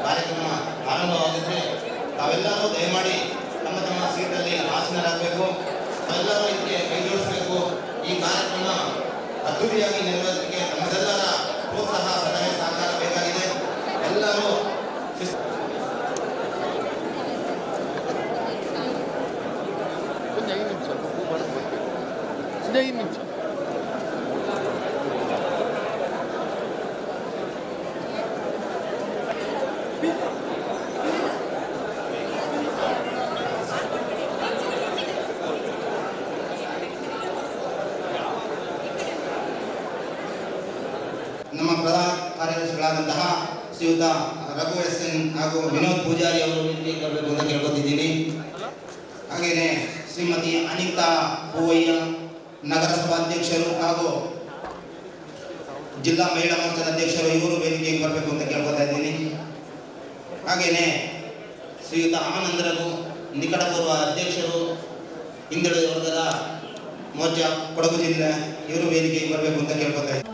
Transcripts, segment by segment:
ಕಾರ್ಯಕ್ರಮ ಆರಂಭವಾಗುತ್ತೆ. ತಾವೆಲ್ಲರೂ ದಯಮಾಡಿ ತಮ್ಮ ತಮ್ಮ ಸೀಟಲ್ಲಿ ಆಸೀನರಾಗಬೇಕು. ತಾವೆಲ್ಲರೂ ಇದಕ್ಕೆ ಕೈಜೋಡಿಸಬೇಕು. ಈ ಕಾರ್ಯಕ್ರಮ ಅದ್ದೂರಿಯಾಗಿ ನೆರವೇರಿಸಲಿಕ್ಕೆ ನಮ್ಮೆಲ್ಲರ ಪ್ರೋತ್ಸಾಹ ಸಲಹೆ ಸಹಕಾರ ಬೇಕಾಗಿದೆ. ಎಲ್ಲರೂ ನಮ್ಮ ಪ್ರಧಾನ ಕಾರ್ಯದರ್ಶಿಗಳಾದಂತಹ ಶ್ರೀಯುತ ರಘು ಎಸ್ ಎನ್ ಹಾಗೂ ವಿನೋದ್ ಪೂಜಾರಿ ಅವರು ಬರಬೇಕು ಅಂತ ಕೇಳ್ಕೊತಿದ್ದೀನಿ. ಹಾಗೆಯೇ ಶ್ರೀಮತಿ ಅನಿತಾ ಹೂವಯ್ಯ ನಗರಸಭಾ ಅಧ್ಯಕ್ಷರು ಹಾಗೂ ಜಿಲ್ಲಾ ಮಹಿಳಾ ಮೋರ್ಚಾದ ಅಧ್ಯಕ್ಷರು, ಇವರು ವೇದಿಕೆಗೆ ಬರಬೇಕು ಅಂತ ಕೇಳ್ಕೊತಾ ಇದ್ದೀನಿ. ಹಾಗೆಯೇ ಶ್ರೀಯುತ ಆನಂದರರು ನಿಕಟಪೂರ್ವ ಅಧ್ಯಕ್ಷರು, ಹಿಂದುಳಿದ ವರ್ಗದ ಮೋರ್ಚಾ ಕೊಡಗು ಜಿಲ್ಲೆ, ಇವರು ವೇದಿಕೆಗೆ ಬರಬೇಕು ಅಂತ ಕೇಳ್ಕೊತಾ ಇದ್ದೀನಿ.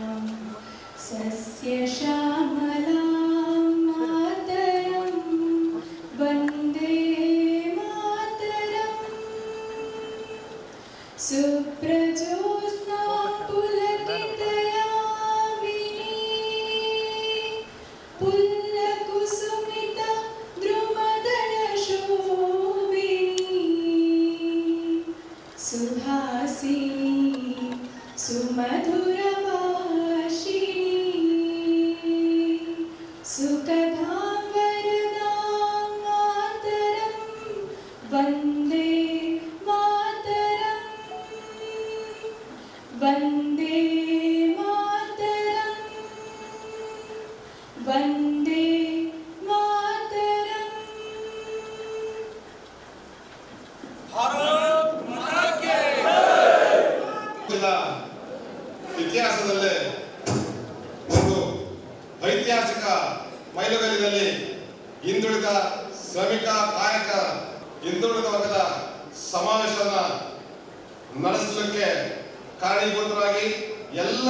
सुप्रजोत्स्ना पुलकितयामिनी पुल्लकुसुमिता द्रुमदलशोभिनी सुहासिनी सुमधुरभाषिणी सुकथां वरदां मातरं वन्दे वन्दे मातरं वन्दे मातरं भारत माता की जय। ಇತಿಹಾಸದಲ್ಲೇ ಒಂದು ಐತಿಹಾಸಿಕ ಮೈಲುಗಲ್ಲಿನಲ್ಲಿ ಹಿಂದುಳಿದ ಶ್ರಮಿಕ ಕಾಯಕ ಹಿಂದುಳಿದ ವರ್ಗದ ಸಮಾವೇಶವನ್ನು ನಡೆಸಲಿಕ್ಕೆ ಕಾರಣೀಭೂತರಾಗಿ ಎಲ್ಲ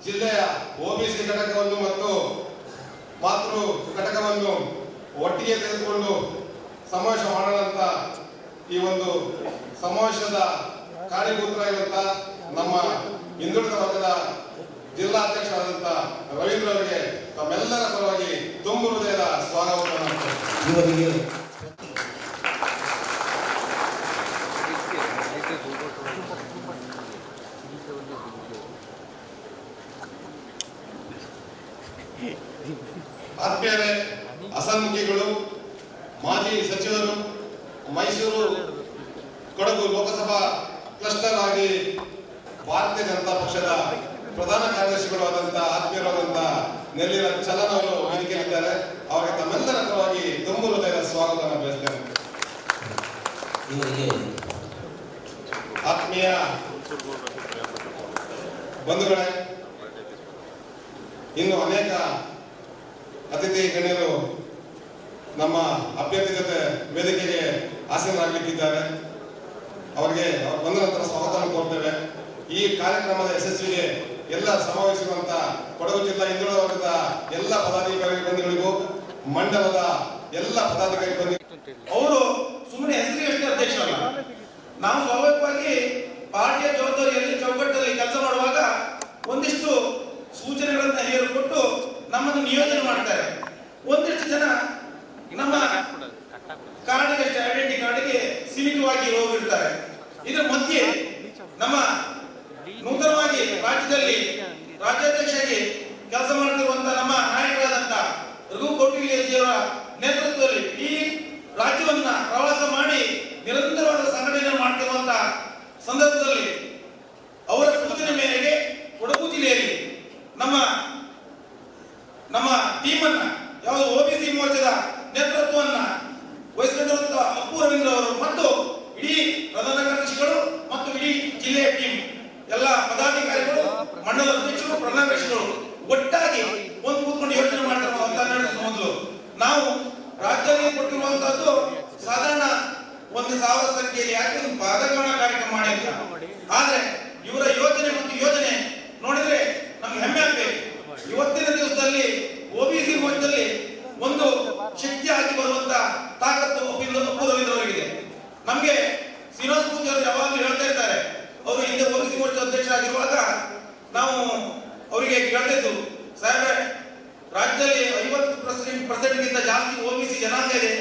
ಜಿಲ್ಲೆಯ OBC ಘಟಕವನ್ನು ಮತ್ತು ಮಾತೃ ಘಟಕವನ್ನು ಒಟ್ಟಿಗೆ ತೆಗೆದುಕೊಂಡು ಸಮಾವೇಶ ಮಾಡೋಣ ಅಂತ ಈ ಒಂದು ಸಮಾವೇಶದ ಕಾರಣೀಭೂತರಾಗಿರುವಂತ ನಮ್ಮ ಹಿಂದುಳಿದ ವರ್ಗದ ಜಿಲ್ಲಾಧ್ಯಕ್ಷರಾದಂಥ ರವೀಂದ್ರ ಅವರಿಗೆ ತಮ್ಮೆಲ್ಲರ ಪರವಾಗಿ ತುಂಬು ಹೃದಯದ ಸ್ವಾಗತವನ್ನು ಮಾಡ್ತೇವೆ. ಆತ್ಮೀಯರೇ, ಅಸನ್ಮುಖಿಗಳು, ಮಾಜಿ ಸಚಿವರು, ಮೈಸೂರು ಕೊಡಗು ಲೋಕಸಭಾ ಕ್ಲಸ್ಟರ್ ಆಗಿ ಭಾರತೀಯ ಜನತಾ ಪಕ್ಷದ ಪ್ರಧಾನ ಕಾರ್ಯದರ್ಶಿಗಳು ಆದಂತಹ ಆತ್ಮೀಯರಾದಂತಹ ನೆಲ್ಲಿನ ಚಲನ್ ಅವರು ವೇದಿಕೆಯಲ್ಲಿದ್ದಾರೆ. ಅವರಿಗೆ ತಮ್ಮೆಲ್ಲರ ಪರವಾಗಿ ತುಂಬು ಹೃದಯದ ಸ್ವಾಗತವನ್ನು ಬಯಸ್ತೇನೆ. ಆತ್ಮೀಯ ಬಂಧುಗಳೇ, ಇನ್ನು ಅನೇಕ ಅತಿಥಿ ಗಣ್ಯರು ನಮ್ಮ ಅಭ್ಯರ್ಥಿ ಜೊತೆ ವೇದಿಕೆಗೆ ಆಸೀನರಾಗಲಿಕ್ಕಿದ್ದಾರೆ. ಅವರಿಗೆ ಬಂದ ನಂತರ ಸ್ವಾಗತವನ್ನು ಕೋರ್ತೇವೆ. ಈ ಕಾರ್ಯಕ್ರಮದ ಯಶಸ್ವಿಗೆ ಎಲ್ಲ ಸಮಾವೇಶಿರುವಂತ ಕೊಡಗು ಜಿಲ್ಲಾ ಹಿಂದುಳಿದ ವರ್ಗದ ಎಲ್ಲ ಪದಾಧಿಕಾರಿ ಬಂಧುಗಳಿಗೂ, ಮಂಡಲದ ಎಲ್ಲ ಪದಾಧಿಕಾರಿ ಬಂಧು, ಅವರು ಸುಮ್ಮನೆ ಹೆಸರಿಗಷ್ಟೇ ಅಧ್ಯಕ್ಷರಲ್ಲ. ನಾವು ಸ್ವಾಭಾವಿಕವಾಗಿ ಪಾರ್ಟಿಯ ಜವಾಬ್ದಾರಿಯಲ್ಲಿ ಚೌಕಟ್ಟಲ್ಲಿ ಕೆಲಸ ಮಾಡುವಾಗ ಒಂದಿಷ್ಟು ಸೂಚನೆಗಳನ್ನ ಹೇಳಿಕೊಟ್ಟು ನಮ್ಮನ್ನು ನಿಯೋಜನೆ ಮಾಡ್ತಾರೆ. ಒಂದಿಷ್ಟು ಜನ ನಮ್ಮ ಕಾರ್ಡ್ಗೆ, ಐಡೆಂಟಿ ಕಾರ್ಡ್ಗೆ ಸೀಮಿತವಾಗಿ ಹೋಗಿರ್ತಾರೆ. ಇದರ ಮಧ್ಯೆ ನಮ್ಮ ನೂತನವಾಗಿ ರಾಜ್ಯದಲ್ಲಿ ರಾಜ್ಯಾಧ್ಯಕ್ಷರಾಗಿ ಕೆಲಸ ಮಾಡ್ತಿರುವಂತಹ ನಮ್ಮ ನಾಯಕರಾದಂತ ರಘು ಕೋಟಿಲಿಯವರ ನೇತೃತ್ವದಲ್ಲಿ ಈ ರಾಜ್ಯವನ್ನ ಪ್ರವಾಸ ಮಾಡಿ ನಿರಂತರವಾದ ಸಂಘಟನೆ ಮಾಡ್ತಿರುವಂತಹ ಸಂದರ್ಭದಲ್ಲಿ ಎಲ್ಲ ಪದಾಧಿಕಾರಿಗಳು, ಮಂಡಲ ಅಧ್ಯಕ್ಷರು, ಪ್ರಣಾಧ್ಯಕ್ಷರು ಒಟ್ಟಾಗಿ ಒಂದು ಕೂತ್ಕೊಂಡು ಯೋಚನೆ ಮಾಡ್ತಾರೆ. ಅಂತ ನಡೆಸುವ ಮೊದಲು ನಾವು ರಾಜ್ಯದಲ್ಲಿ ಕೊಟ್ಟಿರುವಂತಹದ್ದು ಸಾಧಾರಣ 1,000 ಸಂಖ್ಯೆಯಲ್ಲಿ ಯಾಕೆ ಒಂದು ಪಾದಗಾಣ ಕಾರ್ಯಕ್ರಮ ಮಾಡಿ ಅಂತ. ಆದ್ರೆ ಇವರ ಯೋಜನೆ ನೋಡಿದ್ರೆ ನಮ್ಗೆ ಹೆಮ್ಮೆ ಆಗ್ಬೇಕು. ಇವತ್ತಿನ ದಿವಸದಲ್ಲಿ OBC ಮೋರ್ಚಾದಲ್ಲಿ ಒಂದು ಶಕ್ತಿಯಾಗಿ ಬರುವಂತ ತಾಕತ್ತು ಅಪೂರ್ವವಿದೆ. ನಮ್ಗೆ ಶ್ರೀನಿವಾಸ ಪೂಜಾರಿ ಯಾವಾಗಲೂ ಹೇಳ್ತಾ ಇರ್ತಾರೆ, ಅವರು ಹಿಂದೆ OBC ಮೋರ್ಚಾ ಅಧ್ಯಕ್ಷರಾಗಿರುವಾಗ ನಾವು ಅವರಿಗೆ ಕೇಳ್ತಿದ್ದು, ಸಾಹೇಬ್ರೆ ರಾಜ್ಯದಲ್ಲಿ 50% ಗಿಂತ ಜಾಸ್ತಿ OBC ಜನಾಂಗ ಇದೆ,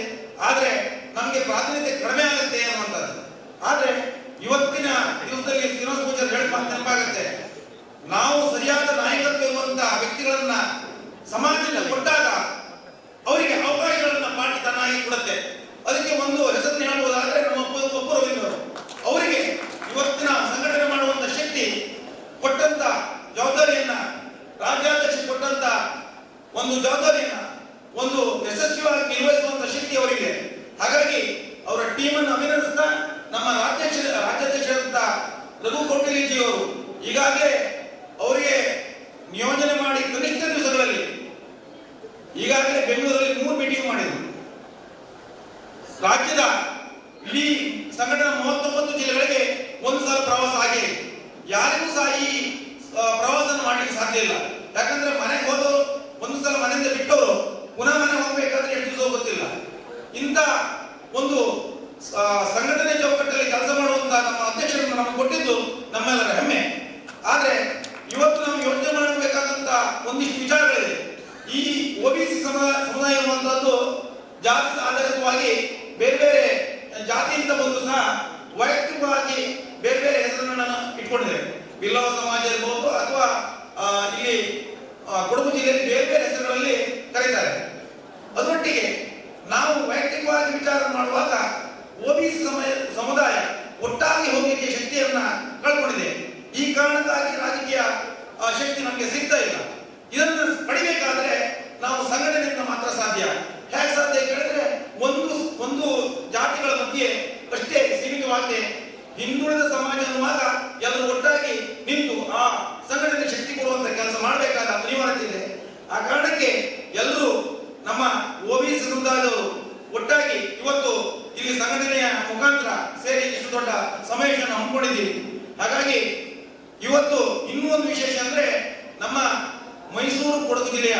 ಆದ್ರೆ ನಮ್ಗೆ ಪ್ರಾತಿನಿಧ್ಯ ಕಡಿಮೆ ಆಗುತ್ತೆ ಅನ್ನುವಂಥದ್ದು. ಆದ್ರೆ ಇವತ್ತಿನ ದಿವಸದಲ್ಲಿ ಶ್ರೀನಿವಾಸ ಪೂಜಾರಿ ಹೇಳಿ ನೆನಪಾಗುತ್ತೆ, ನಾವು ಸರಿಯಾದ ನಾಯಕತ್ವ ಇರುವಂತಹ ವ್ಯಕ್ತಿಗಳನ್ನ ಸಮಾಜದಲ್ಲಿ ಕೊಟ್ಟಾಗ ಅವರಿಗೆ ಅವಕಾಶಗಳನ್ನ ಪಾರ್ಟಿ ತನ್ನಾಗಿ ಕೊಡುತ್ತೆ. ಅದಕ್ಕೆ ಒಂದು ಹೆಸರನ್ನು ಹೇಳಬಹುದಾದ್ರೆ ನಮ್ಮ ಒಬ್ಬರವರು ಅವರಿಗೆ ಇವತ್ತಿನ ಸಂಘಟನೆ ಮಾಡುವಂತ ಶಕ್ತಿ ಕೊಟ್ಟಂತ ಜವಾಬ್ದಾರಿಯನ್ನ, ರಾಜ್ಯಾಧ್ಯಕ್ಷ ಕೊಟ್ಟಂತ ಒಂದು ಜವಾಬ್ದಾರಿಯನ್ನ ಒಂದು ಯಶಸ್ವಿಯಾಗಿ ನಿರ್ವಹಿಸುವಂತ ಶಕ್ತಿ ಅವರಿಗೆ. ಹಾಗಾಗಿ ಅವರ ಟೀಮ್ ಅನ್ನು ಅಭಿನಂದಿಸ್ತಾ, ನಮ್ಮ ರಾಜ್ಯಾಧ್ಯಕ್ಷರಾದಂತ ರಘು ಕೌಟಿಲ್ಯಜಿ ಅವರು ಈಗಾಗಲೇ ಅವರಿಗೆ ನಿಯೋಜನೆ ಮಾಡಿ ಕನಿಷ್ಠ ದಿವಸಗಳಲ್ಲಿ ಈಗಾಗಲೇ ಬೆಂಗಳೂರಲ್ಲಿ 3 ಮೀಟಿಂಗ್ ಮಾಡಿದರು. ರಾಜ್ಯದ ಇಡೀ ಸಂಘಟನಾ 39 ಜಿಲ್ಲೆಗಳಿಗೆ ಒಂದು ಸಲ ಪ್ರವಾಸ ಆಗಿದೆ. ಯಾರಿಗೂ ಸಹ ಈ ಪ್ರವಾಸ ಮಾಡಲಿಕ್ಕೆ ಸಾಧ್ಯ ಇಲ್ಲ. ಯಾಕಂದ್ರೆ ಮನೆಗೆ ಹೋದವರು ಒಂದು ಸಲ ಮನೆಯಿಂದ ಬಿಟ್ಟವರು ಪುನಃ ಮನೆ ಹೋಗ್ಬೇಕಾದ್ರೆ ಎಷ್ಟು ದಿವಸ ಗೊತ್ತಿಲ್ಲ. ಇಂಥ ಒಂದು ಸಂಘಟನೆ ಚೌಕಟ್ಟಲ್ಲಿ ಕೆಲಸ ಮಾಡುವಂತ ನಮ್ಮ ಅಧ್ಯಕ್ಷರನ್ನು ನಮಗೆ ಕೊಟ್ಟಿದ್ದು ನಮ್ಮೆಲ್ಲರ ಹೆಮ್ಮೆ. ಆದ್ರೆ ಇವತ್ತು ನಾವು ಯೋಚನೆ ಮಾಡಬೇಕಾದಂತ ಒಂದಿಷ್ಟು ವಿಚಾರಗಳಿದೆ. ಈ OBC ಸಮುದಾಯ ಅನ್ನುವಂಥದ್ದು ಜಾತಿ ಆಧಾರಿತವಾಗಿ ಬೇರೆ ಬೇರೆ ಜಾತಿಯಿಂದ ಬಂದು ಸಹ ವೈಯಕ್ತಿಕವಾಗಿ ಬೇರೆ ಬೇರೆ ಹೆಸರನ್ನ ಇಟ್ಕೊಂಡಿದೆ. ಬಿಲ್ಲವ ಸಮಾಜ ಇರಬಹುದು ಅಥವಾ ಇಲ್ಲಿ ಕೊಡಗು ಜಿಲ್ಲೆಯಲ್ಲಿ ಬೇರೆ ಬೇರೆ ಹೆಸರುಗಳಲ್ಲಿ ಕರೀತಾರೆ. ಅದರೊಟ್ಟಿಗೆ ನಾವು ವೈಯಕ್ತಿಕವಾಗಿ ವಿಚಾರ ಮಾಡುವಾಗ OBC ಸಮುದಾಯ ಒಟ್ಟಾಗಿ ಹೋಗಲಿಕ್ಕೆ ಶಕ್ತಿಯನ್ನ ಕಳ್ಕೊಂಡಿದೆ. ಈ ಕಾರಣಕ್ಕಾಗಿ ರಾಜಕೀಯ ಶಕ್ತಿ ನಮಗೆ ಸಿಗ್ತಾ ಇಲ್ಲ. ಇದನ್ನು ಪಡಿಬೇಕಾದ್ರೆ ನಾವು ಸಂಘಟನೆಯಿಂದ ಮಾತ್ರ ಸಾಧ್ಯ. ಹೇಗೆ ಸಾಧ್ಯ ಕೇಳಿದ್ರೆ ಒಂದು ಜಾತಿಗಳ ಮಧ್ಯೆ ಅಷ್ಟೇ ಸೀಮಿತವಾಗದೆ ಹಿಂದುಳಿದ ಸಮಾಜ ಅನ್ನುವಾಗ ಎಲ್ಲರೂ ಒಟ್ಟಾಗಿ ನಿಂತು ಆ ಸಂಘಟನೆ ಶಕ್ತಿ ಕೊಡುವಂತ ಕೆಲಸ ಮಾಡಬೇಕಾದ ಅನಿವಾರ್ಯತೆ ಇದೆ. ಆ ಕಾರಣಕ್ಕೆ ಎಲ್ಲರೂ ನಮ್ಮ OBC ಸಮುದಾಯದವರು ಒಟ್ಟಾಗಿ ಇವತ್ತು ಇಲ್ಲಿ ಸಂಘಟನೆಯ ಮುಖಾಂತರ ಸೇರಿ ಇಷ್ಟು ದೊಡ್ಡ ಸಮಾವೇಶವನ್ನು ಹಮ್ಮಿಕೊಂಡಿದ್ದೀವಿ. ಹಾಗಾಗಿ ಇವತ್ತು ಇನ್ನೂ ಒಂದು ವಿಶೇಷ ಅಂದ್ರೆ ನಮ್ಮ ಮೈಸೂರು ಕೊಡಗು ಜಿಲ್ಲೆಯ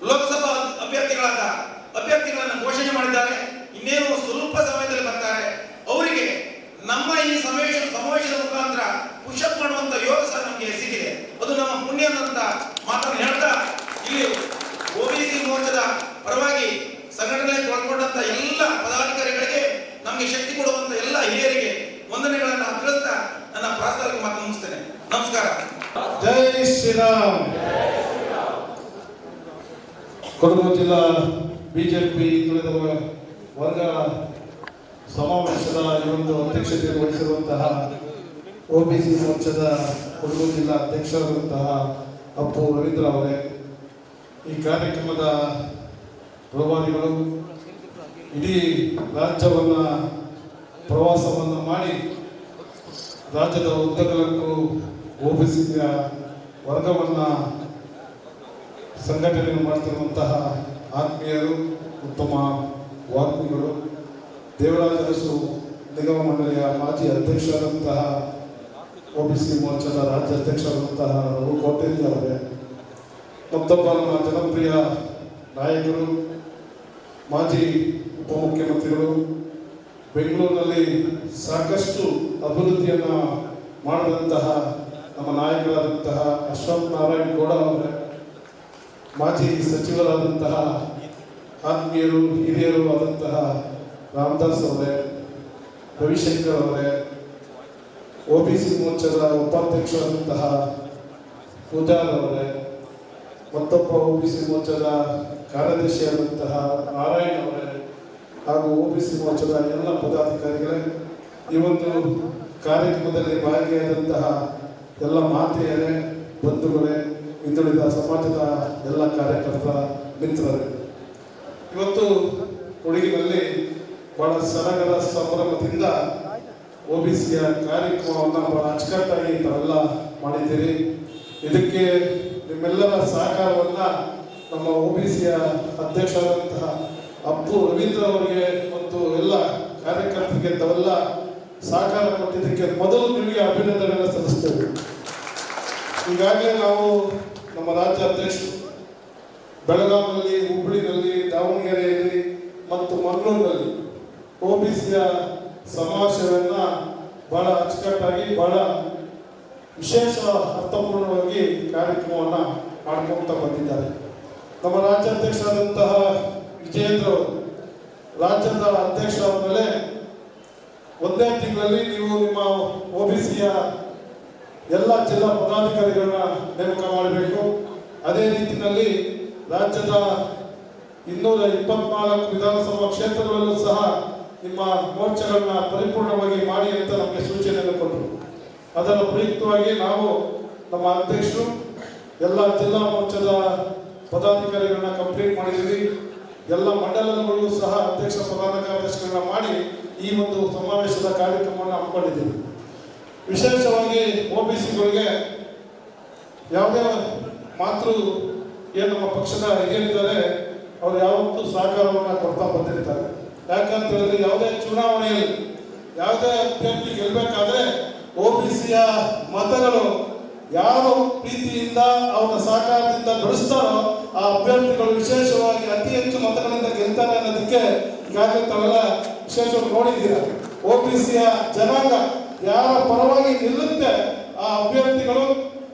ಲೋಕಸಭಾ ಅಭ್ಯರ್ಥಿಗಳನ್ನು ಘೋಷಣೆ ಮಾಡಿದ್ದಾರೆ. ಇನ್ನೇನು ಸ್ವಲ್ಪ ಸಮಯದಲ್ಲಿ ಬರ್ತಾರೆ. ಅವರಿಗೆ ನಮ್ಮ ಈ ಸಮಾವೇಶದ ಮುಖಾಂತರ ಪುಷಪ್ ಮಾಡುವಂತ ಯೋಗ ಸಹ ನಮಗೆ ಸಿಕ್ಕಿದೆ. ಅದು ನಮ್ಮ ಪುಣ್ಯ ಅಂತ ಮಾತನ್ನು ಹೇಳ್ತಾ ಇಲ್ಲಿ OBC ಮೋರ್ಚಾದ ಪರವಾಗಿ ಸಂಘಟನೆಯಲ್ಲಿ ಒಳಗೊಂಡಂತ ಎಲ್ಲ ಪದಾಧಿಕಾರಿಗಳಿಗೆ, ನಮಗೆ ಶಕ್ತಿ ಕೊಡುವಂತ ಎಲ್ಲ ಹಿರಿಯರಿಗೆ ವಂದನೆಗಳನ್ನು ತಿಳಿಸ್ತಾ ನನ್ನ ಪ್ರಾಸ್ತಾವಿಕ ಮಾತು ಮುಗಿಸ್ತೇನೆ. ನಮಸ್ಕಾರ. ಜೈ ಶ್ರೀರಾಮ್. ಕೊಡಗು ಜಿಲ್ಲಾ ಬಿಜೆಪಿ ಹಿಂದುಳಿದ ವರ್ಗ ಸಮಾವೇಶದ ಈ ಒಂದು ಅಧ್ಯಕ್ಷತೆಯನ್ನು ವಹಿಸಿರುವಂತಹ OBC ಮೋರ್ಚಾದ ಕೊಡಗು ಜಿಲ್ಲಾ ಅಧ್ಯಕ್ಷರಾದಂತಹ ಅಪ್ಪು ರವೀಂದ್ರ ಅವರೇ, ಈ ಕಾರ್ಯಕ್ರಮದ ಪ್ರಭಾವಿಗಳು, ಇಡೀ ರಾಜ್ಯವನ್ನು ಪ್ರವಾಸವನ್ನು ಮಾಡಿ ರಾಜ್ಯದ ಉದ್ದಗಲಕ್ಕೂ OBC ವರ್ಗವನ್ನು ಸಂಘಟನೆ ಮಾಡ್ತಿರುವಂತಹ ಆತ್ಮೀಯರು, ಉತ್ತಮ ವಾಗ್ಮಿಗಳು, ದೇವರಾಜ ಅರಸು ನಿಗಮ ಮಂಡಳಿಯ ಮಾಜಿ ಅಧ್ಯಕ್ಷರಾದಂತಹ OBC ಮೋರ್ಚಾದ ರಾಜ್ಯ ಅಧ್ಯಕ್ಷರಾದಂತಹ ರಘು ಕೌಟಿಲ್ಯ ಅವರೇ, ಮತ್ತೊಬ್ಬ ನಮ್ಮ ಜನಪ್ರಿಯ ನಾಯಕರು, ಮಾಜಿ ಉಪಮುಖ್ಯಮಂತ್ರಿಗಳು, ಬೆಂಗಳೂರಿನಲ್ಲಿ ಸಾಕಷ್ಟು ಅಭಿವೃದ್ಧಿಯನ್ನು ಮಾಡಿದಂತಹ ನಮ್ಮ ನಾಯಕರಾದಂತಹ ಅಶ್ವಥ್ ನಾರಾಯಣ್ ಗೌಡ ಅವರೇ, ಮಾಜಿ ಸಚಿವರಾದಂತಹ ಆತ್ಮೀಯರು ಹಿರಿಯರು ಆದಂತಹ ರಾಮದಾಸ್ ಅವರೇ, ರವಿಶಂಕರ್ ಅವರೇ, OBC ಮೋರ್ಚಾದ ಉಪಾಧ್ಯಕ್ಷರಾದಂತಹ ಪೂಜಾರ್ ಅವರೇ, ಮತ್ತೊಬ್ಬ OBC ಮೋರ್ಚಾದ ಕಾರ್ಯದರ್ಶಿಯಾದಂತಹ ನಾರಾಯಣ್ ಅವರೇ ಹಾಗೂ OBC ಮೋರ್ಚಾದ ಎಲ್ಲ ಪದಾಧಿಕಾರಿಗಳೇ, ಈ ಒಂದು ಕಾರ್ಯಕ್ರಮದಲ್ಲಿ ಭಾಗಿಯಾದಂತಹ ಎಲ್ಲ ಮಾತೆಯರೇ, ಬಂಧುಗಳೇ, ಹಿಂದುಳಿದ ಸಮಾಜದ ಎಲ್ಲ ಕಾರ್ಯಕರ್ತರ ಮಿತ್ರರೇ, ಇವತ್ತು ಕೊಡಗಿನಲ್ಲಿ ಬಹಳ ಸಡಗರ ಸಂಭ್ರಮದಿಂದ OBCಯ ಕಾರ್ಯಕ್ರಮವನ್ನು ಬಹಳ ಅಚ್ಚುಕಟ್ಟಾಗಿ ತಾವೆಲ್ಲ ಮಾಡಿದ್ದೀರಿ. ಇದಕ್ಕೆ ನಿಮ್ಮೆಲ್ಲರ ಸಹಕಾರವನ್ನು ನಮ್ಮ OBCಯ ಅಧ್ಯಕ್ಷರಾದಂತಹ ಅಪ್ಪು ರವೀಂದ್ರ ಅವರಿಗೆ ಮತ್ತು ಎಲ್ಲ ಕಾರ್ಯಕರ್ತರಿಗೆ ತಾವೆಲ್ಲ ಸಹಕಾರ ಕೊಟ್ಟಿದ್ದಕ್ಕೆ ಮೊದಲು ನಿಮಗೆ ಅಭಿನಂದನೆಗಳನ್ನು ಸಲ್ಲಿಸ್ತೇವೆ. ಈಗಾಗಲೇ ನಾವು ನಮ್ಮ ರಾಜ್ಯ ಅಧ್ಯಕ್ಷರು ಬೆಳಗಾವಿಯಲ್ಲಿ, ಹುಬ್ಬಳ್ಳಿನಲ್ಲಿ, ದಾವಣಗೆರೆಯಲ್ಲಿ ಮತ್ತು ಮಂಗಳೂರಿನಲ್ಲಿ OBCಯ ಸಮಾವೇಶವನ್ನು ಬಹಳ ಅಚ್ಚುಕಟ್ಟಾಗಿ ಬಹಳ ವಿಶೇಷ ಅರ್ಥಪೂರ್ಣವಾಗಿ ಕಾರ್ಯಕ್ರಮವನ್ನು ಮಾಡ್ಕೊಳ್ತಾ ಬಂದಿದ್ದಾರೆ. ನಮ್ಮ ರಾಜ್ಯಾಧ್ಯಕ್ಷರಾದಂತಹ ವಿಜಯೇಂದ್ರ ಅವರು ರಾಜ್ಯದ ಅಧ್ಯಕ್ಷರಾದ ಮೇಲೆ ಒಂದೇ ತಿಂಗಳಲ್ಲಿ ನೀವು ನಿಮ್ಮ OBCಯ ಎಲ್ಲ ಜಿಲ್ಲಾ ಪದಾಧಿಕಾರಿಗಳನ್ನ ನೇಮಕ ಮಾಡಬೇಕು. ಅದೇ ರೀತಿಯಲ್ಲಿ ರಾಜ್ಯದ 224 ವಿಧಾನಸಭಾ ಕ್ಷೇತ್ರಗಳಲ್ಲೂ ಸಹ ನಿಮ್ಮ ಮೋರ್ಚಾಗಳನ್ನ ಪರಿಪೂರ್ಣವಾಗಿ ಮಾಡಿ ಅಂತ ನಮಗೆ ಸೂಚನೆಯನ್ನು ಕೊಟ್ಟರು. ಅದರ ಪ್ರಯುಕ್ತವಾಗಿ ನಾವು ನಮ್ಮ ಅಧ್ಯಕ್ಷರು ಎಲ್ಲ ಜಿಲ್ಲಾ ಮೋರ್ಚಾದ ಪದಾಧಿಕಾರಿಗಳನ್ನ ಕಂಪ್ಲೀಟ್ ಮಾಡಿದ್ದೀವಿ. ಎಲ್ಲ ಮಂಡಲಗಳಿಗೂ ಸಹ ಅಧ್ಯಕ್ಷ ಪ್ರಧಾನ ಕಾರ್ಯದರ್ಶಿಗಳನ್ನ ಮಾಡಿ ಈ ಒಂದು ಸಮಾವೇಶದ ಕಾರ್ಯಕ್ರಮವನ್ನು ಹಮ್ಮಿಕೊಂಡಿದ್ದೀವಿ. ವಿಶೇಷವಾಗಿ OBCಗಳಿಗೆ ಯಾವುದೇ ಮಾತೃ ಏನು ನಮ್ಮ ಪಕ್ಷದ ಹಿರಿಯರಿದ್ದಾರೆ ಅವರು ಯಾವತ್ತೂ ಸಹಕಾರವನ್ನು ಕೊಡ್ತಾ ಬಂದಿರ್ತಾರೆ. ಯಾಕಂತ ಹೇಳಿದ್ರೆ ಯಾವುದೇ ಚುನಾವಣೆಯಲ್ಲಿ ಯಾವುದೇ ಅಭ್ಯರ್ಥಿ ಗೆಲ್ಲಬೇಕಾದ್ರೆ OBCಯ ಮತಗಳು ಯಾವ ಪ್ರೀತಿಯಿಂದ ಅವರ ಸಹಕಾರದಿಂದ ಗಳಿಸ್ತಾರೋ ಆ ಅಭ್ಯರ್ಥಿಗಳು ವಿಶೇಷವಾಗಿ ಅತಿ ಹೆಚ್ಚು ಮತಗಳಿಂದ ಗೆಲ್ತಾರೆ ಅನ್ನೋದಕ್ಕೆ ಈಗಾಗಲೇ ತಾವೆಲ್ಲ ವಿಶೇಷವಾಗಿ ನೋಡಿದ್ದೀರ. OBCಯ ಜನಾಂಗ ಯಾರ ಪರವಾಗಿ ನಿಲ್ಲುತ್ತೆ ಆ ಅಭ್ಯರ್ಥಿಗಳು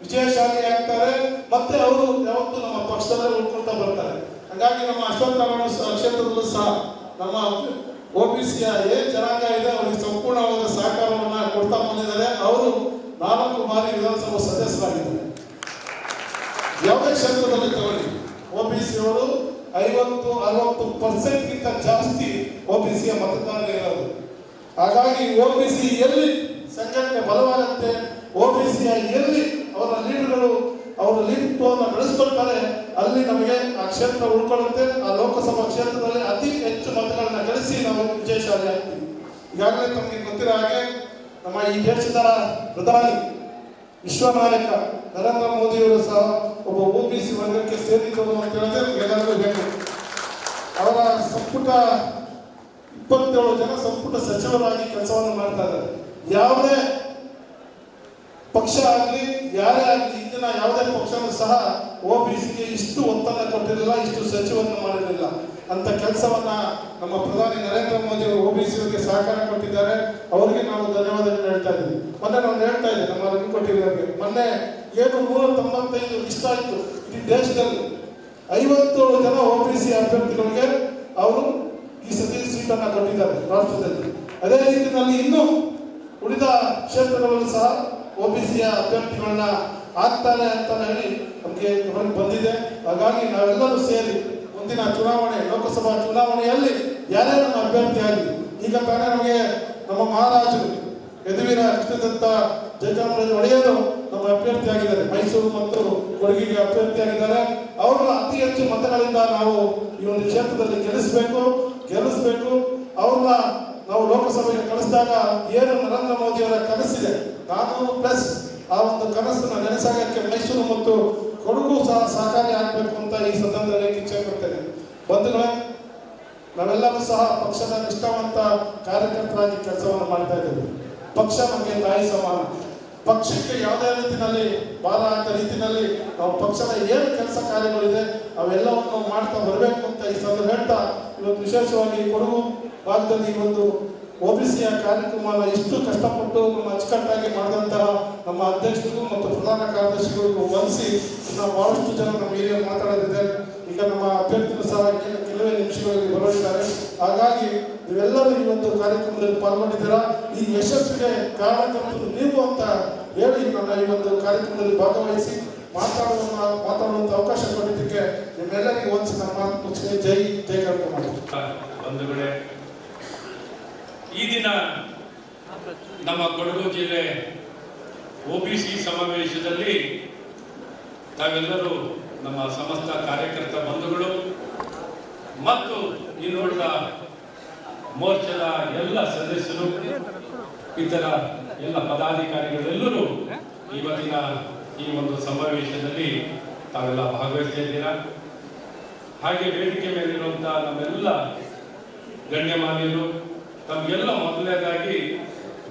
ವಿಶೇಷವಾಗಿ ಆಗ್ತಾರೆ, ಮತ್ತೆ ಅವರು ಯಾವತ್ತೂ ನಮ್ಮ ಪಕ್ಷದಲ್ಲೇ ಉಳ್ಕೊಳ್ತಾ ಬರ್ತಾರೆ. ಹಾಗಾಗಿ ನಮ್ಮ ಅಶ್ವತ್ಥನಾರಾಯಣ ಕ್ಷೇತ್ರದಲ್ಲೂ ಸಹ ನಮ್ಮ OBCಯ ಏನ್ ಜನಾಂಗ ಇದೆ ಅವರಿಗೆ ಸಂಪೂರ್ಣವಾದ ಸಹಕಾರವನ್ನು ಕೊಡ್ತಾ ಬಂದಿದ್ದಾರೆ. ಅವರು 4 ಬಾರಿ ವಿಧಾನಸಭಾ ಸದಸ್ಯರಾಗಿದ್ದಾರೆ. ಯಾವುದೇ ಕ್ಷೇತ್ರದಲ್ಲಿ ತಗೊಳ್ಳಿ OBCಯವರು 50-60% ಜಾಸ್ತಿ OBCಯ ಮತದಾರರು ಇರೋದು. ಹಾಗಾಗಿ OBC ಎಲ್ಲಿ ಸಂಘಟನೆ ಬಲವಾಗುತ್ತೆ, OBCಯ ಎಲ್ಲಿ ಅವರ ಲೀಡರ್ಗಳು ಅವರ ಲೀಡರ್ತ್ವವನ್ನು ಬೆಳೆಸ್ಕೊಳ್ತಾರೆ ಅಲ್ಲಿ ನಮಗೆ ಆ ಕ್ಷೇತ್ರ ಉಳ್ಕೊಳ್ಳುತ್ತೆ. ಆ ಲೋಕಸಭಾ ಕ್ಷೇತ್ರದಲ್ಲಿ ಅತಿ ಹೆಚ್ಚು ಮತಗಳನ್ನ ಗಳಿಸಿ ನಾವು ವಿಜಯಶಾಲಿ ಆಗ್ತೀವಿ. ಈಗಾಗಲೇ ತಮಗೆ ಗೊತ್ತಿರೋ ಹಾಗೆ ನಮ್ಮ ಈ ದೇಶದ ಪ್ರಧಾನಿ ವಿಶ್ವನಾಯಕ ನರೇಂದ್ರ ಮೋದಿಯವರು ಸಹ ಒಬ್ಬ OBC ವರ್ಗಕ್ಕೆ ಸೇರಿದರು ಅಂತ ಹೇಳಿದ್ರೆ ಎಲ್ಲರಿಗೂ ಬೇಕು. ಅವರ ಸಂಪುಟ 27 ಜನ ಸಂಪುಟ ಸಚಿವರಾಗಿ ಕೆಲಸವನ್ನು ಮಾಡ್ತಾ ಇದ್ದಾರೆ. ಯಾವುದೇ ಪಕ್ಷ ಆಗಲಿ ಯಾರೇ ಆಗಲಿ ಇಂದಿನ ಯಾವುದೇ ಪಕ್ಷನೂ ಸಹ OBCಗೆ ಇಷ್ಟು ಒತ್ತನ್ನು ಕೊಟ್ಟಿರಲಿಲ್ಲ, ಇಷ್ಟು ಸಚಿವರನ್ನು ಮಾಡಿರಲಿಲ್ಲ. ಅಂತ ಕೆಲಸವನ್ನ ನಮ್ಮ ಪ್ರಧಾನಿ ನರೇಂದ್ರ ಮೋದಿ ಅವರು OBCಯವರಿಗೆ ಸಹಕಾರ ಕೊಟ್ಟಿದ್ದಾರೆ. ಅವರಿಗೆ ನಾವು ಧನ್ಯವಾದಗಳನ್ನು ಹೇಳ್ತಾ ಇದ್ದೀವಿ. ಮೊನ್ನೆ ನಾವು ಹೇಳ್ತಾ ಇದ್ದೀವಿ ನಮ್ಮ ರವಿ ಕೊಟ್ಟಿರೋರಿಗೆ ಮೊನ್ನೆ ಏನು 195 ಇಷ್ಟ ಆಯಿತು ಈ ದೇಶದಲ್ಲಿ 57 ಜನ OBC ಅಭ್ಯರ್ಥಿಗಳಿಗೆ ಅವರು ಈ ಸತಿ ಸೀಟನ್ನು ಕೊಟ್ಟಿದ್ದಾರೆ ರಾಷ್ಟ್ರದಲ್ಲಿ. ಅದೇ ರೀತಿಯಲ್ಲಿ ಇನ್ನೂ ಉಳಿದ ಕ್ಷೇತ್ರಗಳಲ್ಲೂ ಸಹ OBCಯ ಅಭ್ಯರ್ಥಿಗಳನ್ನ ಆಗ್ತಾರೆ ಅಂತ ಹೇಳಿ ನಮಗೆ ಗಮನಕ್ಕೆ ಬಂದಿದೆ. ಹಾಗಾಗಿ ನಾವೆಲ್ಲರೂ ಸೇರಿ ಮುಂದಿನ ಚುನಾವಣೆ ಲೋಕಸಭಾ ಚುನಾವಣೆಯಲ್ಲಿ ಯಾರೇ ನಮ್ಮ ಅಭ್ಯರ್ಥಿ ಆಗಲಿ, ಈಗ ತಾನೇ ನಮಗೆ ನಮ್ಮ ಮಹಾರಾಜರು ಯದುವೀರ ಕೃಷ್ಣದತ್ತ ಜಯಚಾಮರಾಜ ಒಡೆಯರು ನಮ್ಮ ಅಭ್ಯರ್ಥಿ ಆಗಿದ್ದಾರೆ. ಮೈಸೂರು ಮತ್ತು ಕೊಡಗಿಗೆ ಅಭ್ಯರ್ಥಿ ಆಗಿದ್ದಾರೆ. ಅವ್ರನ್ನ ಅತಿ ಹೆಚ್ಚು ಮತಗಳಿಂದ ನಾವು ಈ ಒಂದು ಕ್ಷೇತ್ರದಲ್ಲಿ ಗೆಲ್ಲಿಸಬೇಕು. ಅವ್ರನ್ನ ನಾವು ಲೋಕಸಭೆಗೆ ಕಳಿಸಿದಾಗ ಏನು ನರೇಂದ್ರ ಮೋದಿ ಅವರ ಕನಸಿದೆ 400+ ಆ ಒಂದು ಕನಸನ್ನು ನೆನೆಸಾಗಕ್ಕೆ ಮೈಸೂರು ಮತ್ತು ಕೊಡಗು ಸಹ ಸಹಕಾರಿ ಆಗಬೇಕು ಅಂತ ಈ ಸಂದರ್ಭದಲ್ಲಿ ಇಚ್ಛೆ ಪಡ್ತೇನೆ. ಬಂಧುಗಳೇ, ನಾವೆಲ್ಲರೂ ಸಹ ಪಕ್ಷದ ನಿಷ್ಠಾವಂತ ಕಾರ್ಯಕರ್ತರಾಗಿ ಕೆಲಸವನ್ನು ಮಾಡ್ತಾ ಇದ್ದೇವೆ. ಪಕ್ಷ ನಮಗೆ ತಾಯಿ ಸಮಾನ. ಪಕ್ಷಕ್ಕೆ ಯಾವುದೇ ರೀತಿಯಲ್ಲಿ ಭಾರ ಆಗದ ರೀತಿಯಲ್ಲಿ ನಾವು ಪಕ್ಷದ ಏನು ಕೆಲಸ ಕಾರ್ಯಗಳಿದೆ ಅವೆಲ್ಲವನ್ನು ಮಾಡ್ತಾ ಬರಬೇಕು ಅಂತ ಈ ಸಂದರ್ಭ ಹೇಳ್ತಾ ಇವತ್ತು ವಿಶೇಷವಾಗಿ ಕೊಡಗು ಭಾಗದಲ್ಲಿ ಒಂದು OBCಯ ಕಾರ್ಯಕ್ರಮನ ಇಷ್ಟು ಕಷ್ಟಪಟ್ಟು ನಮ್ಮ ಅಚ್ಚುಕಟ್ಟಾಗಿ ಮಾಡಿದಂತಹ ನಮ್ಮ ಅಧ್ಯಕ್ಷರಿಗೂ ಮತ್ತು ಪ್ರಧಾನ ಕಾರ್ಯದರ್ಶಿಗಳಿಗೂ ವಂದಿಸಿ ನಾವು ಬಹಳಷ್ಟು ಜನ ನಮ್ಮ ಹಿರಿಯರು ಮಾತಾಡೋದಿದ್ದಾರೆ. ಈಗ ನಮ್ಮ ಅಭ್ಯರ್ಥಿಗಳು ಸಹ ಕೆಲವೇ ನಿಮಿಷಗಳಲ್ಲಿ ಬರೋದಿದ್ದಾರೆ. ಹಾಗಾಗಿ ನೀವೆಲ್ಲರೂ ಈ ಒಂದು ಕಾರ್ಯಕ್ರಮದಲ್ಲಿ ಪಾಲ್ಗೊಂಡಿದ್ದೀರಾ. ಈ ಯಶಸ್ಸಿಗೆ ಕಾರಣಕರ್ತರು ನೀವು ಅಂತ ಹೇಳಿ ನನ್ನ ಈ ಒಂದು ಕಾರ್ಯಕ್ರಮದಲ್ಲಿ ಭಾಗವಹಿಸಿ ಮಾತಾಡುವಂತ ಅವಕಾಶ ಕೊಟ್ಟಿದ್ದಕ್ಕೆ ನಿಮ್ಮೆಲ್ಲರಿಗೂ ವಂದಿಸಿ ನಮ್ಮ ಮಾತು ಮುಗಿಸಿ ಜೈ ಕರ್ನಾಟಕ. ಬಂಧುಗಳೇ, ಈ ದಿನ ನಮ್ಮ ಕೊಡಗು ಜಿಲ್ಲೆ OBC ಸಮಾವೇಶದಲ್ಲಿ ನಾವೆಲ್ಲರೂ ನಮ್ಮ ಸಮಸ್ತ ಕಾರ್ಯಕರ್ತ ಬಂಧುಗಳು ಮತ್ತು ಈ ನೋಡಿದ ಮೋರ್ಚಾದ ಎಲ್ಲ ಸದಸ್ಯರು ಇತರ ಎಲ್ಲ ಪದಾಧಿಕಾರಿಗಳೆಲ್ಲರೂ ಇವತ್ತಿನ ಈ ಒಂದು ಸಮಾವೇಶದಲ್ಲಿ ತಾವೆಲ್ಲ ಭಾಗವಹಿಸಿದ್ದೀರಾ. ಹಾಗೆ ವೇದಿಕೆ ಮೇಲಿರುವಂತಹ ನಮ್ಮೆಲ್ಲ ಗಣ್ಯಮಾನ್ಯರು ತಮಗೆಲ್ಲ ಮೊದಲನೇದಾಗಿ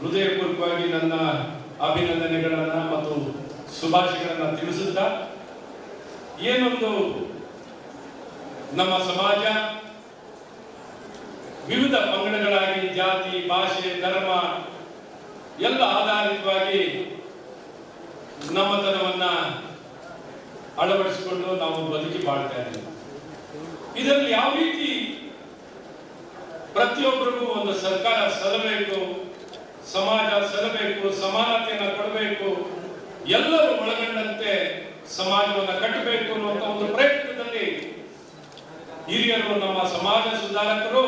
ಹೃದಯಪೂರ್ವಕವಾಗಿ ನನ್ನ ಅಭಿನಂದನೆಗಳನ್ನ ಮತ್ತು ಶುಭಾಶಯಗಳನ್ನ ತಿಳಿಸುತ್ತಾ, ಏನೊಂದು ನಮ್ಮ ಸಮಾಜ ವಿವಿಧ ಪಂಗಡಗಳಾಗಿ ಜಾತಿ, ಭಾಷೆ, ಧರ್ಮ ಎಲ್ಲ ಆಧಾರಿತವಾಗಿ ನಮ್ಮತನವನ್ನ ಅಳವಡಿಸಿಕೊಂಡು ನಾವು ಬದುಕಿ ಬಾಳ್ತಾ ಇದ್ದೀವಿ. ಇದರಲ್ಲಿ ಯಾವ ರೀತಿ ಪ್ರತಿಯೊಬ್ಬರಿಗೂ ಒಂದು ಸರ್ಕಾರ ಸಲ್ಲಬೇಕು, ಸಮಾಜ ಸಲ್ಲಬೇಕು, ಸಮಾನತೆಯನ್ನು ಕೊಡಬೇಕು, ಎಲ್ಲರೂ ಒಳಗೊಂಡಂತೆ ಸಮಾಜವನ್ನು ಕಟ್ಟಬೇಕು ಅನ್ನುವಂಥ ಒಂದು ಪ್ರಯತ್ನದಲ್ಲಿ ಹಿರಿಯರು, ನಮ್ಮ ಸಮಾಜ ಸುಧಾರಕರು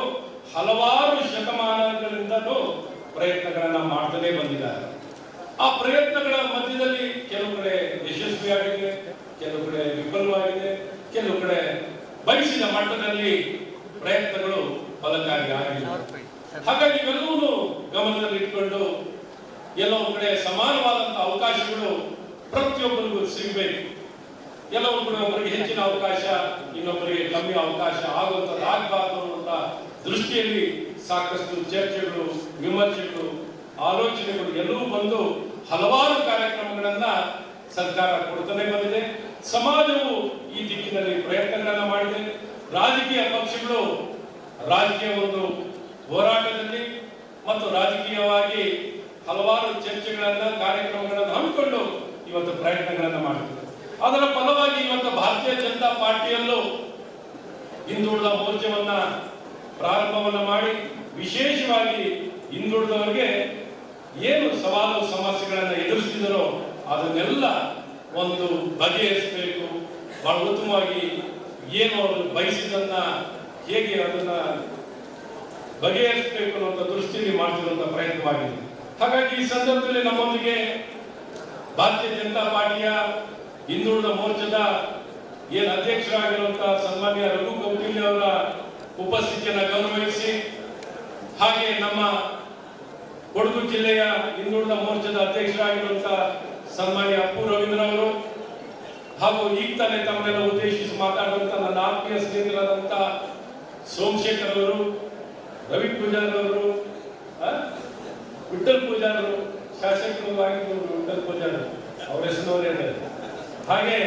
ಹಲವಾರು ಶತಮಾನಗಳಿಂದಲೂ ಪ್ರಯತ್ನಗಳನ್ನ ಮಾಡ್ತಾನೆ ಬಂದಿದ್ದಾರೆ. ಆ ಪ್ರಯತ್ನಗಳ ಮಧ್ಯದಲ್ಲಿ ಕೆಲವು ಕಡೆ ಯಶಸ್ವಿಯಾಗಿದೆ, ಕೆಲವು ಕಡೆ ವಿಫಲವಾಗಿದೆ, ಕೆಲವು ಕಡೆ ಬಯಸಿದ ಮಟ್ಟದಲ್ಲಿ ಪ್ರಯತ್ನಗಳು ಫಲಕಾರಿ ಆಗಿಲ್ಲ. ಹಾಗಾಗಿ ಇವೆಲ್ಲವೂ ಗಮನದಲ್ಲಿ ಇಟ್ಕೊಂಡು ಎಲ್ಲವೂ ಕಡೆ ಸಮಾನವಾದಂತಹ ಅವಕಾಶಗಳು ಪ್ರತಿಯೊಬ್ಬರಿಗೂ ಸಿಗಬೇಕು. ಎಲ್ಲವೂ ಕೂಡ ಒಬ್ಬರಿಗೆ ಹೆಚ್ಚಿನ ಅವಕಾಶ, ಇನ್ನೊಬ್ಬರಿಗೆ ಕಮ್ಮಿ ಅವಕಾಶ ಆಗುವಂಥದ್ದು ಆಗಬಾರ್ದು ಅನ್ನುವಂಥ ದೃಷ್ಟಿಯಲ್ಲಿ ಸಾಕಷ್ಟು ಚರ್ಚೆಗಳು, ವಿಮರ್ಶೆಗಳು, ಆಲೋಚನೆಗಳು ಎಲ್ಲವೂ ಬಂದು ಹಲವಾರು ಕಾರ್ಯಕ್ರಮಗಳನ್ನ ಸರ್ಕಾರ ಕೊಡ್ತಾನೆ ಬಂದಿದೆ. ಸಮಾಜವು ಈ ದಿಕ್ಕಿನಲ್ಲಿ ಪ್ರಯತ್ನಗಳನ್ನ ಮಾಡಿದೆ. ರಾಜಕೀಯ ಪಕ್ಷಗಳು ರಾಜಕೀಯ ಒಂದು ಹೋರಾಟದಲ್ಲಿ ಮತ್ತು ರಾಜಕೀಯವಾಗಿ ಹಲವಾರು ಚರ್ಚೆಗಳನ್ನ, ಕಾರ್ಯಕ್ರಮಗಳನ್ನು ಹಮ್ಮಿಕೊಂಡು ಇವತ್ತು ಪ್ರಯತ್ನಗಳನ್ನ ಮಾಡಿದೆ. ಅದರ ಫಲವಾಗಿ ಇವತ್ತು ಭಾರತೀಯ ಜನತಾ ಪಾರ್ಟಿಯಲ್ಲೂ ಹಿಂದುಳಿದ ಮೋರ್ಚಾವನ್ನ ಪ್ರಾರಂಭವನ್ನ ಮಾಡಿ ವಿಶೇಷವಾಗಿ ಹಿಂದುಳಿದವರಿಗೆ ಏನು ಸವಾಲು ಸಮಸ್ಯೆಗಳನ್ನ ಎದುರಿಸಿದರೋ ಅದನ್ನೆಲ್ಲ ಒಂದು ಬಗೆಹರಿಸಬೇಕು, ಬಹಳ ಉತ್ತಮವಾಗಿ ಏನು ಅವರು ಬಯಸಿದನ್ನ ಹೇಗೆ ಅದನ್ನ ಬಗೆಹರಿಸಬೇಕು ಅನ್ನುವಂಥ ದೃಷ್ಟಿಯಲ್ಲಿ ಮಾಡ್ತಿರುವಂತಹ ಪ್ರಯತ್ನವಾಗಿದೆ. ಹಾಗಾಗಿ ಈ ಸಂದರ್ಭದಲ್ಲಿ ನಮ್ಮೊಂದಿಗೆ ಭಾರತೀಯ ಜನತಾ ಪಾರ್ಟಿಯ ಹಿಂದುಳಿದ ಮೋರ್ಚಾದ ಏನು ಅಧ್ಯಕ್ಷರಾಗಿರುವಂತಹ ಸನ್ಮಾನ್ಯ ರಘು ಕೌಟಿಲ್ಯ ಅವರ ಉಪಸ್ಥಿತಿಯನ್ನು ಗೌರವಿಸಿ, ಹಾಗೆ ನಮ್ಮ ಕೊಡಗು ಜಿಲ್ಲೆಯ ಹಿಂದುಳಿದ ಮೋರ್ಚಾದ ಅಧ್ಯಕ್ಷರಾಗಿರುವಂತಹ ಸನ್ಮಾನ್ಯ ಅಪ್ಪು ರವೀಂದ್ರ ಅವರು, ಹಾಗೂ ಈಗ ತಾನೇ ತಮ್ಮನ್ನೆಲ್ಲ ಉದ್ದೇಶಿಸಿ ಮಾತಾಡುವಂತ ನನ್ನ ಆತ್ಮೀಯ ಸ್ನೇಹಿತರಾದಂತ ಸೋಮಶೇಖರ್ ಅವರು, ರವಿ ಪೂಜಾರ್ ಅವರು, ವಿಠಲ್ ಪೂಜಾರ್ ಅವರು, ಶಾಸಕರು ಆಗಿದ್ದು ವಿಠಲ್ ಪೂಜಾರ್ ಅವರ ಹೆಸರಿನವರೇ ಇದ್ದಾರೆ. ಹಾಗೆ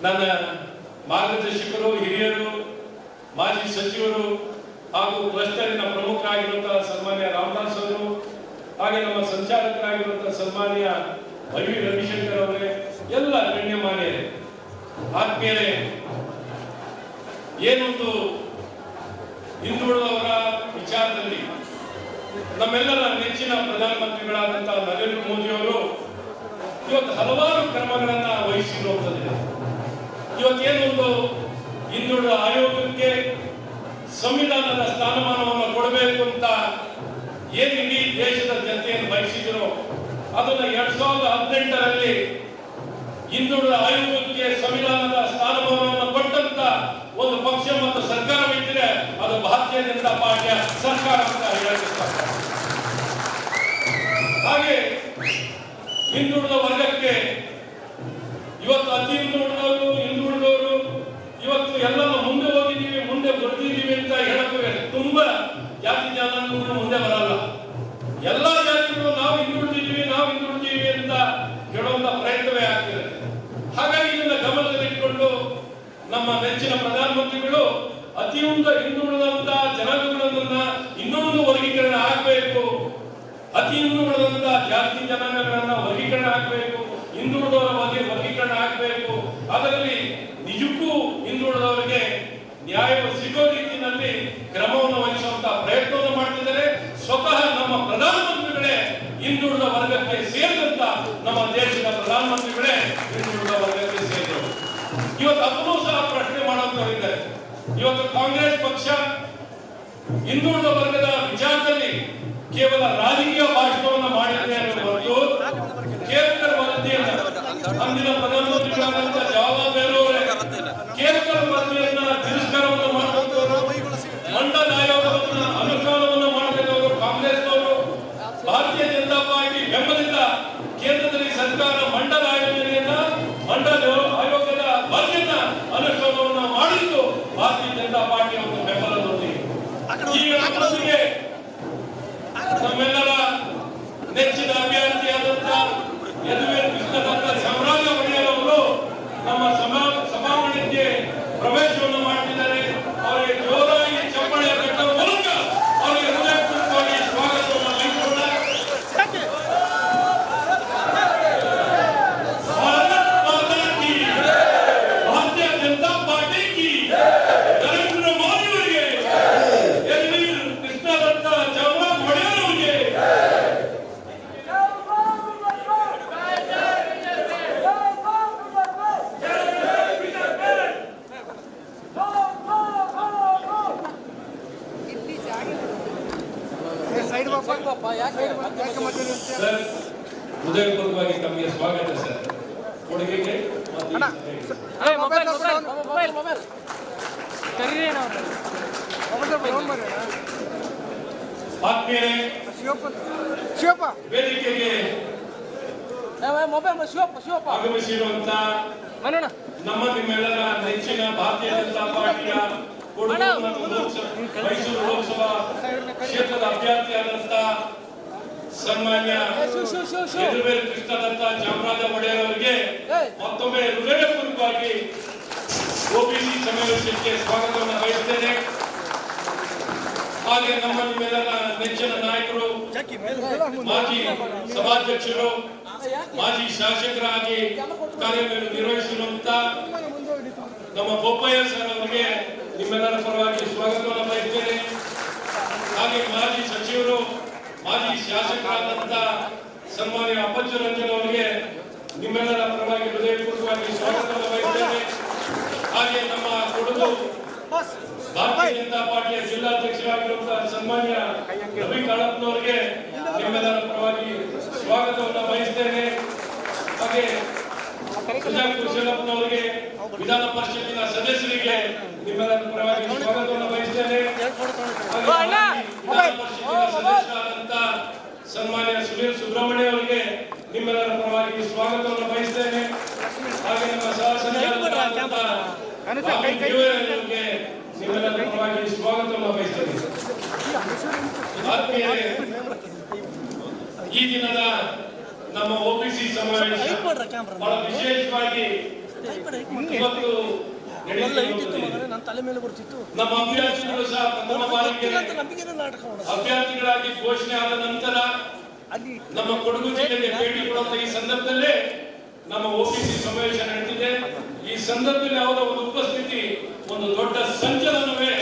ನನ್ನ ಮಾರ್ಗದರ್ಶಕರು, ಹಿರಿಯರು, ಮಾಜಿ ಸಚಿವರು ಹಾಗೂ ಕ್ಲಸ್ಟರಿನ ಪ್ರಮುಖರಾಗಿರುವಂತಹ ಸನ್ಮಾನ್ಯ ರಾಮದಾಸ್ ಅವರು, ಹಾಗೆ ನಮ್ಮ ಸಂಚಾಲಕರಾಗಿರುವಂತಹ ಸನ್ಮಾನ್ಯ ವೈ ರವಿಶಂಕರ್ ಅವರೇ, ಎಲ್ಲ ಗಣ್ಯಮಾನ್ಯರೇ, ಆತ್ಮೀಯರೇ, ಏನೊಂದು ಹಿಂದುಳಿದವರ ವಿಚಾರದಲ್ಲಿ ನಮ್ಮೆಲ್ಲರ ನೆಚ್ಚಿನ ಪ್ರಧಾನಮಂತ್ರಿಗಳಾದಂತಹ ನರೇಂದ್ರ ಮೋದಿ ಅವರು ಇವತ್ತು ಹಲವಾರು ಕ್ರಮಗಳನ್ನ ವಹಿಸಿರುವಂತದ್ದಿದೆ. ಇವತ್ತೇನೊಂದು ಹಿಂದುಳಿದ ಆಯೋಗಕ್ಕೆ ಸಂವಿಧಾನದ ಸ್ಥಾನಮಾನವನ್ನು ಕೊಡಬೇಕು ಅಂತ ಏನು ಇಡೀ ದೇಶದ ಜನತೆಯನ್ನು ಬಯಸಿದ್ರು, ಅದನ್ನ 2018ರಲ್ಲಿ ಹಿಂದುಳಿದ ಆಯೋಗಕ್ಕೆ ಸಂವಿಧಾನದ ಸ್ಥಾನಮಾನವನ್ನು ಕೊಟ್ಟಂತ ಒಂದು ಪಕ್ಷ ಮತ್ತು ಸರ್ಕಾರವಿದ್ದರೆ ಅದು ಭಾರತೀಯ ಜನತಾ ಪಾರ್ಟಿಯ ಸರ್ಕಾರ ಅಂತ ಹೇಳಕ್ಕೆ. ಹಾಗೆ ಹಿಂದುಳಿದ ವರ್ಗಕ್ಕೆ ಇವತ್ತು ಅತಿ ಹಿಂದುಳಿದವರು ಇವತ್ತು ಎಲ್ಲರೂ ಮುಂದೆ ಹೋಗಿದ್ದೀವಿ, ಮುಂದೆ ಬರ್ತಿದ್ದೀವಿ ಅಂತ ಹೇಳಕ್ಕೆ ತುಂಬಾ ಜಾತಿ ಜನಾಂಗಗಳು ಮುಂದೆ ಬರಲ್ಲ. ಎಲ್ಲಾ ಜಾತಿಗಳು ನಾವು ಹಿಂದುಳಿದಿದ್ದೀವಿ ಅಂತ ಹೇಳುವಂತ ಪ್ರಯತ್ನವೇ ಆಗ್ತಿದೆ. ಹಾಗಾಗಿ ಇದನ್ನ ಗಮನದಲ್ಲಿಟ್ಟುಕೊಂಡು ನಮ್ಮ ನೆಚ್ಚಿನ ಪ್ರಧಾನಮಂತ್ರಿಗಳು ಅತಿ ಹಿಂದುಳಿದಂತ ಜನಾಂಗಗಳನ್ನ ಇನ್ನೊಂದು ವರ್ಗೀಕರಣ ಆಗಬೇಕು, ಅತಿ ಹಿಂದುಳಿದಂತ ಜಾತಿ ಜನಾಂಗಗಳನ್ನ ವರ್ಗೀಕರಣ ಆಗಬೇಕು, ಹಿಂದುಳಿದವರ ಬಗ್ಗೆ ವರ್ಗೀಕರಣ ಆಗಬೇಕು, ಅದರಲ್ಲಿ ನಿಜಕ್ಕೂ ಹಿಂದುಳಿದವರಿಗೆ ನ್ಯಾಯ ಸಿಗೋ ರೀತಿಯಲ್ಲಿ ಕ್ರಮವನ್ನು ವಹಿಸುವಂತಹ ಪ್ರಯತ್ನವನ್ನು ಮಾಡ್ತಿದ್ದಾರೆ. ಸ್ವತಃ ನಮ್ಮ ಪ್ರಧಾನಮಂತ್ರಿಗಳೇ ಹಿಂದುಳಿದ ವರ್ಗಕ್ಕೆ ಸೇರಿದಂತ ನಮ್ಮ ದೇಶದ ಪ್ರಧಾನಮಂತ್ರಿಗಳೇ ಹಿಂದುಳಿದ ವರ್ಗಕ್ಕೆ ಸೇರಿದರು. ಇವತ್ತು ಅದನ್ನು ಸಹ ಪ್ರಶ್ನೆ ಮಾಡುವಂತವರಿದ್ದಾರೆ. ಇವತ್ತು ಕಾಂಗ್ರೆಸ್ ಪಕ್ಷ ಹಿಂದುಳಿದ ವರ್ಗದ ವಿಚಾರದಲ್ಲಿ ಕೇವಲ ರಾಜಕೀಯ ಭಾಷಣವನ್ನು ಮಾಡಿದೆ ಹೊರತು ಕೇರ್ಕರ್ ವರದಿಯನ್ನು ಅಂದಿನ ಪ್ರಧಾನಮಂತ್ರಿಗಳಾದಂತಹ ಜವಾಹರ್ಲಾಲ್ ನೆಹರು ಅವರೇ ಕೇರ್ಕರ್ ವರದಿಯನ್ನ ತಿರಸ್ಕಾರವನ್ನು ಮಾಡುವಂತವರು, ಮಂಡಲ ಆಯೋಗವನ್ನ ಅನುಷ್ಠಾನವನ್ನು ಮಾಡಬೇಕಾದವರು ಕಾಂಗ್ರೆಸ್ನವರು, ತಮಗೆ ಸ್ವಾಗತ ಸರ್. ಕೊಡುಗೆಗೆ ಆತ್ಮೀಯರೇ, ವೇದಿಕೆಗೆ ಆಗಮಿಸಿರುವಂತ ನಮ್ಮ ನಿಮ್ಮೆಲ್ಲರ ನೆಚ್ಚಿನ ಭಾರತೀಯ ಜನತಾ ಪಾರ್ಟಿಯ ಕೊಡಗು ಮತ್ತು ಮೈಸೂರು ಲೋಕಸಭಾ ಕ್ಷೇತ್ರದ ಅಭ್ಯರ್ಥಿಯಾದಂತ ಸನ್ಮಾನ್ಯ ಯದುವೀರ್ ಕೃಷ್ಣದತ್ತ ಚಾಮರಾಜ ಒಡೆಯರ್ ಅವರಿಗೆ ಮತ್ತೊಮ್ಮೆ ಹೃದಯಪೂರ್ವಕವಾಗಿ ಒಬಿಸಿ ಸಮಾವೇಶಕ್ಕೆ ಸ್ವಾಗತವನ್ನು ಬಯಸುತ್ತೇನೆ. ಹಾಗೆ ನಮ್ಮ ನಿಮ್ಮೆಲ್ಲರ ನೆಚ್ಚಿನ ನಾಯಕರು, ಮಾಜಿ ಸಭಾಧ್ಯಕ್ಷರು, ಮಾಜಿ ಶಾಸಕರಾಗಿ ಕಾರ್ಯನಿರ್ವಹಿಸಿರುವಂತ ನಮ್ಮ ಬೋಪಯ್ಯ ಸರ್ ಅವರಿಗೆ ನಿಮ್ಮೆಲ್ಲರ ಪರವಾಗಿ ಸ್ವಾಗತವನ್ನು ಬಯಸುತ್ತೇನೆ. ಹಾಗೆ ಮಾಜಿ ಸಚಿವರು, ಮಾಜಿ ಶಾಸಕರಾದಂತ ಸನ್ಮಾನ್ಯ ಅಪ್ಪಚ್ಚು ರಂಜನ್ ಅವರಿಗೆ ನಿಮ್ಮೆಲ್ಲರ ಪರವಾಗಿ ಹೃದಯಪೂರ್ವಕವಾಗಿ ಸ್ವಾಗತವನ್ನು ಬಯಸುತ್ತೇನೆ. ಹಾಗೆ ನಮ್ಮ ಕೊಡಗು ಭಾರತೀಯ ಜನತಾ ಪಾರ್ಟಿಯ ಜಿಲ್ಲಾಧ್ಯಕ್ಷರಾಗಿರುವಂತಹ ಸನ್ಮಾನ್ಯ ರವಿ ಕಾಳಪ್ಪನವರಿಗೆ ನಿಮ್ಮೆಲ್ಲರ ಪರವಾಗಿ ಸ್ವಾಗತವನ್ನು ಬಯಸುತ್ತೇನೆ. ಹಾಗೆ ಸುಜಾತ ಕುಶಲಪ್ಪನವರಿಗೆ, ವಿಧಾನ ಪರಿಷತ್ತಿನ ಸದಸ್ಯರಿಗೆ ನಿಮ್ಮೆಲ್ಲರ ಪರವಾಗಿ ಸ್ವಾಗತವನ್ನು ಬಯಸುತ್ತೇನೆ. ವಿಧಾನ ಪರಿಷತ್ತಿನ ಸದಸ್ಯರಾದಂತ ಸನ್ಮಾನ್ಯ ಸುನೀಲ್ ಸುಬ್ರಹ್ಮಣ್ಯ ಅವರಿಗೆ ನಿಮ್ಮೆಲ್ಲರ ಪರವಾಗಿ ಸ್ವಾಗತವನ್ನು ಬಯಸುತ್ತೇನೆ. ಹಾಗೆ ನಮ್ಮ ಸಹ ಸಂಚಾಲಕರಾದಂತ ಅವರಿಗೆ ನಿಮ್ಮೆಲ್ಲರ ಪರವಾಗಿ ಸ್ವಾಗತವನ್ನು ಬಯಸುತ್ತೇನೆ. ಆತ್ಮೀಯರೇ, ಈ ದಿನದ ನಮ್ಮ ಒಬಿಸಿ ಸಮಾವೇಶ ಬಹಳ ವಿಶೇಷವಾಗಿ ಇವತ್ತು ನಮ್ಮ ಅಭ್ಯರ್ಥಿಗಳು ಸಹ ಪ್ರಥಮ ಬಾರಿಗೆ ಅಭ್ಯರ್ಥಿಗಳಾಗಿ ಘೋಷಣೆ ಆದ ನಂತರ ನಮ್ಮ ಕೊಡಗು ಜಿಲ್ಲೆಗೆ ಭೇಟಿ ಕೊಡುವಂತ ಈ ಸಂದರ್ಭದಲ್ಲೇ ನಮ್ಮ ಒಬಿಸಿ ಸಮಾವೇಶ ನಡೆದಿದೆ. ಈ ಸಂದರ್ಭದಲ್ಲಿ ಅವರ ಒಂದು ಉಪಸ್ಥಿತಿ ಒಂದು ದೊಡ್ಡ ಸಂಚಲನವೇ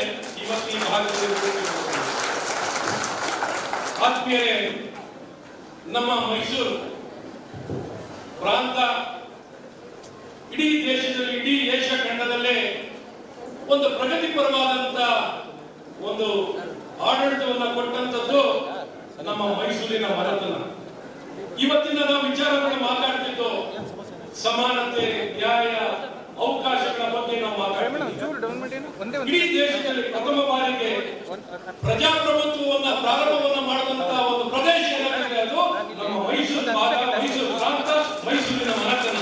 ಇವತ್ತು ಈ ಭಾಗದಲ್ಲಿ. ಆತ್ಮೀಯರೇ, ನಮ್ಮ ಮೈಸೂರು ಪ್ರಾಂತ ಇಡೀ ದೇಶದಲ್ಲಿ, ಇಡೀ ಏಷ್ಯಾ ಖಂಡದಲ್ಲೇ ಒಂದು ಪ್ರಗತಿಪರವಾದಂತ ಒಂದು ಆಡಳಿತವನ್ನು ಕೊಟ್ಟಂತದ್ದು ನಮ್ಮ ಮೈಸೂರಿನ ಮನೆತನ. ಇವತ್ತಿನ ನಾವು ವಿಚಾರಗಳನ್ನು ಮಾತಾಡ್ತಿದ್ದು ಸಮಾನತೆ, ನ್ಯಾಯ, ಅವಕಾಶಗಳ ಬಗ್ಗೆ ನಾವು ಮಾತಾಡ್ತೀವಿ. ಇಡೀ ದೇಶದಲ್ಲಿ ಪ್ರಥಮ ಬಾರಿಗೆ ಪ್ರಜಾಪ್ರಭುತ್ವವನ್ನು ಪ್ರಾರಂಭವನ್ನು ಮಾಡಿದಂತಹ ಒಂದು ಪ್ರದೇಶ ಏನಾಗಿದೆ, ಅದು ನಮ್ಮ ಮೈಸೂರು ಭಾಗ, ಮೈಸೂರು ಪ್ರಾಂತ, ಮೈಸೂರಿನ ಮನೆತನ.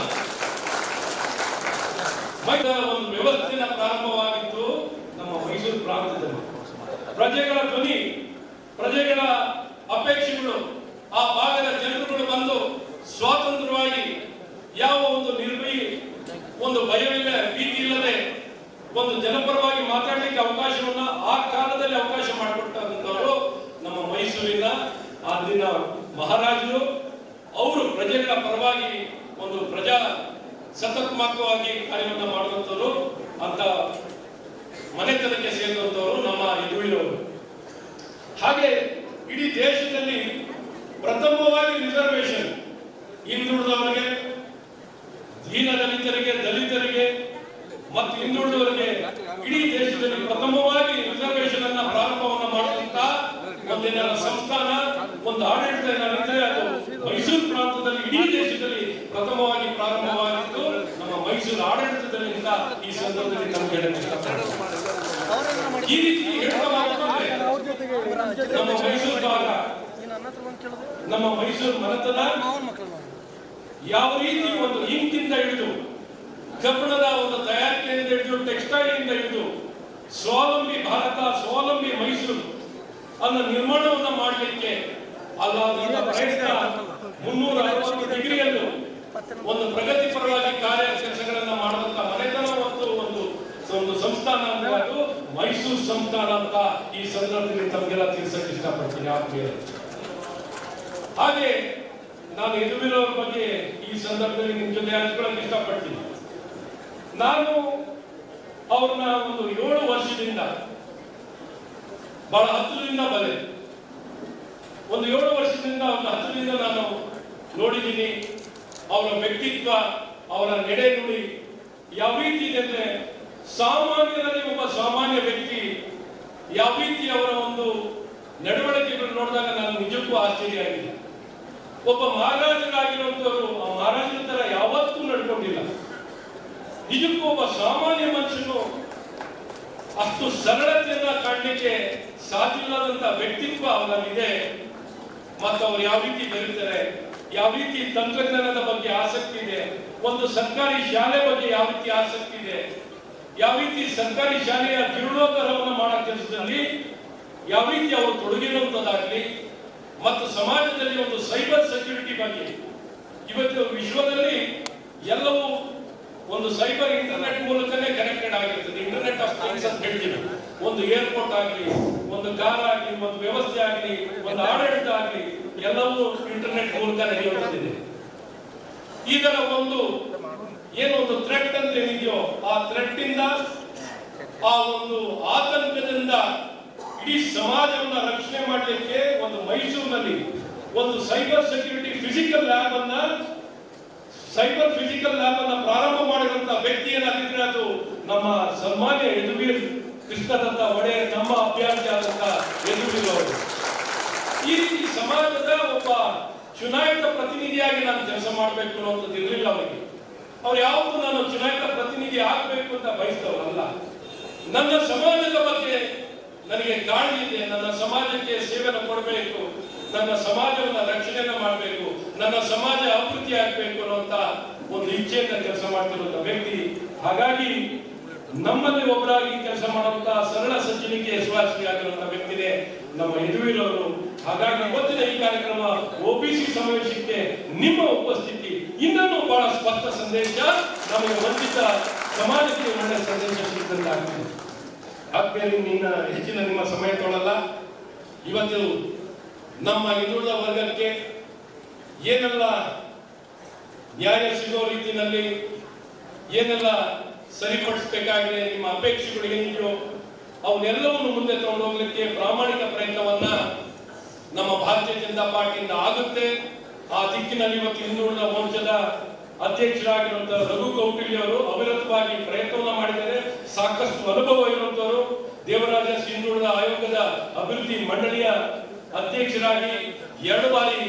ಒಂದು ವ್ಯವಸ್ಥೆನ ಪ್ರಾರಂಭವಾಗಿದ್ದು ನಮ್ಮ ಮೈಸೂರು ಪ್ರಾಂತದಲ್ಲಿ. ಪ್ರಜೆಗಳ ಧ್ವನಿ, ಪ್ರಜೆಗಳ ಅಪೇಕ್ಷೆಗಳು, ಆ ಭಾಗದ ಜನರುಗಳು ಬಂದು ಸ್ವಾತಂತ್ರ್ಯವಾಗಿ ಯಾವ ಒಂದು ನಿರ್ಭಯ, ಒಂದು ಭಯವಿಲ್ಲ, ಭೀತಿ ಇಲ್ಲದೆ ಒಂದು ಜನಪರವಾಗಿ ಮಾತಾಡಲಿಕ್ಕೆ ಅವಕಾಶವನ್ನ ಆ ಕಾಲದಲ್ಲಿ ಅವಕಾಶ ಮಾಡಿಕೊಟ್ಟಂತವರು ನಮ್ಮ ಮೈಸೂರಿನ ಅಂದಿನ ಮಹಾರಾಜರು. ಅವರು ಪ್ರಜೆಗಳ ಪರವಾಗಿ ಒಂದು ಪ್ರಜಾ ಸತತ್ಮಕವಾಗಿ ಕಾರ್ಯವನ್ನು ಮಾಡುವಂತವರು, ಅಂತ ಮನೆತನಕ್ಕೆ ಸೇರಿದಂತವರು ನಮ್ಮ ಯದುವೀರವರು. ಹಾಗೆ ಇಡೀ ದೇಶದಲ್ಲಿ ಪ್ರಥಮವಾಗಿ ರಿಸರ್ವೇಶನ್ ಹಿಂದುಳಿದವರಿಗೆ, ದೀನದಲಿತರಿಗೆ, ದಲಿತರಿಗೆ ಮತ್ತು ಹಿಂದುಳಿದವರಿಗೆ ಇಡೀ ದೇಶದಲ್ಲಿ ಪ್ರಥಮವಾಗಿ ರಿಸರ್ವೇಶನ್ ಅನ್ನ ಪ್ರಾರಂಭವನ್ನು ಮಾಡುವಂತ ಒಂದಿನ ಸಂಸ್ಥಾನ, ಒಂದು ಆಡಳಿತ ಏನಿದೆ ಅದು ಮೈಸೂರು ಪ್ರಾಂತದಲ್ಲಿ ಇಡೀ ದೇಶದಲ್ಲಿ ಪ್ರಥಮವಾಗಿ ಪ್ರಾರಂಭವಾಗಿದ್ದು ನಮ್ಮ ಮೈಸೂರು ಆಡಳಿತದಲ್ಲಿ ಅಂತ ಈ ಸಂದರ್ಭದಲ್ಲಿ ನಮ್ಗೆ ಈ ರೀತಿ ಹೇಳಲಾಗುತ್ತದೆ. ನಮ್ಮ ಮೈಸೂರು ಭಾಗ, ನಮ್ಮ ಮೈಸೂರು ಮನೆತನ ಯಾವ ರೀತಿ ಒಂದು ಇಂಕಿಂದ ಹಿಡಿದು, ಕಬ್ಬಣದ ಒಂದು ತಯಾರಿಕೆಯಿಂದ ಹಿಡಿದು, ಟೆಕ್ಸ್ಟೈಲ್ ಇಂದ ಹಿಡಿದು ಸ್ವಾವಲಂಬಿ ಭಾರತ, ಸ್ವಾವಲಂಬಿ ಮೈಸೂರು ಅನ್ನ ನಿರ್ಮಾಣವನ್ನ ಮಾಡಲಿಕ್ಕೆ ಅಲ್ಲ ಪ್ರಯತ್ನ 360 ಡಿಗ್ರಿಯಲ್ಲೂ ಒಂದು ಪ್ರಗತಿಪರವಾಗಿ ಕಾರ್ಯ ಕೆಲಸಗಳನ್ನ ಮಾಡುವಂತ ಮನೆತನ ಮತ್ತು ಒಂದು ಸಂಸ್ಥಾನ ಅಂದ್ರೆ ಅದು ಮೈಸೂರು ಸಂಸ್ಥಾನ ಅಂತ ಈ ಸಂದರ್ಭದಲ್ಲಿ ತಮಗೆಲ್ಲ ತಿಳಿಸಕ್ಕೆ ಇಷ್ಟಪಡ್ತೀನಿ ಆತ್ಮೀಯರೇ. ಹಾಗೆ ನಾನು ಯದುವೀರವ್ರ ಬಗ್ಗೆ ಈ ಸಂದರ್ಭದಲ್ಲಿ ನಿಮ್ ಜೊತೆ ಹಂಚ್ಕೊಳ್ಳಕ್ಕೆ ಇಷ್ಟಪಡ್ತೀನಿ. ನಾನು ಅವ್ರನ್ನ ಒಂದು 7 ವರ್ಷದಿಂದ ಬಹಳ ಹತ್ತಿರದಿಂದ ಬಲೆ, ಒಂದು 7 ವರ್ಷದಿಂದ ಅವ್ರನ್ನ ಹತ್ತಿರದಿಂದ ನಾನು ನೋಡಿದ್ದೀನಿ. ಅವರ ವ್ಯಕ್ತಿತ್ವ, ಅವರ ನಡೆ ನುಡಿ ಯಾವ ರೀತಿ ಇದೆ ಅಂದ್ರೆ, ಸಾಮಾನ್ಯರಲ್ಲಿ ಒಬ್ಬ ಸಾಮಾನ್ಯ ವ್ಯಕ್ತಿ ಯಾವ ರೀತಿ ಅವರ ಒಂದು ನಡವಳಿಕೆಗಳು ನೋಡಿದಾಗ ನಾನು ನಿಜಕ್ಕೂ ಆಶ್ಚರ್ಯ ಆಗಿದೆ. ಒಬ್ಬ ಮಹಾರಾಜರಾಗಿರುವಂತವರು ಆ ಮಹಾರಾಜರ ತರ ಯಾವತ್ತೂ ನಡ್ಕೊಂಡಿಲ್ಲ. ನಿಜಕ್ಕೂ ಒಬ್ಬ ಸಾಮಾನ್ಯ ಮನುಷ್ಯನು ಅಷ್ಟು ಸರಳತೆಯನ್ನ ಕಾಣಲಿಕ್ಕೆ ಸಾಧ್ಯ ಇಲ್ಲದಂತ ವ್ಯಕ್ತಿತ್ವ ಅವರಲ್ಲಿದೆ. ಮತ್ತು ಅವ್ರು ಯಾವ ರೀತಿ ಬೆರೀತಾರೆ, ಯಾವ ರೀತಿ ತಂತ್ರಜ್ಞಾನದ ಬಗ್ಗೆ ಆಸಕ್ತಿ ಇದೆ, ಒಂದು ಸರ್ಕಾರಿ ಶಾಲೆ ಬಗ್ಗೆ ಯಾವ ರೀತಿ ಆಸಕ್ತಿ ಇದೆ, ಯಾವ ರೀತಿ ಸರ್ಕಾರಿ ಶಾಲೆಯ ಜೀರ್ಣೋದ್ಧಾರವನ್ನು ಮಾಡೋ ಕೆಲಸದಲ್ಲಿ ಯಾವ ರೀತಿ ಅವರು ತೊಡಗಿರುವಂತದ್ದಾಗಲಿ, ಮತ್ತು ಸಮಾಜದಲ್ಲಿ ಒಂದು ಸೈಬರ್ ಸೆಕ್ಯೂರಿಟಿ ಬಗ್ಗೆ ಇವತ್ತು ವಿಶ್ವದಲ್ಲಿ ಎಲ್ಲವೂ ಒಂದು ಸೈಬರ್ ಇಂಟರ್ನೆಟ್ ಮೂಲಕನೇ ಕನೆಕ್ಟೆಡ್ ಆಗಿರ್ತದೆ. ಇಂಟರ್ನೆಟ್ ಆಫ್ ಥಿಂಗ್ಸ್ ಅಂತ ಹೇಳ್ತೀವಿ. ಒಂದು ಏರ್ಪೋರ್ಟ್ ಆಗಲಿ, ಒಂದು ಕಾರ್ ಆಗಲಿ, ಒಂದು ವ್ಯವಸ್ಥೆ ಆಗಲಿ, ಒಂದು ಆಡಳಿತ ಆಗಲಿ, ಎಲ್ಲವೂ ಇಂಟರ್ನೆಟ್ ಮೂಲಕ ನಡೆಯುತ್ತಿದೆ. ಇದರ ಒಂದು ಏನೊಂದು ಥ್ರೆಟ್ ಅಂತ ಏನಿದೆಯೋ ಆ ಥ್ರೆಟ್ ಇಂದ, ಆ ಒಂದು ಆತಂಕದಿಂದ ಇಡೀ ಸಮಾಜವನ್ನ ರಕ್ಷಣೆ ಮಾಡಲಿಕ್ಕೆ ಒಂದು ಮೈಸೂರಿನಲ್ಲಿ ಒಂದು ಸೈಬರ್ ಸೆಕ್ಯೂರಿಟಿ ಫಿಸಿಕಲ್ ಲ್ಯಾಬ್ ಅನ್ನ ಪ್ರಾರಂಭ ಮಾಡಿದಂತ ವ್ಯಕ್ತಿ ಏನಾಗಿದ್ರೆ ಅದು ನಮ್ಮ ಸನ್ಮಾನ್ಯ ಯದುವೀರ್ ಕೃಷ್ಣದತ್ತ ಒಡೆಯರ್, ನಮ್ಮ ಅಭ್ಯರ್ಥಿ ಆದಂತ ಯದುವೀರ್ ಅವರು. ಈ ರೀತಿ ಸಮಾಜದ ಒಬ್ಬ ಚುನಾಯಿತ ಪ್ರತಿನಿಧಿಯಾಗಿ ನಾನು ಕೆಲಸ ಮಾಡಬೇಕು ಅನ್ನೋದು ಇರಲಿಲ್ಲ ಅವರಿಗೆ. ಅವ್ರು ಯಾವತ್ತೂ ನಾನು ಚುನಾಯಿತ ಪ್ರತಿನಿಧಿ ಆಗಬೇಕು ಅಂತ ಬಯಸ್ತವರಲ್ಲ. ನನ್ನ ಸಮಾಜದ ಬಗ್ಗೆ ನನಗೆ ಕಾಳಜಿ ಇದೆ, ನನ್ನ ಸಮಾಜಕ್ಕೆ ಸೇವೆಯನ್ನು ಕೊಡಬೇಕು, ನನ್ನ ಸಮಾಜವನ್ನ ರಕ್ಷಣೆಯನ್ನ ಮಾಡಬೇಕು, ನನ್ನ ಸಮಾಜ ಅಭಿವೃದ್ಧಿ ಆಗಬೇಕು ಅನ್ನುವಂತ ಒಂದು ಇಚ್ಛೆಯಿಂದ ಕೆಲಸ ಮಾಡ್ತಿರುವಂತ ವ್ಯಕ್ತಿ. ಹಾಗಾಗಿ ನಮ್ಮಲ್ಲಿ ಒಬ್ಬರಾಗಿ ಕೆಲಸ ಮಾಡುವಂತ ಸರಳ ಸಜ್ಜನಿಕೆ ಯಶಸ್ವಿ ಆಗಿರುವಂತ ವ್ಯಕ್ತಿನೇ ನಮ್ಮ ಯದುವೀರ್ ಅವರು. ಹಾಗಾಗಿ ಇವತ್ತಿನ ಈ ಕಾರ್ಯಕ್ರಮ ಒಬಿಸಿ ಸಮಾವೇಶಕ್ಕೆ ನಿಮ್ಮ ಉಪಸ್ಥಿತಿ ಇನ್ನೂ ಬಹಳ ಸ್ಪಷ್ಟ ಸಂದೇಶ, ನಮಗೆ ವಂಚಿತ ಸಮಾಜಕ್ಕೆ ಒಳ್ಳೆಯ ಸಂದೇಶ ಸಿಕ್ಕಂತಾಗ್ತದೆ. ಆದ್ಮೇಲೆ ಹೆಚ್ಚಿನ ನಿಮ್ಮ ಸಮಯ ತೊಗೊಳ್ಳಲ್ಲ. ಇವತ್ತು ನಮ್ಮ ಹಿಂದುಳಿದ ವರ್ಗಕ್ಕೆ ಏನೆಲ್ಲ ನ್ಯಾಯ ಸಿಗೋ ರೀತಿಯಲ್ಲಿ ಏನೆಲ್ಲ ಸರಿಪಡಿಸಬೇಕಾಗಿದೆ, ನಿಮ್ಮ ಅಪೇಕ್ಷೆಗಳು ಏನಿದೆಯೋ ಅವನ್ನೆಲ್ಲವನ್ನು ಮುಂದೆ ತಗೊಂಡು ಹೋಗ್ಲಿಕ್ಕೆ ಪ್ರಾಮಾಣಿಕ ಪ್ರಯತ್ನವನ್ನ ನಮ್ಮ ಭಾರತೀಯ ಜನತಾ ಪಾರ್ಟಿಯಿಂದ ಆಗುತ್ತೆ. ಆ ದಿಕ್ಕಿನಲ್ಲಿ ಇವತ್ತು ಹಿಂದುಳಿದ ಮೋರ್ಚಾದ ಅಧ್ಯಕ್ಷರಾಗಿರುವಂತಹ ರಘು ಕೌಟಿಲ್ಯ ಅವರು ಅವಿರತವಾಗಿ ಪ್ರಯತ್ನವನ್ನ ಮಾಡಿದ್ದಾರೆ. ಸಾಕಷ್ಟು ಅನುಭವ ಇರುವಂತವರು. ದೇವರಾಜ ಹಿಂದುಳಿದ ಆಯೋಗದ ಅಭಿವೃದ್ಧಿ ಮಂಡಳಿಯ ಅಧ್ಯಕ್ಷರಾಗಿ 2 ಬಾರಿ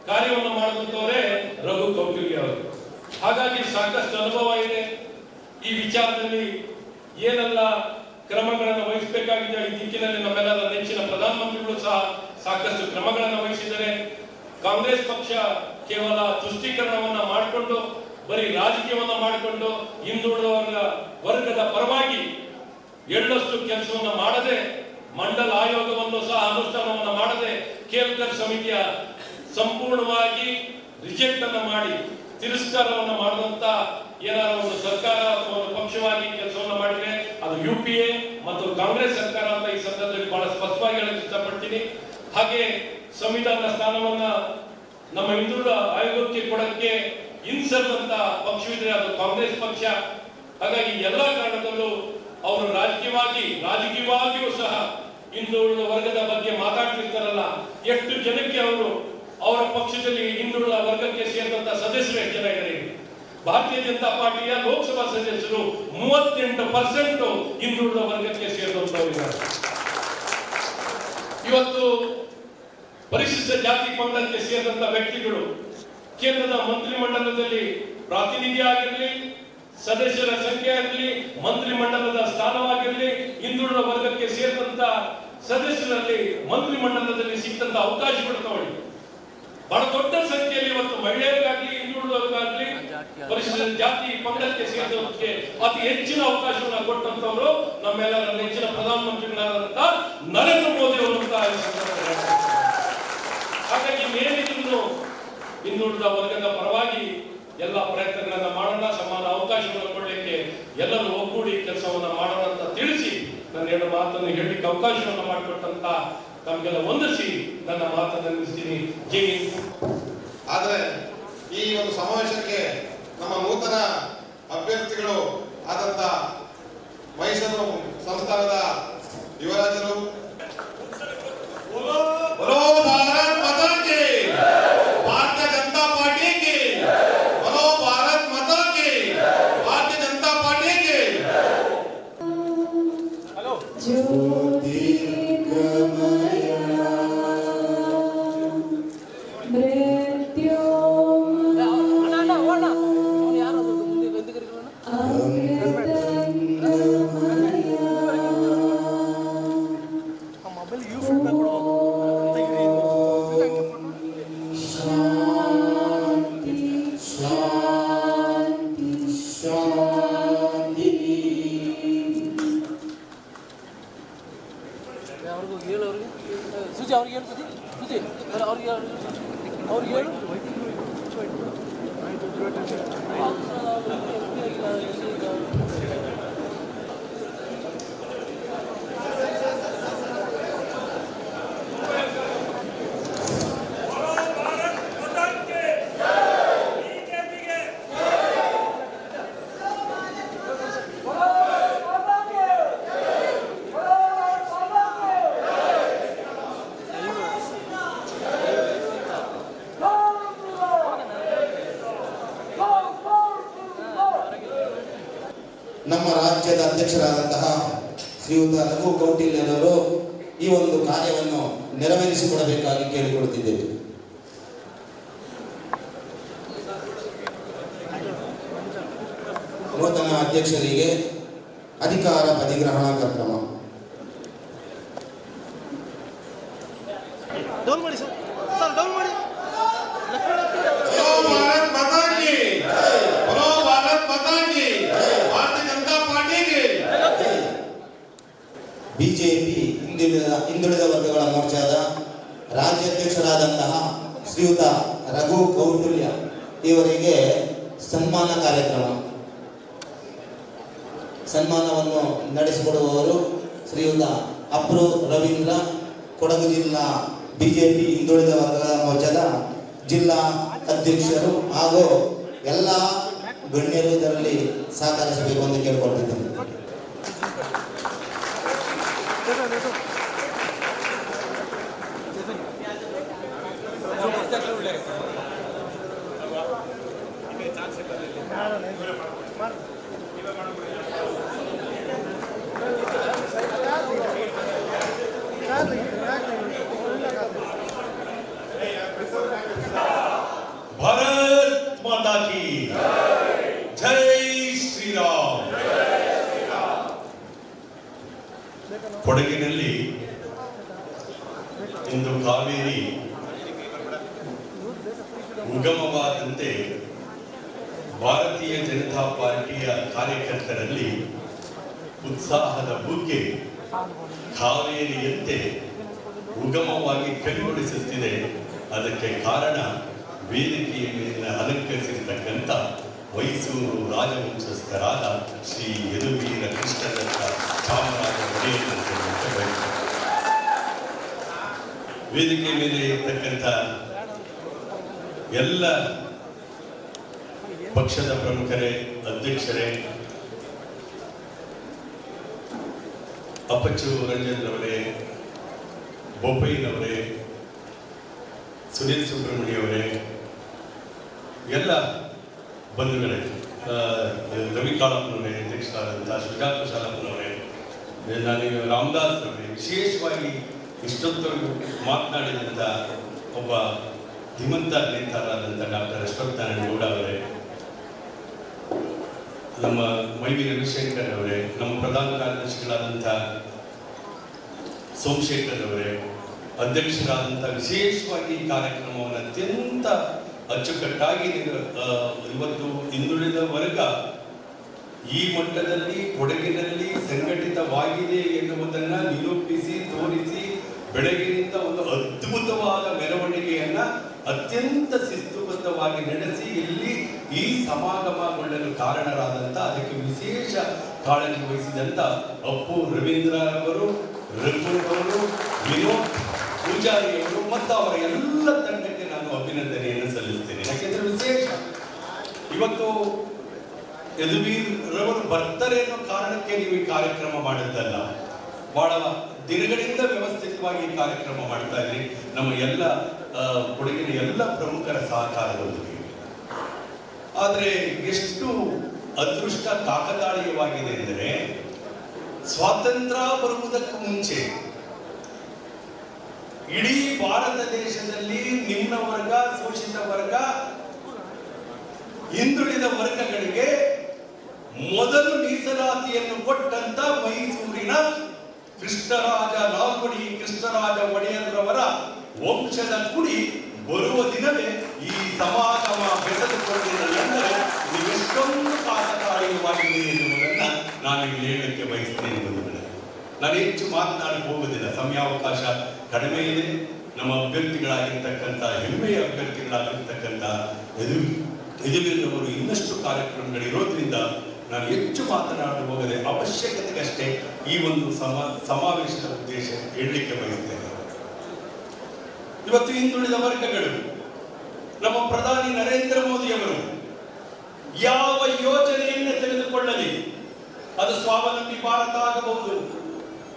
ಕಾರ್ಯವನ್ನು ಮಾಡಿದಂತವರೇ ರಘು ಕೌಟಿಲ್ಯ ಅವರು. ಹಾಗಾಗಿ ಸಾಕಷ್ಟು ಅನುಭವ ಇದೆ. ಈ ವಿಚಾರದಲ್ಲಿ ಏನೆಲ್ಲ ಕ್ರಮಗಳನ್ನು ವಹಿಸಬೇಕಾಗಿದೆ ಈ ದಿಕ್ಕಿನಲ್ಲಿ ನಮ್ಮೆಲ್ಲರ ನೆಚ್ಚಿನ ಪ್ರಧಾನಮಂತ್ರಿಗಳು ಸಹ ಸಾಕಷ್ಟು ಕ್ರಮಗಳನ್ನು ವಹಿಸಿದ್ದಾರೆ. ಕಾಂಗ್ರೆಸ್ ಪಕ್ಷ ಕೇವಲ ತುಷ್ಟೀಕರಣವನ್ನ ಮಾಡಿಕೊಂಡು ಬರೀ ರಾಜಕೀಯವನ್ನ ಮಾಡಿಕೊಂಡು ಹಿಂದುಳಿದ ವರ್ಗದ ಪರವಾಗಿ ಎಳ್ಳಷ್ಟು ಕೆಲಸವನ್ನ ಮಾಡದೆ, ಮಂಡಲ ಆಯೋಗವನ್ನು ಸಹ ಅನುಷ್ಠಾನವನ್ನ ಮಾಡದೆ, ಕೇಲ್ಕರ್ ಸಮಿತಿಯ ಸಂಪೂರ್ಣವಾಗಿ ರಿಜೆಕ್ಟ್ ಅನ್ನ ಮಾಡಿ ತಿರಸ್ಕಾರವನ್ನ ಮಾಡುವಂತ ಏನಾರ ಒಂದು ಸರ್ಕಾರ ಅಥವಾ ಒಂದು ಪಕ್ಷವಾಗಿ ಕೆಲಸವನ್ನ ಮಾಡಿದ್ರೆ ಅದು UPA ಮತ್ತು ಕಾಂಗ್ರೆಸ್ ಸರ್ಕಾರ ಅಂತ ಈ ಸಂದರ್ಭದಲ್ಲಿ ಬಹಳ ಸ್ಪಷ್ಟವಾಗಿ ಹೇಳಕ್ಕೆ ಇಷ್ಟಪಡ್ತೀನಿ. ಹಾಗೆ ಸಂವಿಧಾನ ಸ್ಥಾನವನ್ನ ನಮ್ಮ ಹಿಂದುಳಿದ ಆಯೋಗಕ್ಕೆ ಕೊಡಕ್ಕೆ ಹಿಂಸದಂತ ಪಕ್ಷವಿದ್ರೆ ಅದು ಕಾಂಗ್ರೆಸ್ ಪಕ್ಷ. ಹಾಗಾಗಿ ಎಲ್ಲಾ ಕಾರಣದಲ್ಲೂ ಅವರು ರಾಜಕೀಯವಾಗಿಯೂ ಸಹ ಹಿಂದುಳಿದ ವರ್ಗದ ಬಗ್ಗೆ ಮಾತಾಡ್ತಿರ್ತಾರಲ್ಲ, ಎಷ್ಟು ಜನಕ್ಕೆ ಅವರ ಪಕ್ಷದಲ್ಲಿ ಹಿಂದುಳಿದ ವರ್ಗಕ್ಕೆ ಸೇರಿದಂತ ಸದಸ್ಯರು ಎಷ್ಟು ಜನ ಇದ್ದಾರೆ? ಭಾರತೀಯ ಜನತಾ ಪಾರ್ಟಿಯ ಲೋಕಸಭಾ ಸದಸ್ಯರು 38% ಹಿಂದುಳಿದ ವರ್ಗಕ್ಕೆ ಸೇರಿದಂತವರಿದ್ದಾರೆ. ಇವತ್ತು ಪರಿಶಿಷ್ಟ ಜಾತಿ ಪಂಗಡಕ್ಕೆ ಸೇರಿದಂತ ವ್ಯಕ್ತಿಗಳು ಕೇಂದ್ರದ ಮಂತ್ರಿಮಂಡಲದಲ್ಲಿ ಪ್ರಾತಿನಿಧ್ಯ ಆಗಿರಲಿ, ಸದಸ್ಯರ ಸಂಖ್ಯೆ ಆಗಿರಲಿ, ಮಂತ್ರಿಮಂಡಲದ ಸ್ಥಾನವಾಗಿರಲಿ, ಹಿಂದುಳಿದ ವರ್ಗಕ್ಕೆ ಸೇರಿದಂತ ಸದಸ್ಯರಲ್ಲಿ ಮಂತ್ರಿಮಂಡಲದಲ್ಲಿ ಸಿಕ್ಕಂತ ಅವಕಾಶಗಳು ತಗೊಳ್ಳಿ. ಬಹಳ ದೊಡ್ಡ ಸಂಖ್ಯೆಯಲ್ಲಿ ಇವತ್ತು ಮಹಿಳೆಯರಿಗಾಗ್ಲಿ, ಹಿಂದುಳಿದವರಿಗಾಗ್ಲಿ, ಪರಿಶಿಷ್ಟ ಜಾತಿ ಪಂಗಡಕ್ಕೆ ಸೇರಿದವರಿಗೆ ಅತಿ ಹೆಚ್ಚಿನ ಅವಕಾಶವನ್ನು ಕೊಟ್ಟಂತವರು ನಮ್ಮೆಲ್ಲರ ನೆಚ್ಚಿನ ಪ್ರಧಾನಮಂತ್ರಿಗಳಾದಂತ ನರೇಂದ್ರ ಮೋದಿ ಅವರು. ಹಾಗಾಗಿ ಮೇಲಿದ್ರು ಹಿಂದುಳಿದ ವರ್ಗದ ಪರವಾಗಿ ಎಲ್ಲ ಪ್ರಯತ್ನಗಳನ್ನ ಮಾಡೋಣ, ಸಮಾನ ಅವಕಾಶಗಳನ್ನು ಕೊಡಲಿಕ್ಕೆ ಎಲ್ಲರೂ ಒಗ್ಗೂಡಿ ಕೆಲಸವನ್ನ ಮಾಡೋಣ ಅಂತ ತಿಳಿಸಿ ನನ್ನ 2 ಮಾತನ್ನು ಹೇಳಲಿಕ್ಕೆ ಅವಕಾಶವನ್ನು ಮಾಡಿಕೊಟ್ಟಂತ ತಮಗೆಲ್ಲ ವಂದಿಸಿ ನನ್ನ ಮಾತನ್ನು ನಿಲ್ಲಿಸ್ತೀನಿ. ಜೈ ಹಿಂದ್. ಆದರೆ ಈ ಒಂದು ಸಮಾವೇಶಕ್ಕೆ ನಮ್ಮ ನೂತನ ಅಭ್ಯರ್ಥಿಗಳು ಆದಂತ ಮೈಸೂರು ಸಂಸ್ಥಾನದ ಯುವರಾಜರು बोलो भारत माता की, भारतीय जनता पार्टी की, बोलो भारत माता की, भारतीय जनता पार्टी की। हेलो ज्योतिर्गमय ಸುದ್ದಿ ಅವ್ರಿಗೆ ಹೇಳು ಸುದ್ದಿ ಅವ್ರಿಗೆ ಹೇಳು ನಮ್ಮ ರಾಜ್ಯದ ಅಧ್ಯಕ್ಷರಾದಂತಹ ಶ್ರೀಯುತ ರಘು ಕೌಟಿಲ್ಯರವರು ಈ ಒಂದು ಕಾರ್ಯವನ್ನು ನೆರವೇರಿಸಿಕೊಡಬೇಕಾಗಿ ಕೇಳಿಕೊಳ್ಳುತ್ತಿದ್ದೇವೆ. ನೂತನ ಅಧ್ಯಕ್ಷರಿಗೆ ಅಧಿಕಾರ ಅಧಿಗ್ರಹಣ ಕಾರ್ಯಕ್ರಮ. ಬಿಜೆಪಿ ಹಿಂದುಳಿದ ವರ್ಗಗಳ ಮೋರ್ಚಾದ ರಾಜ್ಯಾಧ್ಯಕ್ಷರಾದಂತಹ ಶ್ರೀಯುತ ರಘು ಕೌಟಿಲ್ಯ ಇವರಿಗೆ ಸನ್ಮಾನ ಕಾರ್ಯಕ್ರಮ. ಸನ್ಮಾನವನ್ನು ನಡೆಸಿಕೊಡುವವರು ಶ್ರೀಯುತ ಅಪ್ರು ರವೀಂದ್ರ, ಕೊಡಗು ಜಿಲ್ಲಾ ಬಿಜೆಪಿ ಹಿಂದುಳಿದ ವರ್ಗಗಳ ಮೋರ್ಚಾದ ಜಿಲ್ಲಾ ಅಧ್ಯಕ್ಷರು ಹಾಗೂ ಎಲ್ಲ ಗಣ್ಯರು ಇದರಲ್ಲಿ ಸಹಕರಿಸಬೇಕು ಎಂದು ಕೇಳಿಕೊಳ್ತಿದ್ದೇನೆ. भारत माता की जय श्री राम. ಕೊಡಗಿನಲ್ಲಿ ಇಂದು ಕಾವೇರಿ ಉಗಮವಾದಂತೆ ಭಾರತೀಯ ಜನತಾ ಪಾರ್ಟಿಯ ಕಾರ್ಯಕರ್ತರಲ್ಲಿ ಉತ್ಸಾಹದ ಬುಗ್ಗೆ ಕಾವೇರಿಯಂತೆ ಉಗಮವಾಗಿ ಕಂಗೊಳಿಸುತ್ತಿದೆ. ಅದಕ್ಕೆ ಕಾರಣ ವೇದಿಕೆಯ ಮೇಲಿನ ಅಲಂಕರಿಸಿರತಕ್ಕಂಥ ಮೈಸೂರು ರಾಜವಂಶಸ್ಥರಾದ ಶ್ರೀ ಯದುವೀರ ಕೃಷ್ಣದತ್ತ ಚಾಮರಾಜ ಒಡೆಯರ್. ವೇದಿಕೆ ಮೇಲೆ ಇರತಕ್ಕಂಥ ಎಲ್ಲ ಪಕ್ಷದ ಪ್ರಮುಖರೇ, ಅಧ್ಯಕ್ಷರೇ, ಅಪ್ಪಚ್ಚು ರಂಜನ್ ಅವರೇ, ಬೋಪಯ್ಯನವರೇ, ಸುನೀಲ್ ಸುಬ್ರಹ್ಮಣ್ಯ ಅವರೇ, ಎಲ್ಲ ಬಂಧುಗಳೇ, ರವಿ ಕಾಳಪ್ಪನವರೇ, ಅಧ್ಯಕ್ಷರಾದಂಥ ಸುಜಾತ ಶಾಲಪ್ಪನವರೇ, ನನಗೆ ರಾಮದಾಸ್ ಅವರೇ, ವಿಶೇಷವಾಗಿ ಇಷ್ಟೊತ್ತವರೆಗೂ ಮಾತನಾಡಿದಂಥ ಒಬ್ಬ ಧೀಮಂತ ನೇತಾರರಾದಂಥ ಡಾಕ್ಟರ್ ಅಶ್ವತ್ಥನಾರಾಯಣ ಗೌಡ ಅವರೇ, ನಮ್ಮ ಮೈವಿ ರವಿಶಂಕರ್ ಅವರೇ, ನಮ್ಮ ಪ್ರಧಾನ ಕಾರ್ಯದರ್ಶಿಗಳಾದಂಥ ಸೋಮಶೇಖರ್ ಅವರೇ, ಅಧ್ಯಕ್ಷರಾದಂಥ ವಿಶೇಷವಾಗಿ ಈ ಕಾರ್ಯಕ್ರಮವನ್ನು ಅತ್ಯಂತ ಅಚ್ಚುಕಟ್ಟಾಗಿ ಇವತ್ತು ಹಿಂದುಳಿದ ವರ್ಗ ಈ ಮಟ್ಟದಲ್ಲಿ ಕೊಡಗಿನಲ್ಲಿ ಸಂಘಟಿತವಾಗಿದೆ ಎನ್ನುವುದನ್ನು ನಿರೂಪಿಸಿ ತೋರಿಸಿ ಬೆಳಗಿನಿಂದ ಒಂದು ಅದ್ಭುತವಾದ ಮೆರವಣಿಗೆಯನ್ನ ಅತ್ಯಂತ ಶಿಸ್ತುಬದ್ಧವಾಗಿ ನಡೆಸಿ ಇಲ್ಲಿ ಈ ಸಮಾಗಮಗೊಳ್ಳಲು ಕಾರಣರಾದಂಥ, ಅದಕ್ಕೆ ವಿಶೇಷ ಕಾಳಜಿ ವಹಿಸಿದಂಥ ಅಪ್ಪು ರವೀಂದ್ರ ಅವರು, ರಘು ಅವರು, ವಿನೋದ್ ಪೂಜಾರಿ ಅವರು ಮತ್ತು ಅವರ ಎಲ್ಲ ತಂಡಕ್ಕೆ ನಾನು ಅಭಿನಂದನೆಯನ್ನು ಸಲ್ಲಿಸ್ತೇನೆ. ಯಾಕೆಂದ್ರೆ ವಿಶೇಷ ಇವತ್ತು ಯದುವೀರ್ ರವರು ಬರ್ತಾರೆ ಅನ್ನೋ ಕಾರಣಕ್ಕೆ ನೀವು ಈ ಕಾರ್ಯಕ್ರಮ ಮಾಡಿದ್ದಲ್ಲ, ಬಹಳ ದಿನಗಳಿಂದ ವ್ಯವಸ್ಥಿತವಾಗಿ ಈ ಕಾರ್ಯಕ್ರಮ ಮಾಡ್ತಾ ಇದ್ರಿ. ನಮ್ಮ ಎಲ್ಲ ಕೊಡಗಿನ ಎಲ್ಲ ಪ್ರಮುಖರ ಸಹಕಾರದೊಂದಿಗೆ. ಆದರೆ ಎಷ್ಟು ಅದೃಷ್ಟ ಕಾಕತಾಳೀಯವಾಗಿದೆ ಎಂದರೆ, ಸ್ವಾತಂತ್ರ್ಯ ಬರುವುದಕ್ಕೂ ಮುಂಚೆ ಇಡೀ ಭಾರತ ದೇಶದಲ್ಲಿ ನಿಮ್ನ ವರ್ಗ, ಶೋಷಿತ ವರ್ಗ, ಹಿಂದುಳಿದ ವರ್ಗಗಳಿಗೆ ಮೊದಲು ಮೀಸಲಾತಿಯನ್ನು ಕೊಟ್ಟಂತ ಮೈಸೂರಿನ ಕೃಷ್ಣರಾಜ ನಾಲ್ವಡಿ ಕೃಷ್ಣರಾಜ ಒಡೆಯರ್ರವರ ವಂಶದ ಕುಡಿ ಬರುವ ದಿನವೇ ಈ ಸಮಾಗಮ ಬೆಳೆದುಕೊಂಡಿದೆ ಎಂದರೆ ಇದು ಎಷ್ಟೊಂದು ಕಾಕತಾಳೀಯವಾಗಿದೆ ಎನ್ನುವುದನ್ನ ನಾನು ಇಲ್ಲಿ ಹೇಳಕ್ಕೆ ಬಯಸ್ತೇನೆ ಬಂಧುಗಳೇ. ನಾನು ಹೆಚ್ಚು ಮಾತನಾಡಿ ಹೋಗುವುದಿಲ್ಲ, ಸಮಯಾವಕಾಶ ಕಡಿಮೆ ಇದೆ. ನಮ್ಮ ಅಭ್ಯರ್ಥಿಗಳಾಗಿರ್ತಕ್ಕಂಥ ಹೆಮ್ಮೆಯ ಅಭ್ಯರ್ಥಿಗಳಾಗಿರ್ತಕ್ಕಂಥ ಯದುವೀರವರು ಇನ್ನಷ್ಟು ಕಾರ್ಯಕ್ರಮಗಳಿರೋದ್ರಿಂದ ನಾನು ಹೆಚ್ಚು ಮಾತನಾಡಿ ಹೋಗದೆ ಅವಶ್ಯಕತೆಗಷ್ಟೇ ಈ ಒಂದು ಸಮಾವೇಶದ ಉದ್ದೇಶ ಹೇಳಲಿಕ್ಕೆ ಬಯಸ್ತೇನೆ. ಇವತ್ತು ಹಿಂದುಳಿದ ವರ್ಗಗಳು ನಮ್ಮ ಪ್ರಧಾನಿ ನರೇಂದ್ರ ಮೋದಿಯವರು ಯಾವ ಯೋಜನೆಯನ್ನು ತೆಗೆದುಕೊಳ್ಳಲಿ, ಅದು ಸ್ವಾವಲಂಬಿ ಭಾರತ ಆಗಬಹುದು,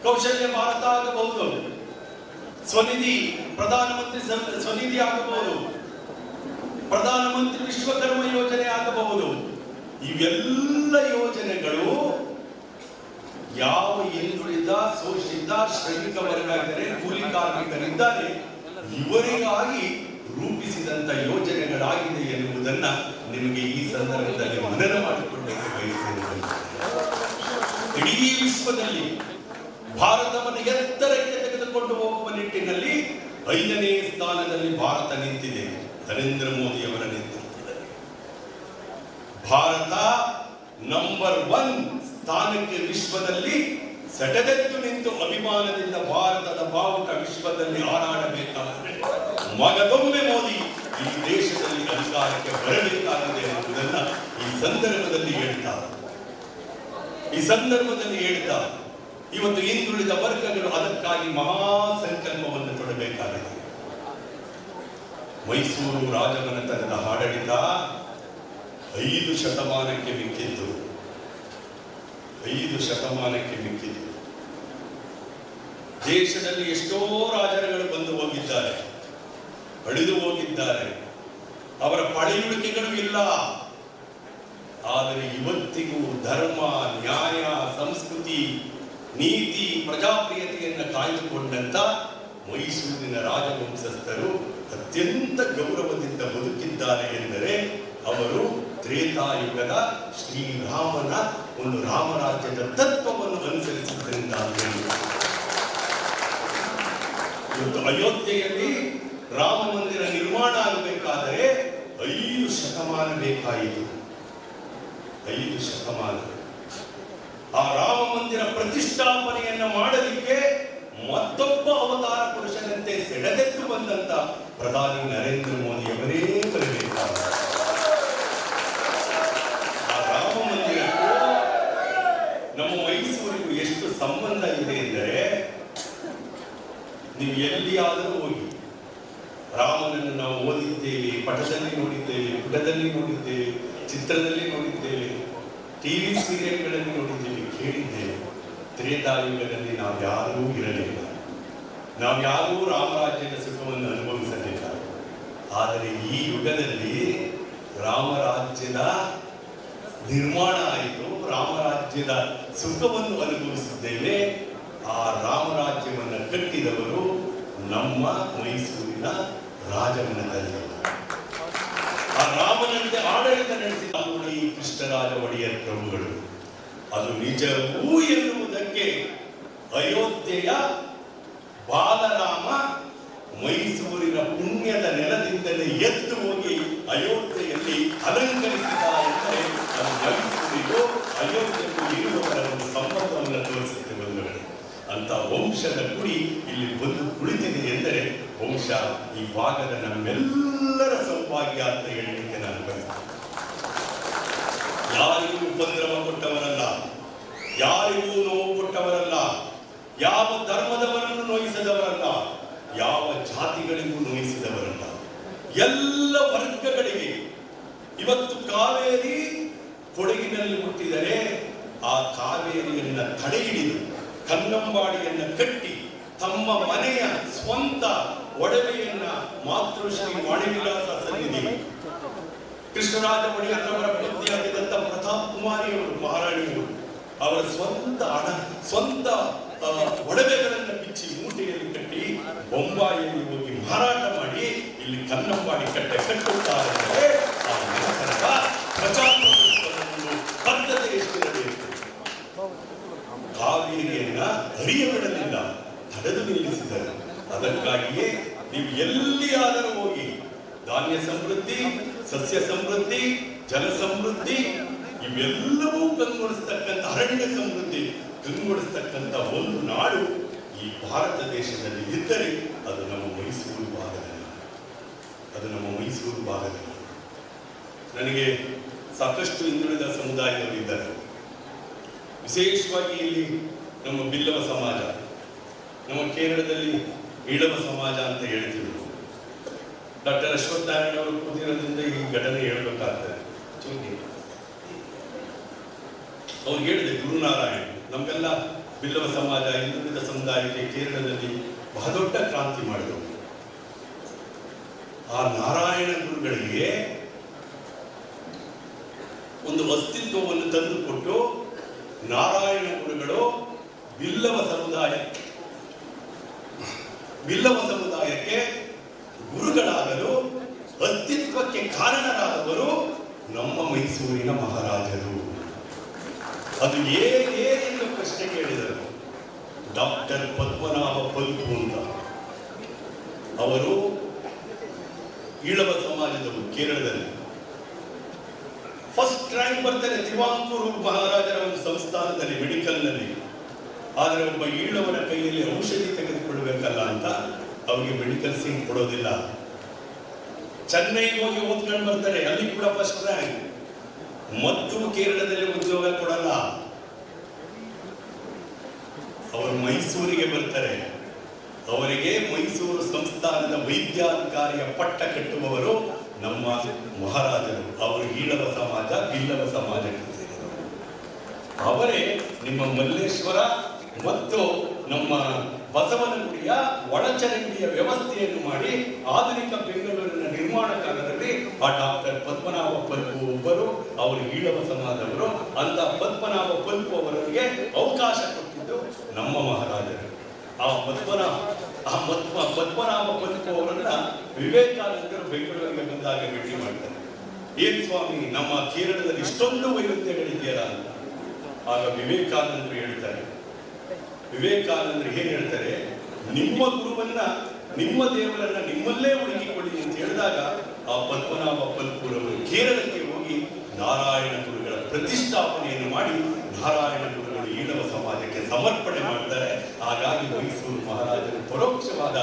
ಕೌಶಲ್ಯ ಭಾರತ ಆಗಬಹುದು, ಸ್ವನಿಧಿ ಪ್ರಧಾನಮಂತ್ರಿ ಸ್ವನಿಧಿ ಆಗಬಹುದು, ಪ್ರಧಾನಮಂತ್ರಿ ವಿಶ್ವಕರ್ಮ ಯೋಜನೆ ಆಗಬಹುದು. ಇವೆಲ್ಲ ಯೋಜನೆಗಳು ಯಾವ ಹಿಂದುಳಿದ ಶೋಷಿತ ಶ್ರಮಿಕ ವರ್ಗ ಇದ್ದರೆ, ಕೂಲಿ ಕಾರ್ಮಿಕರಿದ್ದಾರೆ, ಇವರಿಗಾಗಿ ರೂಪಿಸಿದಂತ ಯೋಜನೆಗಳಾಗಿದೆ ಎನ್ನುವುದನ್ನ ನಿಮಗೆ ಈ ಸಂದರ್ಭದಲ್ಲಿ ಮನನ ಮಾಡಿಕೊಳ್ಳಕ್ಕೆ ಬಯಸುತ್ತೇನೆ. ಇಡೀ ವಿಶ್ವದಲ್ಲಿ ಭಾರತವನ್ನು ಎತ್ತರಕ್ಕೆ ತೆಗೆದುಕೊಂಡು ಹೋಗುವ ನಿಟ್ಟಿನಲ್ಲಿ 5ನೇ ಸ್ಥಾನದಲ್ಲಿ ಭಾರತ ನಿಂತಿದೆ. ನರೇಂದ್ರ ಮೋದಿಯವರ ನೇತೃತ್ವದಲ್ಲಿ ಭಾರತ ನಂಬರ್ 1 ಸ್ಥಾನಕ್ಕೆ ವಿಶ್ವದಲ್ಲಿ ಸೆಟೆದೆದ್ದು ನಿಂತು ಅಭಿಮಾನದಿಂದ ಭಾರತದ ಬಾವುಟ ವಿಶ್ವದಲ್ಲಿ ಹಾರಾಡಬೇಕಾದರೆ ಮಗದೊಮ್ಮೆ ಮೋದಿ ಈ ದೇಶದಲ್ಲಿ ಅಧಿಕಾರಕ್ಕೆ ಬರಬೇಕಾಗಿದೆ ಎಂಬುದನ್ನ ಈ ಸಂದರ್ಭದಲ್ಲಿ ಹೇಳ್ತಾ ಇವತ್ತು ಹಿಂದುಳಿದ ವರ್ಗಗಳು ಅದಕ್ಕಾಗಿ ಮಹಾ ಸಂಕಲ್ಪವನ್ನು ತೊಡಬೇಕಾಗಿದೆ. ಮೈಸೂರು ರಾಜಮನೆತನದ ಆಡಳಿತ 5 ಶತಮಾನಕ್ಕೆ ಮಿಕ್ಕಿದ್ದು. ದೇಶದಲ್ಲಿ ಎಷ್ಟೋ ರಾಜರುಗಳು ಬಂದು ಹೋಗಿದ್ದಾರೆ, ಅಳಿದು ಹೋಗಿದ್ದಾರೆ, ಅವರ ಪಳೆಯುಳಿಕೆಗಳು ಇಲ್ಲ. ಆದರೆ ಇವತ್ತಿಗೂ ಧರ್ಮ, ನ್ಯಾಯ, ಸಂಸ್ಕೃತಿ, ನೀತಿ, ಪ್ರಜಾಪ್ರಿಯತೆಯನ್ನು ಕಾಯ್ದುಕೊಂಡಂತ ಮೈಸೂರಿನ ರಾಜವಂಶಸ್ಥರು ಅತ್ಯಂತ ಗೌರವದಿಂದ ಬದುಕಿದ್ದಾರೆ ಎಂದರೆ ಅವರು ತ್ರೇತಾಯುಗದ ಶ್ರೀರಾಮನ ಒಂದು ರಾಮರಾಜ್ಯದ ತತ್ವವನ್ನು ಅನುಸರಿಸಿದ್ದರಿಂದ. ಇವತ್ತು ಅಯೋಧ್ಯೆಯಲ್ಲಿ ರಾಮ ಮಂದಿರ ನಿರ್ಮಾಣ ಆಗಬೇಕಾದರೆ 5 ಶತಮಾನ ಬೇಕಾಯಿತು. 5 ಶತಮಾನ. ಆ ರಾಮ ಮಂದಿರ ಪ್ರತಿಷ್ಠಾಪನೆಯನ್ನ ಮಾಡಲಿಕ್ಕೆ ಮತ್ತೊಬ್ಬ ಅವತಾರ ಪುರುಷನಂತೆ ಸೆಳೆದೆದ್ದು ಬಂದಂತ ಪ್ರಧಾನಿ ನರೇಂದ್ರ ಮೋದಿಯವರೇ ಬರಬೇಕಾಗಿದೆ. ಆ ರಾಮ ಮಂದಿರಕ್ಕೂ ನಮ್ಮ ಮೈಸೂರಿಗೂ ಎಷ್ಟು ಸಂಬಂಧ ಇದೆ ಎಂದರೆ, ನೀವು ಎಲ್ಲಿಯಾದರೂ ಹೋಗಿ ರಾಮನನ್ನು ನಾವು ಓದಿದ್ದೇವೆ, ಪಟದಲ್ಲಿ ನೋಡಿದ್ದೇವೆ, ಪುಟದಲ್ಲಿ ನೋಡಿದ್ದೇವೆ, ಚಿತ್ರದಲ್ಲಿ ನೋಡಿದ್ದೇವೆ, ಟಿವಿ ಸೀರಿಯಲ್ಗಳಲ್ಲಿ ನೋಡಿದ್ದೇವೆ, ಕೇಳಿದ್ದೇವೆ. ತ್ರೇತಾಯುಗದಲ್ಲಿ ನಾವ್ಯಾರೂ ಇರಲಿಲ್ಲ, ನಾವ್ಯಾರೂ ರಾಮರಾಜ್ಯದ ಸುಖವನ್ನು ಅನುಭವಿಸಲಿಲ್ಲ. ಆದರೆ ಈ ಯುಗದಲ್ಲಿ ರಾಮರಾಜ್ಯದ ನಿರ್ಮಾಣ ಆಯಿತು, ರಾಮರಾಜ್ಯದ ಸುಖವನ್ನು ಅನುಭವಿಸಿದ್ದೇವೆ. ಆ ರಾಮರಾಜ್ಯವನ್ನು ಕಟ್ಟಿದವರು ನಮ್ಮ ಮೈಸೂರಿನ ರಾಜಮನೆತನದವರು. ಆ ರಾಮನಂತೆ ಆಡಳಿತ ನಡೆಸಿದ ಕೃಷ್ಣರಾಜ ಒಡೆಯರ್ ಪ್ರಭುಗಳು. ಅದು ನಿಜವೂ ಎನ್ನುವುದಕ್ಕೆ ಅಯೋಧ್ಯೆಯ ಬಾಲರಾಮ ಮೈಸೂರಿನ ಪುಣ್ಯದ ನೆಲದಿಂದಲೇ ಎದ್ದು ಹೋಗಿ ಅಯೋಧ್ಯೆಯಲ್ಲಿ ಅಲಂಕರಿಸಿದ ಎಂದರೆ ಅದು ಮೈಸೂರಿಗೂ ಅಯೋಧ್ಯೆಗೂ ಇರುವವರ ಒಂದು ಸಂಬಂಧವನ್ನು ತೋರಿಸುತ್ತೆ ಬಂಧುಗಳೇ. ಅಂತ ವಂಶದ ಕುಡಿ ಇಲ್ಲಿ ಬಂದು ಕುಳಿತಿದೆ ಎಂದರೆ ವಂಶ ಈ ಭಾಗದ ನಮ್ಮೆಲ್ಲರ ಸೌಭಾಗ್ಯ ಅಂತ ಹೇಳಲಿಕ್ಕೆ ನಾನು ಬಯಸ್ತೇನೆ. ಯಾರಿಗೂ ಉಪದ್ರವ ಕೊಟ್ಟವರಲ್ಲ, ಯಾರಿಗೂ ನೋವು ಕೊಟ್ಟವರಲ್ಲ, ಯಾವ ಧರ್ಮದವರನ್ನು ನೋಯಿಸಿದವರಲ್ಲ, ಯಾವ ಜಾತಿಗಳಿಗೂ ನೋಯಿಸಿದವರಲ್ಲ. ಎಲ್ಲ ವರ್ಗಗಳಿಗೆ ಇವತ್ತು ಕಾವೇರಿ ಕೊಡಗಿನಲ್ಲಿ ಹುಟ್ಟಿದರೆ ಆ ಕಾವೇರಿಯನ್ನ ತಡೆ ಹಿಡಿದು ಕನ್ನಂಬಾಡಿಯನ್ನ ಕಟ್ಟಿ ತಮ್ಮ ಮನೆಯ ಸ್ವಂತ ಒಡವೆಯನ್ನ ಮಾತೃಶ್ರೀ ವಾಣಿವಿಲಾಸ ಸನ್ನಿಧಿ ಕೃಷ್ಣರಾಜ ಒಡೆಯರವರ ಪತ್ನಿಯಾಗಿದ್ದಂಥ ಪ್ರತಾಪ್ ಕುಮಾರಿಯವರು, ಮಹಾರಾಣಿಯವರು, ಅವರ ಸ್ವಂತ ಒಡವೆಗಳನ್ನು ಬಿಚ್ಚಿ ಮೂಟೆಯಲ್ಲಿ ಕಟ್ಟಿ ಬೊಂಬಾಯಿಯಲ್ಲಿ ಹೋಗಿ ಮಾರಾಟ ಮಾಡಿ ಇಲ್ಲಿ ಕನ್ನಂಬಾಡಿ ಕಟ್ಟೆ ಕಟ್ಟುತ್ತಾರೆ. ಆ ಮನೆತನದ ಪ್ರಜಾಪ್ರಭುತ್ವವನ್ನು ಬದ್ಧತೆ ಎಷ್ಟಿರಬೇಕು. ಕಾವೇರಿಯನ್ನ ಹರಿಯಬಿಡಲಿಲ್ಲ, ತಡೆದು ನಿಲ್ಲಿಸಿದರು. ಅದಕ್ಕಾಗಿಯೇ ನೀವು ಎಲ್ಲಿಯಾದರೂ ಹೋಗಿ ಧಾನ್ಯ ಸಮೃದ್ಧಿ, ಸಸ್ಯ ಸಮೃದ್ಧಿ, ಜಲ ಸಮೃದ್ಧಿ ಇವೆಲ್ಲವೂ ಕಂಗೊಳಿಸ್ತಕ್ಕಂಥ, ಅರಣ್ಯ ಸಮೃದ್ಧಿ ಕಂಗೊಳಿಸ್ತಕ್ಕಂಥ ಒಂದು ನಾಡು ಈ ಭಾರತ ದೇಶದಲ್ಲಿ ಇದ್ದರೆ ಅದು ನಮ್ಮ ಮೈಸೂರು ಭಾಗದಲ್ಲಿ, ಅದು ನಮ್ಮ ಮೈಸೂರು ಭಾಗದಲ್ಲಿ. ನನಗೆ ಸಾಕಷ್ಟು ಹಿಂದುಳಿದ ಸಮುದಾಯದವರು ಇದ್ದಾರೆ. ವಿಶೇಷವಾಗಿ ಇಲ್ಲಿ ನಮ್ಮ ಬಿಲ್ಲವ ಸಮಾಜ, ನಮ್ಮ ಕೇರಳದಲ್ಲಿ ಈಳವ ಸಮಾಜ ಅಂತ ಹೇಳ್ತೀವಿ. ಡಾಕ್ಟರ್ ಅಶ್ವತ್ಥನಾರಾಯಣ ಅವರು ಕೂತಿರೋದ್ರಿಂದ ಈ ಘಟನೆ ಹೇಳ್ಬೇಕಾಗ್ತದೆ. ಅವ್ರು ಹೇಳಿದೆ, ಗುರುನಾರಾಯಣ ನಮಗೆಲ್ಲ ಬಿಲ್ಲವ ಸಮಾಜ ಹಿಂದುಳಿದ ಸಮುದಾಯಕ್ಕೆ ಕೇರಳದಲ್ಲಿ ಬಹಳ ದೊಡ್ಡ ಕ್ರಾಂತಿ ಮಾಡಿದವರು. ಆ ನಾರಾಯಣ ಗುರುಗಳಿಗೆ ಒಂದು ಅಸ್ತಿತ್ವವನ್ನು ತಂದುಕೊಟ್ಟು ನಾರಾಯಣ ಗುರುಗಳು ಬಿಲ್ಲವ ಸಮುದಾಯಕ್ಕೆ ಗುರುಗಳಾಗಲು ಅಸ್ತಿತ್ವಕ್ಕೆ ಕಾರಣರಾದವರು ನಮ್ಮ ಮೈಸೂರಿನ ಮಹಾರಾಜರು. ಅದು ಏನೆಂದು ಪ್ರಶ್ನೆ ಕೇಳಿದರು. ಡಾಕ್ಟರ್ ಪದ್ಮನಾಭ ಪಲ್ಪು ಅಂತ, ಅವರು ಈಳವ ಸಮಾಜದವರು, ಕೇರಳದಲ್ಲಿ ಫಸ್ಟ್ ರ್ಯಾಂಕ್ ಬರ್ತಾರೆ ತಿರುವಾಂಕೂರು ಮಹಾರಾಜರ ಒಂದು ಸಂಸ್ಥಾನದಲ್ಲಿ, ಮೆಡಿಕಲ್ನಲ್ಲಿ. ಆದರೆ ಒಬ್ಬ ಈಳವನ ಕೈಯಲ್ಲಿ ಔಷಧಿ ತೆಗೆದುಕೊಳ್ಳಬೇಕಲ್ಲ ಅಂತ ಅವರಿಗೆ ಮೆಡಿಕಲ್ ಸೀಟ್ ಕೊಡೋದಿಲ್ಲ. ಚೆನ್ನೈಗೆ ಹೋಗಿ ಓದ್ಕೊಂಡು ಬರ್ತಾರೆ, ಅಲ್ಲಿ ಕೂಡ ಫಸ್ಟ್ ರ್ಯಾಂಕ್. ಮತ್ತು ಕೇರಳದಲ್ಲಿ ಉದ್ಯೋಗ ಕೊಡಲ್ಲ. ಅವರು ಮೈಸೂರಿಗೆ ಬರ್ತಾರೆ. ಅವರಿಗೆ ಮೈಸೂರು ಸಂಸ್ಥಾನದ ವೈದ್ಯಾಧಿಕಾರಿಯ ಪಟ್ಟ ಕಟ್ಟುವವರು ನಮ್ಮ ಮಹಾರಾಜರು. ಅವರು ಈಳವ ಸಮಾಜ, ಬಿಲ್ಲವ ಸಮಾಜಕ್ಕೆ ಸೇರಿದವರು. ಅವರೇ ನಿಮ್ಮ ಮಲ್ಲೇಶ್ವರ ಮತ್ತು ನಮ್ಮ ಬಸವನಗುಡಿಯ ಒಳಚರಂಡಿಯ ವ್ಯವಸ್ಥೆಯನ್ನು ಮಾಡಿ ಆಧುನಿಕ ಬೆಂಗಳೂರಿನ ನಿರ್ಮಾಣಕಾರರಲ್ಲಿ ಆ ಡಾಕ್ಟರ್ ಪದ್ಮನಾಭ ಪಲ್ಪು ಒಬ್ಬರು. ಅವರು ಈಳವ ಸಮಾಜದವರು. ಅಂತ ಪದ್ಮನಾಭ ಪಲ್ಪು ಅವರಿಗೆ ಅವಕಾಶ ಕೊಟ್ಟಿದ್ದು ನಮ್ಮ ಮಹಾರಾಜರು. ಆ ಪದ್ಮನಾಭ ಪಲ್ಪು ಅವರನ್ನ ವಿವೇಕಾನಂದರು ಬೆಂಗಳೂರಿಗೆ ಬಂದಾಗ ಭೇಟಿ ಮಾಡ್ತಾರೆ. ಏನ್ ಸ್ವಾಮಿ, ನಮ್ಮ ಕೇರಳದಲ್ಲಿ ಇಷ್ಟೊಂದು ವೈರುಧ್ಯಗಳಿದೆಯಲ್ಲ ಅಂತ. ಆಗ ವಿವೇಕಾನಂದರು ಹೇಳ್ತಾರೆ, ವಿವೇಕಾನಂದರು ಏನ್ ಹೇಳ್ತಾರೆ, ನಿಮ್ಮ ಗುರುವನ್ನ, ನಿಮ್ಮ ದೇವರನ್ನ ನಿಮ್ಮಲ್ಲೇ ಹುಡುಕಿಕೊಳ್ಳಿ ಅಂತ ಹೇಳಿದಾಗ ಆ ಪದ್ಮನಾಭ ಪಲ್ಪುರವರು ಕೇರಳಕ್ಕೆ ಹೋಗಿ ನಾರಾಯಣ ಗುರುಗಳ ಪ್ರತಿಷ್ಠಾಪನೆಯನ್ನು ಮಾಡಿ ನಾರಾಯಣ ಗುರುಗಳು ಈಳವ ಸಮಾಜಕ್ಕೆ ಸಮರ್ಪಣೆ ಮಾಡ್ತಾರೆ. ಹಾಗಾಗಿ ಮೈಸೂರು ಮಹಾರಾಜರು ಪರೋಕ್ಷವಾದ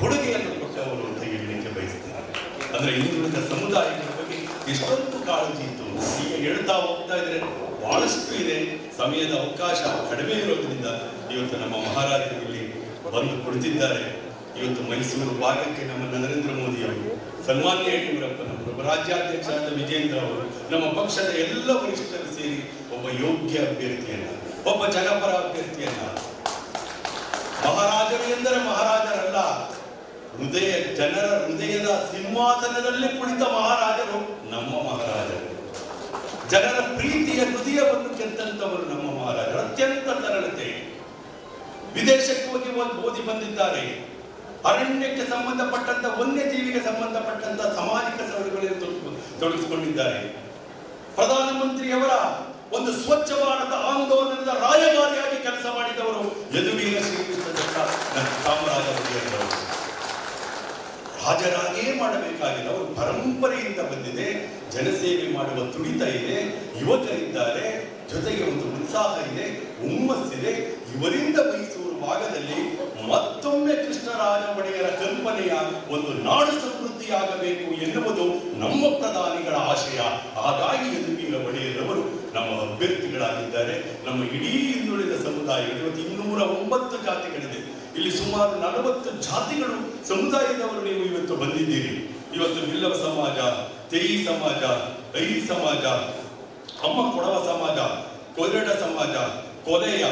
ಕೊಡುಗೆಯನ್ನು ಕೊಟ್ಟವರು ಅಂತ ಹೇಳಲಿಕ್ಕೆ ಬಯಸ್ತಾರೆ. ಅಂದ್ರೆ ಹಿಂದುಳಿದ ಸಮುದಾಯಗಳ ಬಗ್ಗೆ ಎಷ್ಟೊಂದು ಕಾಳಜಿ ಇತ್ತು. ಈಗ ಹೇಳ್ತಾ ಹೋಗ್ತಾ ಇದ್ರೆ ಬಹಳಷ್ಟು ಇದೆ. ಸಮಯದ ಅವಕಾಶ ಕಡಿಮೆ ಇರೋದ್ರಿಂದ ಇವತ್ತು ನಮ್ಮ ಮಹಾರಾಜರು ಇಲ್ಲಿ ಬಂದು ಕುಳಿತಿದ್ದಾರೆ. ಇವತ್ತು ಮೈಸೂರು ಭಾಗಕ್ಕೆ ನಮ್ಮ ನರೇಂದ್ರ ಮೋದಿ ಅವರು, ಸನ್ಮಾನ್ಯ ಯಡಿಯೂರಪ್ಪನವರು, ರಾಜ್ಯಾಧ್ಯಕ್ಷರಾದ ವಿಜೇಂದ್ರ ಅವರು, ನಮ್ಮ ಪಕ್ಷದ ಎಲ್ಲ ವರಿಷ್ಠರು ಸೇರಿ ಒಬ್ಬ ಯೋಗ್ಯ ಅಭ್ಯರ್ಥಿಯನ್ನ, ಒಬ್ಬ ಜನಪರ ಅಭ್ಯರ್ಥಿಯನ್ನ, ಮಹಾರಾಜರು ಎಂದರೆ ಮಹಾರಾಜರಲ್ಲ, ಜನರ ಹೃದಯದ ಸಿಂಹಾಸನದಲ್ಲಿ ಕುಳಿತ ಮಹಾರಾಜರು ನಮ್ಮ ಮಹಾರಾಜರು. ಜನರ ಪ್ರೀತಿಯ ಹೃದಯವನ್ನು ಕೆತ್ತಂತವರು ನಮ್ಮ ಮಹಾರಾಜರು. ಅತ್ಯಂತ ಸರಳತೆ. ವಿದೇಶಕ್ಕೆ ಹೋಗಿ ಓದಿ ಬಂದಿದ್ದಾರೆ. ಅರಣ್ಯಕ್ಕೆ ಸಂಬಂಧಪಟ್ಟಂತ, ವನ್ಯಜೀವಿಗೆ ಸಂಬಂಧಪಟ್ಟಂತ ಸಾಮಾಜಿಕ ಸವಲುಗಳಲ್ಲಿ ತೊಡಗಿಸಿಕೊಂಡಿದ್ದಾರೆ. ಪ್ರಧಾನಮಂತ್ರಿಯವರ ಒಂದು ಸ್ವಚ್ಛ ಭಾರತ ಆಂದೋಲನದ ರಾಯಭಾರಿಯಾಗಿ ಕೆಲಸ ಮಾಡಿದವರು ಯದುವೀರ ಶ್ರೀಕೃಷ್ಣ ಚಾಮರಾಜರು. ರಾಜರಾಗೇ ಮಾಡಬೇಕಾಗಿಲ್ಲ, ಅವರು ಪರಂಪರೆಯಿಂದ ಬಂದಿದೆ. ಜನಸೇವೆ ಮಾಡುವ ತುಡಿತ ಇದೆ, ಯುವಕರಿದ್ದಾರೆ, ಜೊತೆಗೆ ಒಂದು ಉತ್ಸಾಹ ಇದೆ, ಹುಮ್ಮಸ್ಸಿದೆ. ಇವರಿಂದ ಮೈಸೂರು ಭಾಗದಲ್ಲಿ ಮತ್ತೊಮ್ಮೆ ಕೃಷ್ಣರಾಜ ಒಡೆಯರ ಕಲ್ಪನೆಯ ಒಂದು ನಾಡು ಸಮೃದ್ಧಿಯಾಗಬೇಕು ಎನ್ನುವುದು ನಮ್ಮ ಪ್ರಧಾನಿಗಳ ಆಶಯ. ಹಾಗಾಗಿ ಯದುವೀರ ಒಡೆಯರವರು ನಮ್ಮ ಅಭ್ಯರ್ಥಿಗಳಾಗಿದ್ದಾರೆ. ನಮ್ಮ ಇಡೀ ಹಿಂದುಳಿದ ಸಮುದಾಯಗಳು ಇವತ್ತು 209 ಜಾತಿಗಳಿದೆ. ಇಲ್ಲಿ ಸುಮಾರು 40 ಜಾತಿಗಳು ಸಮುದಾಯದವರು ನೀವು ಇವತ್ತು ಬಂದಿದ್ದೀರಿ. ಇವತ್ತು ಬಿಲ್ಲವ ಸಮಾಜ, ತೇಯಿ ಸಮಾಜ, ಐ ಸಮಾಜ, ಅಮ್ಮ ಕೊಡವ ಸಮಾಜ, ಕೊರಡ ಸಮಾಜ, ಕೊಲೆಯ,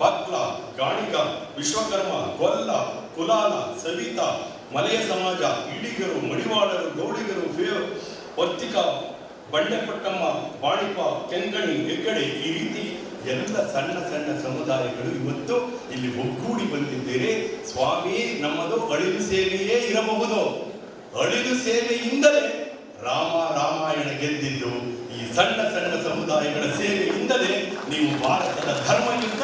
ಬಕ್ಲ, ಗಾಣಿಗ, ವಿಶ್ವಕರ್ಮ, ಗೊಲ್ಲ, ಕುಲಾಲ, ಸವಿತ, ಮಲೆಯ ಸಮಾಜ, ಇಡಿಗರು, ಮಡಿವಾಳರು, ಗೌಡಿಗರು, ವರ್ತಿಕ, ಬಂಡೆಪಟ್ಟಮ್ಮ, ಬಾಣಿಪ, ಕೆಂಗಣಿ, ಹೆಗ್ಗಡೆ, ಈ ರೀತಿ ಎಲ್ಲ ಸಣ್ಣ ಸಣ್ಣ ಸಮುದಾಯಗಳು ಇವತ್ತು ಇಲ್ಲಿ ಒಗ್ಗೂಡಿ ಬಂದಿದ್ದೇವೆ. ಸ್ವಾಮಿ, ನಮ್ಮದು ಅಳಿಲು ಸೇವೆಯೇ ಇರಬಹುದು. ಅಳಿಲು ಸೇವೆಯಿಂದಲೇ ರಾಮಾಯಣ ಗೆದ್ದಿದ್ದು. ಈ ಸಣ್ಣ ಸಣ್ಣ ಸಮುದಾಯಗಳ ಸೇವೆಯಿಂದಲೇ ನೀವು ಭಾರತದ ಧರ್ಮಯುದ್ಧ,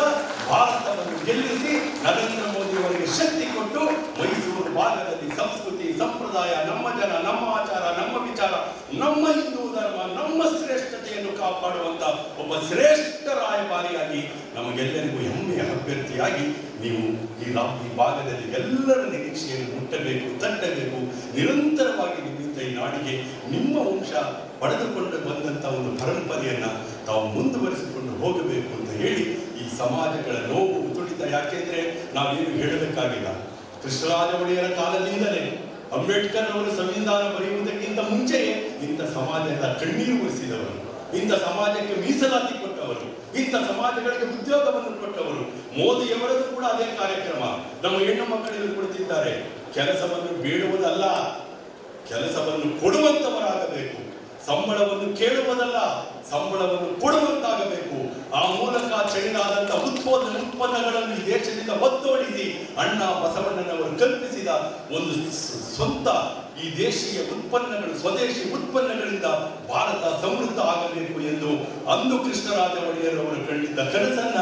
ಭಾರತವನ್ನು ಗೆಲ್ಲಿಸಿ ನರೇಂದ್ರ ಮೋದಿ ಅವರಿಗೆ ಶಕ್ತಿ ಕೊಟ್ಟು ಮೈಸೂರು ಭಾಗದಲ್ಲಿ ಸಂಸ್ಕೃತಿ, ಸಂಪ್ರದಾಯ, ನಮ್ಮ ಜನ, ನಮ್ಮ ಆಚಾರ, ನಮ್ಮ ವಿಚಾರ, ನಮ್ಮ ಹಿಂದೂ ಧರ್ಮ, ನಮ್ಮ ಶ್ರೇಷ್ಠತೆಯನ್ನು ಕಾಪಾಡುವಂತ ಒಬ್ಬ ಶ್ರೇಷ್ಠ ರಾಯಭಾರಿಯಾಗಿ ನಮಗೆಲ್ಲರಿಗೂ ಹೆಮ್ಮೆಯ ಅಭ್ಯರ್ಥಿಯಾಗಿ ನೀವು ಈ ಭಾಗದಲ್ಲಿ ಎಲ್ಲರ ನಿರೀಕ್ಷೆಯನ್ನು ಮುಟ್ಟಬೇಕು, ತಟ್ಟಬೇಕು. ನಿರಂತರವಾಗಿ ನಿಮ್ಮಿಂದ ಈ ನಾಡಿಗೆ ನಿಮ್ಮ ವಂಶ ಪಡೆದುಕೊಂಡು ಬಂದಂಥ ಒಂದು ಪರಂಪರೆಯನ್ನು ತಾವು ಮುಂದುವರಿಸಿಕೊಂಡು ಹೋಗಬೇಕು ಅಂತ ಹೇಳಿ ಈ ಸಮಾಜಗಳ ನೋವು ತುಳಿತ. ಯಾಕೆಂದ್ರೆ ನಾವೇನು ಹೇಳಬೇಕಾಗಿಲ್ಲ, ಕೃಷ್ಣರಾಜ ಒಡೆಯರ ಕಾಲದಿಂದಲೇ ಅಂಬೇಡ್ಕರ್ ಅವರು ಸಂವಿಧಾನ ಬರೆಯುವುದಕ್ಕಿಂತ ಮುಂಚೆಯೇ ಇಂಥ ಸಮಾಜದ ಕಣ್ಣೀರು ಒರೆಸಿದವರು, ಇಂಥ ಸಮಾಜಕ್ಕೆ ಮೀಸಲಾತಿ ಕೊಟ್ಟವರು, ಇಂಥ ಸಮಾಜಗಳಿಗೆ ಉದ್ಯೋಗವನ್ನು ಕೊಟ್ಟವರು. ಮೋದಿಯವರದ್ದು ಕೂಡ ಅದೇ ಕಾರ್ಯಕ್ರಮ. ನಮ್ಮ ಹೆಣ್ಣು ಮಕ್ಕಳಿಗೆ ಕೊಡುತ್ತಿದ್ದಾರೆ. ಕೆಲಸವನ್ನು ಬೇಡುವುದಲ್ಲ, ಕೆಲಸವನ್ನು ಕೊಡುವಂತವರಾಗಬೇಕು. ಸಂಬಳವನ್ನು ಕೇಳುವುದಲ್ಲ, ಸಂಬಳವನ್ನು ಕೊಡುವಂತಾಗಬೇಕು. ಆ ಮೂಲಕ ಚೈನಾದಂತ ಉತ್ಪನ್ನಗಳನ್ನು ಈ ದೇಶದಿಂದ ಒತ್ತೋಡಿಸಿ ಅಣ್ಣ ಬಸವಣ್ಣನವರು ಕಲ್ಪಿಸಿದ ಒಂದು ಸ್ವಂತ ಈ ದೇಶೀಯ ಉತ್ಪನ್ನಗಳು, ಸ್ವದೇಶಿ ಉತ್ಪನ್ನಗಳಿಂದ ಭಾರತ ಸಮೃದ್ಧ ಆಗಬೇಕು ಎಂದು ಅಂದು ಕೃಷ್ಣರಾಜ ಒಡೆಯರವರು ಕಂಡಿದ್ದ ಕನಸನ್ನ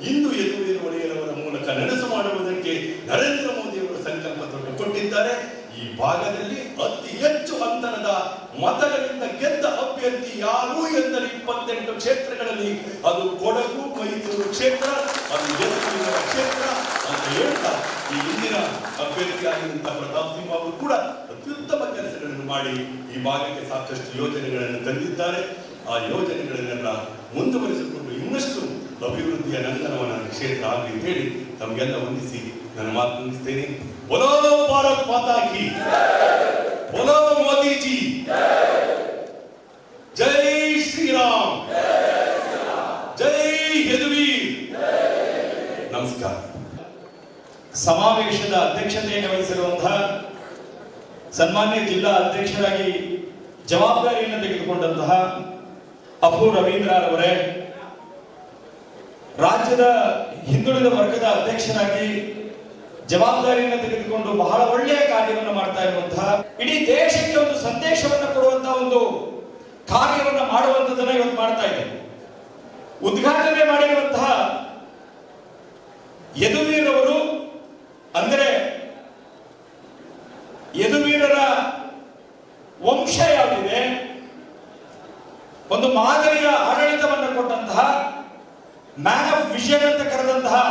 ಇಂದು ಯದುವೀರ್ ಒಡೆಯರವರ ಮೂಲಕ ನನಸು ಮಾಡುವುದಕ್ಕೆ ನರೇಂದ್ರ ಮೋದಿಯವರು ಸಂಕಲ್ಪ ಕೊಟ್ಟಿದ್ದಾರೆ. ಈ ಭಾಗದಲ್ಲಿ ಅತಿ ಹೆಚ್ಚು ಅಂತರದ ಮತಗಳಿಂದ ಗೆದ್ದ ಅಭ್ಯರ್ಥಿ ಯಾರು ಎಂದರೆ 28 ಕ್ಷೇತ್ರಗಳಲ್ಲಿ ಅದು ಕೊಡಗು, ಮೈಸೂರು ಕ್ಷೇತ್ರ, ಅದು ಯದುವೀರರ ಕ್ಷೇತ್ರ ಅಂತ ಹೇಳ್ತಾ ಈ ಹಿಂದಿನ ಅಭ್ಯರ್ಥಿಯಾಗಿರುವಂತಹ ಪ್ರತಾಪ್ ಸಿಂಹ ಅವರು ಕೂಡ ಅತ್ಯುತ್ತಮ ಕೆಲಸಗಳನ್ನು ಮಾಡಿ ಈ ಭಾಗಕ್ಕೆ ಸಾಕಷ್ಟು ಯೋಜನೆಗಳನ್ನು ತಂದಿದ್ದಾರೆ. ಆ ಯೋಜನೆಗಳನ್ನೆಲ್ಲ ಮುಂದುವರಿಸಿಕೊಂಡು ಇನ್ನಷ್ಟು ಅಭಿವೃದ್ಧಿಯ ನಂದನವನ ಕ್ಷೇತ್ರ ಆಗಲಿ ಅಂತ ಹೇಳಿ ತಮಗೆಲ್ಲ ವಂದಿಸಿ ನನ್ನ ಮಾತು ಮುಗಿಸ್ತೇನೆ. बोलो भारत माता की, बोलो मोदी जी, जय श्री राम, जय यदुवीर. ನಮಸ್ಕಾರ. ಸಮಾವೇಶದ ಅಧ್ಯಕ್ಷತೆಯನ್ನು ವಹಿಸಿರುವಂತಹ ಸನ್ಮಾನ್ಯ ಜಿಲ್ಲಾ ಅಧ್ಯಕ್ಷರಾಗಿ ಜವಾಬ್ದಾರಿಯನ್ನು ತೆಗೆದುಕೊಂಡಂತಹ ಅಪ್ಪು ರವೀಂದ್ರರವರೇ, ರಾಜ್ಯದ ಹಿಂದುಳಿದ ವರ್ಗದ ಅಧ್ಯಕ್ಷರಾಗಿ ಜವಾಬ್ದಾರಿಯನ್ನು ತೆಗೆದುಕೊಂಡು ಬಹಳ ಒಳ್ಳೆಯ ಕಾರ್ಯವನ್ನು ಮಾಡ್ತಾ ಇರುವಂತಹ, ಇಡೀ ದೇಶಕ್ಕೆ ಒಂದು ಸಂದೇಶವನ್ನು ಕೊಡುವಂತಹ ಒಂದು ಕಾರ್ಯವನ್ನು ಮಾಡುವಂತದನ್ನ ಇವತ್ತು ಮಾಡ್ತಾ ಇದೆ. ಉದ್ಘಾಟನೆ ಮಾಡಿರುವಂತಹ ಯದುವೀರ್ ಅವರು ಅಂದರೆ ಯದುವೀರರ ವಂಶ ಯಾವುದಿದೆ, ಒಂದು ಮಾದರಿಯ ಆಡಳಿತವನ್ನು ಕೊಟ್ಟಂತಹ, ಮ್ಯಾನ್ ಆಫ್ ವಿಷನ್ ಅಂತ ಕರೆದಂತಹ,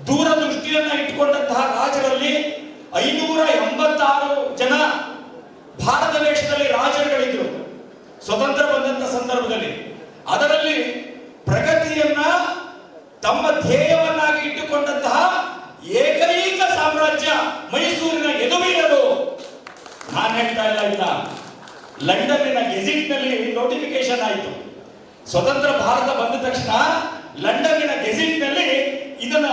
ದೂರದೃಷ್ಟಿಯನ್ನ ಇಟ್ಟುಕೊಂಡಂತಹ ರಾಜರಲ್ಲಿ 586 ಜನ ಭಾರತ ದೇಶದಲ್ಲಿ ರಾಜರುಗಳಿದ್ರು ಸ್ವತಂತ್ರ ಬಂದಂತ ಸಂದರ್ಭದಲ್ಲಿ. ಅದರಲ್ಲಿ ಪ್ರಗತಿಯನ್ನ ತಮ್ಮ ಧ್ಯೇಯವನ್ನಾಗಿ ಇಟ್ಟುಕೊಂಡಂತಹ ಏಕೈಕ ಸಾಮ್ರಾಜ್ಯ ಮೈಸೂರಿನ ಯದುವೀರರು. ನಾನು ಹೇಳ್ತಾ ಇಲ್ಲ, ಲಂಡನ್ನಿನ ಗೆಜೆಟ್ ನಲ್ಲಿ ನೋಟಿಫಿಕೇಶನ್ ಆಯಿತು. ಸ್ವತಂತ್ರ ಭಾರತ ಬಂದ ತಕ್ಷಣ ಲಂಡನ್ನಿನ ಗೆಜೆಟ್ ನಲ್ಲಿ ಇದನ್ನ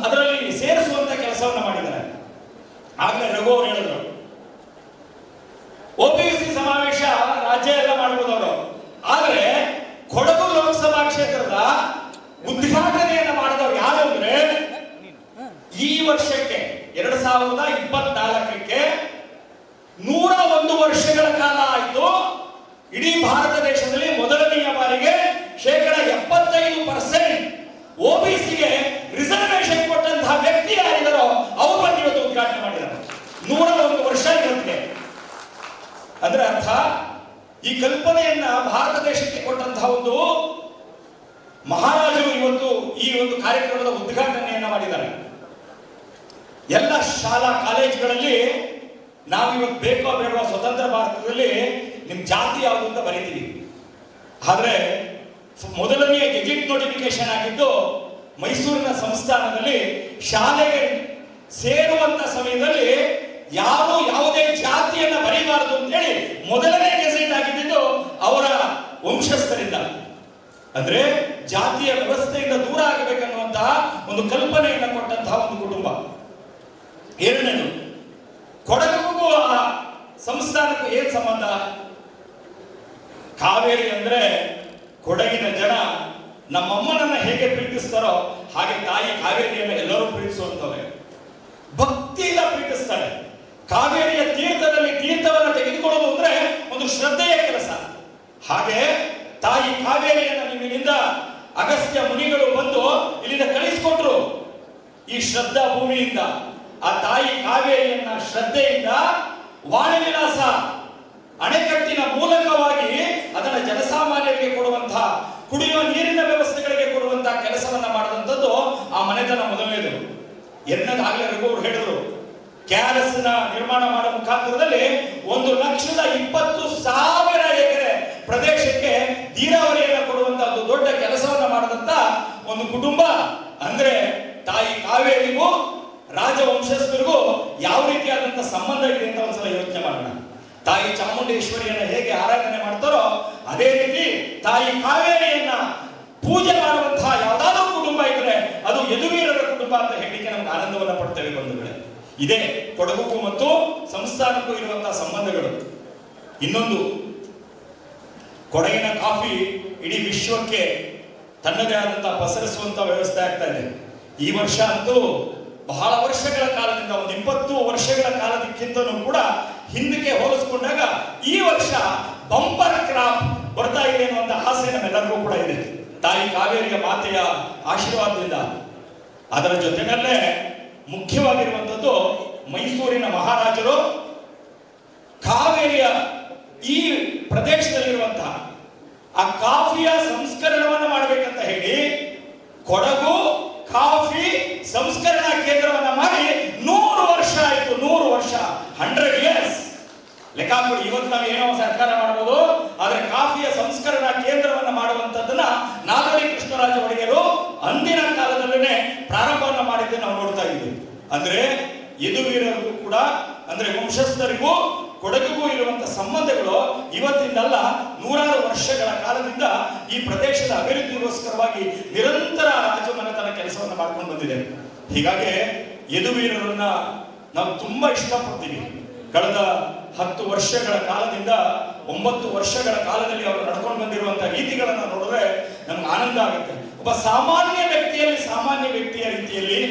ಅದರಲ್ಲಿ ಸೇರಿಸುವಂತ ಕೆಲಸವನ್ನ ಮಾಡಿದ್ದಾರೆ. ಆಗ್ಲೇ ರಘು ಅವರು ಹೇಳಿದ್ರು, OBC ಸಮಾವೇಶ ರಾಜ್ಯ ಎಲ್ಲ ಮಾಡಬಹುದು ಅವರು, ಆದ್ರೆ ಕೊಡಗು ಲೋಕಸಭಾ ಕ್ಷೇತ್ರದ ಉದ್ಘಾಟನೆಯನ್ನ ಮಾಡಿದವರು ಯಾರು ಅಂದ್ರೆ ಈ ವರ್ಷಕ್ಕೆ 2024ಕ್ಕೆ 101 ವರ್ಷಗಳ ಕಾಲ ಆಯಿತು. ಇಡೀ ಭಾರತ ದೇಶದಲ್ಲಿ ಮೊದಲನೆಯ ಬಾರಿಗೆ 75% OBCಗೆ ರಿಸರ್ವೇಶನ್ ಕೊಟ್ಟಂತಹ ವ್ಯಕ್ತಿ ಯಾರಿದ್ದಾರೋ ಅವರು ಬಂದು ಇವತ್ತು ಉದ್ಘಾಟನೆ ಮಾಡಿದ್ದಾರೆ. 101 ವರ್ಷ ಇವತ್ತಿಗೆ. ಅಂದ್ರೆ ಅರ್ಥ, ಈ ಕಲ್ಪನೆಯನ್ನ ಭಾರತ ದೇಶಕ್ಕೆ ಕೊಟ್ಟಂತಹ ಒಂದು ಮಹಾರಾಜರು ಇವತ್ತು ಈ ಒಂದು ಕಾರ್ಯಕ್ರಮದ ಉದ್ಘಾಟನೆಯನ್ನ ಮಾಡಿದ್ದಾರೆ. ಎಲ್ಲ ಶಾಲಾ ಕಾಲೇಜುಗಳಲ್ಲಿ ನಾವು ಇವತ್ತು ಬೇಕೋ ಬೇಡವಾ ಸ್ವತಂತ್ರ ಭಾರತದಲ್ಲಿ ನಿಮ್ ಜಾತಿ ಯಾವುದು ಅಂತ ಬರೀತೀವಿ. ಆದ್ರೆ ಮೊದಲನೆಯ ಗೆಜೆಟ್ ನೋಟಿಫಿಕೇಶನ್ ಆಗಿದ್ದು ಮೈಸೂರಿನ ಸಂಸ್ಥಾನದಲ್ಲಿ ಶಾಲೆಗೆ ಸೇರುವಂತ ಸಮಯದಲ್ಲಿ ಯಾರು ಯಾವುದೇ ಜಾತಿಯನ್ನ ಬರೀಬಾರದು ಅಂತ ಹೇಳಿ ಮೊದಲನೇ ಗೆಜೆಟ್ ಆಗಿದ್ದು ಅವರ ವಂಶಸ್ಥರಿಂದ. ಅಂದ್ರೆ ಜಾತಿಯ ವ್ಯವಸ್ಥೆಯಿಂದ ದೂರ ಆಗಬೇಕನ್ನುವಂತಹ ಒಂದು ಕಲ್ಪನೆಯನ್ನ ಕೊಟ್ಟಂತಹ ಒಂದು ಕುಟುಂಬ. ಎರಡನೇದು, ಕೊಡಗಿಗೂ ಆ ಸಂಸ್ಥಾನಕ್ಕೂ ಏನ್ ಸಂಬಂಧ? ಕಾವೇರಿ ಅಂದ್ರೆ ಕೊಡಗಿನ ಜನ ನಮ್ಮಮ್ಮನನ್ನ ಹೇಗೆ ಪ್ರೀತಿಸ್ತಾರೋ ಹಾಗೆ ತಾಯಿ ಕಾವೇರಿಯನ್ನ ಎಲ್ಲರೂ ಪ್ರೀತಿಸುವಂತವ್ರೆ, ಭಕ್ತಿಯಿಂದ ಪ್ರೀತಿಸ್ತಾರೆ. ಕಾವೇರಿಯ ತೀರ್ಥದಲ್ಲಿ ತೀರ್ಥವನ್ನು ತೆಗೆದುಕೊಳ್ಳೋದು ಅಂದ್ರೆ ಒಂದು ಶ್ರದ್ಧೆಯ ಕೆಲಸ. ಹಾಗೆ ತಾಯಿ ಕಾವೇರಿಯನ್ನ ನಿಮ್ಮಿಂದ ಅಗಸ್ತ್ಯ ಮುನಿಗಳು ಬಂದು ಇಲ್ಲಿಂದ ಕಳಿಸಿಕೊಟ್ರು. ಈ ಶ್ರದ್ಧಾ ಭೂಮಿಯಿಂದ ಆ ತಾಯಿ ಕಾವೇರಿಯನ್ನ ಶ್ರದ್ಧೆಯಿಂದ ವಾಣಿವಿಲಾಸ ಅಣೆಕಟ್ಟಿನ ಮೂಲಕವಾಗಿ ಅದನ್ನ ಜನಸಾಮಾನ್ಯರಿಗೆ ಕೊಡುವಂತಹ, ಕುಡಿಯುವ ನೀರಿನ ವ್ಯವಸ್ಥೆಗಳಿಗೆ ಕೊಡುವಂತಹ ಕೆಲಸವನ್ನ ಮಾಡಿದಂಥದ್ದು ಆ ಮನೆ ಮನೆತನ ಮೊದಲನೇದು. ಎರಡನೇದಾಗಲೇ ರಘು ಅವರು ಹೇಳಿದ್ರು, KRS ನಿರ್ಮಾಣ ಮಾಡೋ ಮುಖಾಂತರದಲ್ಲಿ 1,20,000 ಎಕರೆ ಪ್ರದೇಶಕ್ಕೆ ನೀರಾವರಿಯನ್ನು ಕೊಡುವಂತ ಒಂದು ದೊಡ್ಡ ಕೆಲಸವನ್ನ ಮಾಡದಂತ ಒಂದು ಕುಟುಂಬ. ಅಂದ್ರೆ ತಾಯಿ ಕಾವೇರಿಗೂ ರಾಜವಂಶಸ್ಥರಿಗೂ ಯಾವ ರೀತಿಯಾದಂತ ಸಂಬಂಧ ಇದೆ ಅಂತ ಒಂದ್ಸಲ ಯೋಚನೆ ಮಾಡೋಣ. ತಾಯಿ ಚಾಮುಂಡೇಶ್ವರಿಯನ್ನ ಹೇಗೆ ಆರಾಧನೆ ಮಾಡ್ತಾರೋ ಅದೇ ರೀತಿ ತಾಯಿ ಕಾವೇರಿಯನ್ನ ಪೂಜೆ ಮಾಡುವಂತಹ ಯಾವ್ದಾದ್ರು ಕುಟುಂಬ ಇದ್ರೆ ಅದು ಯದುವೀರರ ಕುಟುಂಬ ಅಂತ ಹೇಳಿಕೆ ನಮ್ಗೆ ಆನಂದವನ್ನ ಪಡ್ತೇವೆ ಬಂಧುಗಳೇ. ಇದೇ ಕೊಡಗುಗೂ ಮತ್ತು ಸಂಸ್ಥಾನಕ್ಕೂ ಇರುವಂತಹ ಸಂಬಂಧಗಳು. ಇನ್ನೊಂದು, ಕೊಡಗಿನ ಕಾಫಿ ಇಡೀ ವಿಶ್ವಕ್ಕೆ ತನ್ನದೇ ಆದಂತಹ ಪಸರಿಸುವಂತ ವ್ಯವಸ್ಥೆ ಆಗ್ತಾ ಇದೆ. ಈ ವರ್ಷ ಅಂತೂ ಬಹಳ ವರ್ಷಗಳ ಕಾಲದಿಂದ, ಒಂದು 20 ವರ್ಷಗಳ ಕಾಲದಕ್ಕಿಂತಲೂ ಕೂಡ ಹಿಂದಕ್ಕೆ ಹೋಲಿಸ್ಕೊಂಡಾಗ ಈ ವರ್ಷ ಬಂಪರ್ ಕ್ರಾಪ್ ಬರ್ತಾ ಇದೆ ಅನ್ನುವಂತ ಆಸೆ ನಮ್ಮೆಲ್ಲರಿಗೂ ಕೂಡ ಇದೆ, ತಾಯಿ ಕಾವೇರಿಯ ಮಾತೆಯ ಆಶೀರ್ವಾದದಿಂದ. ಅದರ ಜೊತೆನಲ್ಲೇ ಮುಖ್ಯವಾಗಿರುವಂಥದ್ದು ಮೈಸೂರಿನ ಮಹಾರಾಜರು ಕಾವೇರಿಯ ಈ ಪ್ರದೇಶದಲ್ಲಿರುವಂತಹ ಆ ಕಾಫಿಯ ಸಂಸ್ಕರಣವನ್ನು ಮಾಡಬೇಕಂತ ಹೇಳಿ ಕೊಡಗು ಕಾಫಿ ಸಂಸ್ಕರಣಾ ಕೇಂದ್ರವನ್ನ ಮಾಡಿ 100 ವರ್ಷ ಆಯ್ತು. 100 ವರ್ಷ, 100 years ಲೆಕ್ಕ ಹಾಕೊಳ್ಳಿ. ಇವತ್ತು ನಾವು ಏನೋ ಸರ್ಕಾರ ಮಾಡಬಹುದು, ಆದ್ರೆ ಕಾಫಿಯ ಸಂಸ್ಕರಣಾ ಕೇಂದ್ರವನ್ನ ಮಾಡುವಂತದ್ದನ್ನ ನಾಲ್ವಡಿ ಕೃಷ್ಣರಾಜ ಒಡೆಯರು ಅಂದಿನ ಕಾಲದಲ್ಲೇ ಪ್ರಾರಂಭವನ್ನ ಮಾಡಿದ್ದು ನಾವು ನೋಡ್ತಾ ಇದ್ದೀವಿ. ಅಂದ್ರೆ ಯದುವೀರರಿಗೂ ಕೂಡ, ಅಂದ್ರೆ ವಂಶಸ್ಥರಿಗೂ ಕೊಡಗಿಗೂ ಇರುವಂತ ಸಂಬಂಧಗಳು ಇವತ್ತಿಂದಲ್ಲ, 100 ವರ್ಷಗಳ ಕಾಲದಿಂದ ಈ ಪ್ರದೇಶದ ಅಭಿವೃದ್ಧಿಗೋಸ್ಕರವಾಗಿ ನಿರಂತರ ರಾಜಮನೆತನ ಕೆಲಸವನ್ನ ಮಾಡ್ಕೊಂಡು ಬಂದಿದೆ. ಹೀಗಾಗಿ ಯದುವೀರರನ್ನ ನಾವು ತುಂಬಾ ಇಷ್ಟಪಡ್ತೀವಿ. ಕಳೆದ 10 ವರ್ಷಗಳ ಕಾಲದಿಂದ 9 ವರ್ಷಗಳ ಕಾಲದಲ್ಲಿ ಅವರು ನಡ್ಕೊಂಡು ಬಂದಿರುವಂತಹ ರೀತಿಗಳನ್ನ ನೋಡಿದ್ರೆ ನಮ್ಗೆ ಆನಂದ ಆಗುತ್ತೆ. ಒಬ್ಬ ಸಾಮಾನ್ಯ ವ್ಯಕ್ತಿಯಲ್ಲಿ, ಸಾಮಾನ್ಯ ವ್ಯಕ್ತಿಯ ರೀತಿಯಲ್ಲಿ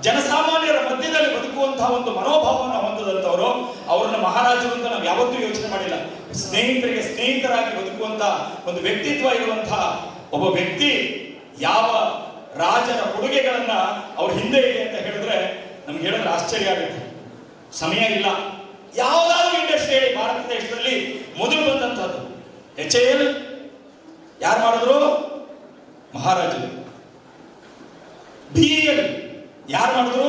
ಜನಸಾಮಾನ್ಯರ ಮಧ್ಯದಲ್ಲಿ ಬದುಕುವಂತಹ ಒಂದು ಮನೋಭಾವವನ್ನು ಹೊಂದದಂತವರು, ಅವ್ರನ್ನ ಮಹಾರಾಜರು ಅಂತ ನಾವು ಯಾವತ್ತೂ ಯೋಚನೆ ಮಾಡಿಲ್ಲ. ಸ್ನೇಹಿತರಿಗೆ ಸ್ನೇಹಿತರಾಗಿ ಬದುಕುವಂತ ಒಂದು ವ್ಯಕ್ತಿತ್ವ ಇರುವಂತಹ ಒಬ್ಬ ವ್ಯಕ್ತಿ. ಯಾವ ರಾಜರ ಕೊಡುಗೆಗಳನ್ನ ಅವ್ರ ಹಿಂದೆ ಇದೆ ಅಂತ ಹೇಳಿದ್ರೆ ನಮ್ಗೆ ಹೇಳಿದ್ರೆ ಆಶ್ಚರ್ಯ ಆಗುತ್ತೆ. ಸಮಯ ಇಲ್ಲ. ಯಾವುದಾದ್ರೂ ಇಂಡಸ್ಟ್ರಿ ಹೇಳಿ ಭಾರತ ದೇಶದಲ್ಲಿ ಮೊದಲು ಬಂದಂತಹದ್ದು HAL ಯಾರು ಮಾಡಿದ್ರು? ಮಹಾರಾಜರು. BEL ಯಾರು ಮಾಡಿದ್ರು?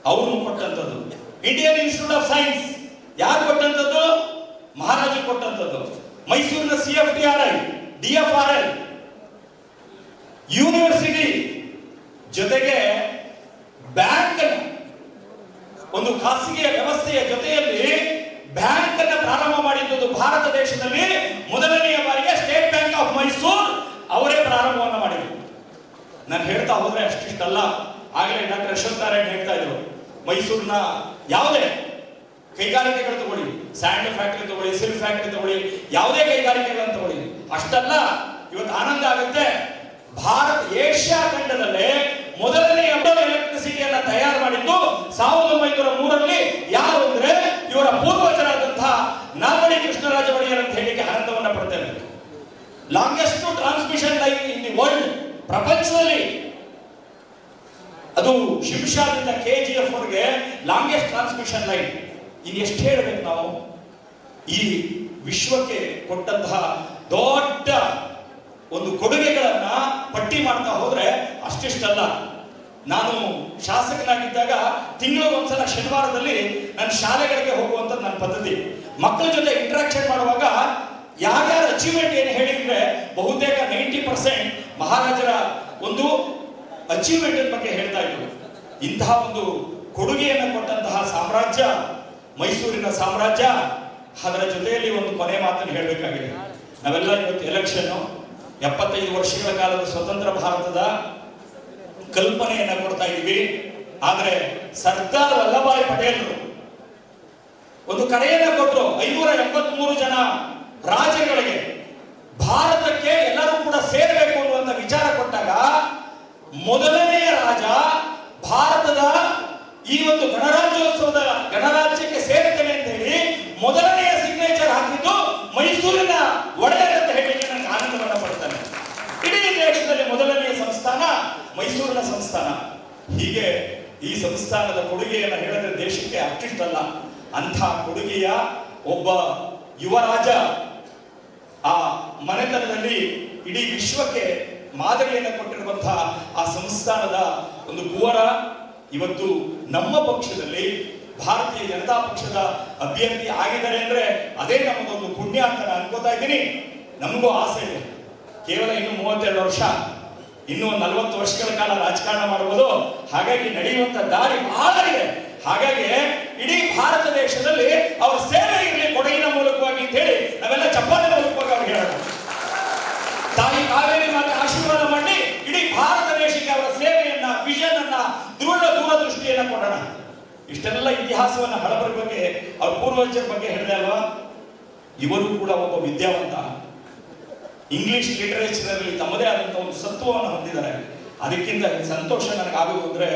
ಅವರು ಕೊಟ್ಟಂತದ್ದು. ಇಂಡಿಯನ್ ಇನ್ಸ್ಟಿಟ್ಯೂಟ್ ಆಫ್ ಸೈನ್ಸ್ ಯಾರು ಕೊಟ್ಟಂತದ್ದು? ಮಹಾರಾಜರು ಕೊಟ್ಟಂತದ್ದು. ಮೈಸೂರಿನ CFTRI, DFRI, ಯೂನಿವರ್ಸಿಟಿ ಜೊತೆಗೆ ಬ್ಯಾಂಕ್, ಒಂದು ಖಾಸಗಿ ವ್ಯವಸ್ಥೆಯ ಜೊತೆಯಲ್ಲಿ ಬ್ಯಾಂಕ್ ಅನ್ನ ಪ್ರಾರಂಭ ಮಾಡಿದ್ದು ಭಾರತ ದೇಶದಲ್ಲಿ ಮೊದಲನೆಯ ಬಾರಿಗೆ ಸ್ಟೇಟ್ ಬ್ಯಾಂಕ್ ಆಫ್ ಮೈಸೂರು ಅವರೇ ಪ್ರಾರಂಭವನ್ನ ಮಾಡಿದ್ರು. ನಾನು ಹೇಳ್ತಾ ಹೋದ್ರೆ ಅಷ್ಟಿಷ್ಟಲ್ಲ. ಆಗಲೇ ಡಾಕ್ಟರ್ ಅಶ್ವಥ್ ನಾರಾಯಣ್ ಹೇಳ್ತಾ ಇದ್ರು, ಮೈಸೂರಿನ ಯಾವುದೇ ಕೈಗಾರಿಕೆಗಳು ತಗೊಳ್ಳಿ, ಸ್ಯಾಂಡ್ ಫ್ಯಾಕ್ಟರಿ ತಗೊಳ್ಳಿ, ಸಿಲ್ಕ್ ಫ್ಯಾಕ್ಟರಿ ತಗೊಳ್ಳಿ, ಯಾವುದೇ ಕೈಗಾರಿಕೆಗಳನ್ನು ತಗೊಳ್ಳಿ, ಅಷ್ಟಲ್ಲ ಇವತ್ತು ಆನಂದ ಆಗುತ್ತೆ. ಭಾರತ ಏಷ್ಯಾ ಖಂಡದಲ್ಲೇ ಮೊದಲನೆಯ ಎಲೆಕ್ಟ್ರಿಸಿಟಿಯನ್ನ ತಯಾರು ಮಾಡಿದ್ದು 1903ರಲ್ಲಿ. ಯಾರು ಅಂದ್ರೆ ಇವರ ಪೂರ್ವಜರಾದಂತಹ ನಾಲ್ವಡಿ ಕೃಷ್ಣರಾಜ ಒಡೆಯರ್ ಅಂತ ಹೇಳಿಕೆ ಆನಂದವನ್ನ ಪಡ್ತೇವೆ. Longest transmission line in the world, ಪ್ರಪಂಚದಲ್ಲಿ ಅದು ಶಿಂಷಾದಿಂದ KGF ವರೆಗೆ ಲಾಂಗೆಸ್ಟ್ ಟ್ರಾನ್ಸ್ಮಿಷನ್ ಲೈನ್. ಇನ್ನು ಎಷ್ಟು ಹೇಳಬೇಕು ನಾವು? ಈ ವಿಶ್ವಕ್ಕೆ ಕೊಟ್ಟಂತಹ ದೊಡ್ಡ ಒಂದು ಕೊಡುಗೆಗಳನ್ನ ಪಟ್ಟಿ ಮಾಡ್ತಾ ಹೋದ್ರೆ ಅಷ್ಟಿಷ್ಟಲ್ಲ. ನಾನು ಶಾಸಕನಾಗಿದ್ದಾಗ ತಿಂಗಳಿಗೊಂದ್ಸಲ ಶನಿವಾರದಲ್ಲಿ ನನ್ನ ಶಾಲೆಗಳಿಗೆ ಹೋಗುವಂಥದ್ದು ನನ್ನ ಪದ್ಧತಿ. ಮಕ್ಕಳ ಜೊತೆ ಇಂಟ್ರಾಕ್ಷನ್ ಮಾಡುವಾಗ ಯಾರ್ಯಾರ ಅಚೀವ್ಮೆಂಟ್ ಏನು ಹೇಳಿದ್ರೆ ಬಹುತೇಕ 90% ಮಹಾರಾಜರ ಒಂದು ಅಚೀವ್ಮೆಂಟ್ ಬಗ್ಗೆ ಹೇಳ್ತಾ ಇದ್ರು. ಇಂತಹ ಒಂದು ಕೊಡುಗೆಯನ್ನು ಕೊಟ್ಟಂತಹ ಸಾಮ್ರಾಜ್ಯ ಮೈಸೂರಿನ ಸಾಮ್ರಾಜ್ಯ. ಅದರ ಜೊತೆಯಲ್ಲಿ ಒಂದು ಕೊನೆ ಮಾತನ್ನು ಹೇಳಬೇಕಾಗಿದೆ. ನಾವೆಲ್ಲ ಇವತ್ತು ಎಲೆಕ್ಷನ್ 75 ವರ್ಷಗಳ ಕಾಲದ ಸ್ವತಂತ್ರ ಭಾರತದ ಕಲ್ಪನೆಯನ್ನ ಕೊಡ್ತಾ ಇದ್ದೀವಿ. ಆದ್ರೆ ಸರ್ದಾರ್ ವಲ್ಲಭಾಯ್ ಪಟೇಲ್ರು ಒಂದು ಕರೆಯನ್ನ ಕೊಟ್ಟರು 583 ಜನ ರಾಜ್ಯಗಳಿಗೆ ಭಾರತಕ್ಕೆ ಎಲ್ಲರೂ ಕೂಡ ಸೇರಬೇಕು ಅನ್ನುವಂತ ವಿಚಾರ ಕೊಟ್ಟಾಗ ಮೊದಲನೆಯ ರಾಜ ಭಾರತದ ಈ ಒಂದು ಗಣರಾಜ್ಯೋತ್ಸವದ ಗಣರಾಜ್ಯಕ್ಕೆ ಸೇರ್ತೇನೆ ಅಂತ ಹೇಳಿ ಮೊದಲನೆಯ ಸಿಗ್ನೇಚರ್ ಹಾಕಿದ್ದು ಮೈಸೂರಿನ ಒಡೆಯರ್ ಅಂತ ಹೇಳಿ ನನಗೆ ಆನಂದವನ್ನ ಪಡ್ತಾನೆ. ಇಡೀ ದೇಶದಲ್ಲಿ ಮೊದಲನೆಯ ಸಂಸ್ಥಾನ ಮೈಸೂರಿನ ಸಂಸ್ಥಾನ. ಹೀಗೆ ಈ ಸಂಸ್ಥಾನದ ಕೊಡುಗೆಯನ್ನು ಹೇಳಿದ್ರೆ ದೇಶಕ್ಕೆ ಅಷ್ಟಿಷ್ಟಲ್ಲ. ಅಂಥ ಕೊಡುಗೆಯ ಒಬ್ಬ ಯುವರಾಜ ಆ ಮನೆತನದಲ್ಲಿ ಇಡೀ ವಿಶ್ವಕ್ಕೆ ಮಾದರಿಯನ್ನು ಕೊಟ್ಟಿರುವಂತಹ ಆ ಸಂಸ್ಥಾನದ ಒಂದು ಕುವರ ಇವತ್ತು ನಮ್ಮ ಪಕ್ಷದಲ್ಲಿ ಭಾರತೀಯ ಜನತಾ ಪಕ್ಷದ ಅಭ್ಯರ್ಥಿ ಆಗಿದ್ದಾರೆ ಅಂದ್ರೆ ಅದೇ ನಮ್ಮದೊಂದು ಪುಣ್ಯ ಅಂತ ನಾನು ಅನ್ಕೋತಾ ಇದ್ದೀನಿ. ನಮಗೂ ಆಸೆ ಇದೆ, ಕೇವಲ ಇನ್ನು 32 ವರ್ಷ, ಇನ್ನು 40 ವರ್ಷಗಳ ಕಾಲ ರಾಜಕಾರಣ ಮಾಡಬಹುದು. ಹಾಗಾಗಿ ನಡೆಯುವಂತ ದಾರಿ ಬಹಳ ಇದೆ. ಹಾಗಾಗಿ ಇಡೀ ಭಾರತ ದೇಶದಲ್ಲಿ ಅವರ ಸೇವೆ ಇರಲಿ ಕೊಡಗಿನ ಮೂಲಕವಾಗಿ ಅಂತ ಹೇಳಿ ನಾವೆಲ್ಲ ಚಪ್ಪಾಳೆ ಮೂಲಕವಾಗಿ ಅವ್ರಿಗೆ ಹೇಳೋಣ. ತಾಯಿ ಕಾವೇರಿ ಮಾತೆ ಆಶೀರ್ವಾದ ಮಾಡಿ ಇಡೀ ಭಾರತ ದೇಶಕ್ಕೆ ಅವರ ಸೇವೆಯನ್ನ, ವಿಷನ್ ಅನ್ನ, ದೂರದೃಷ್ಟಿಯನ್ನ ಕೊಡೋಣ. ಇಷ್ಟೆಲ್ಲ ಇತಿಹಾಸವನ್ನ ಹಳಬರ ಬಗ್ಗೆ, ಅವ್ರ ಪೂರ್ವಜರ ಬಗ್ಗೆ ಹೇಳಿದೆ ಅಲ್ವಾ. ಇವರು ಕೂಡ ಒಬ್ಬ ವಿದ್ಯಾವಂತ, ಇಂಗ್ಲಿಷ್ ಲಿಟರೇಚರ್ ಅಲ್ಲಿ ತಮ್ಮದೇ ಆದಂತಹ ಒಂದು ಸತ್ವವನ್ನು ಹೊಂದಿದ್ದಾರೆ. ಅದಕ್ಕಿಂತ ಸಂತೋಷ ನನಗಾಗೋದು ಅಂದ್ರೆ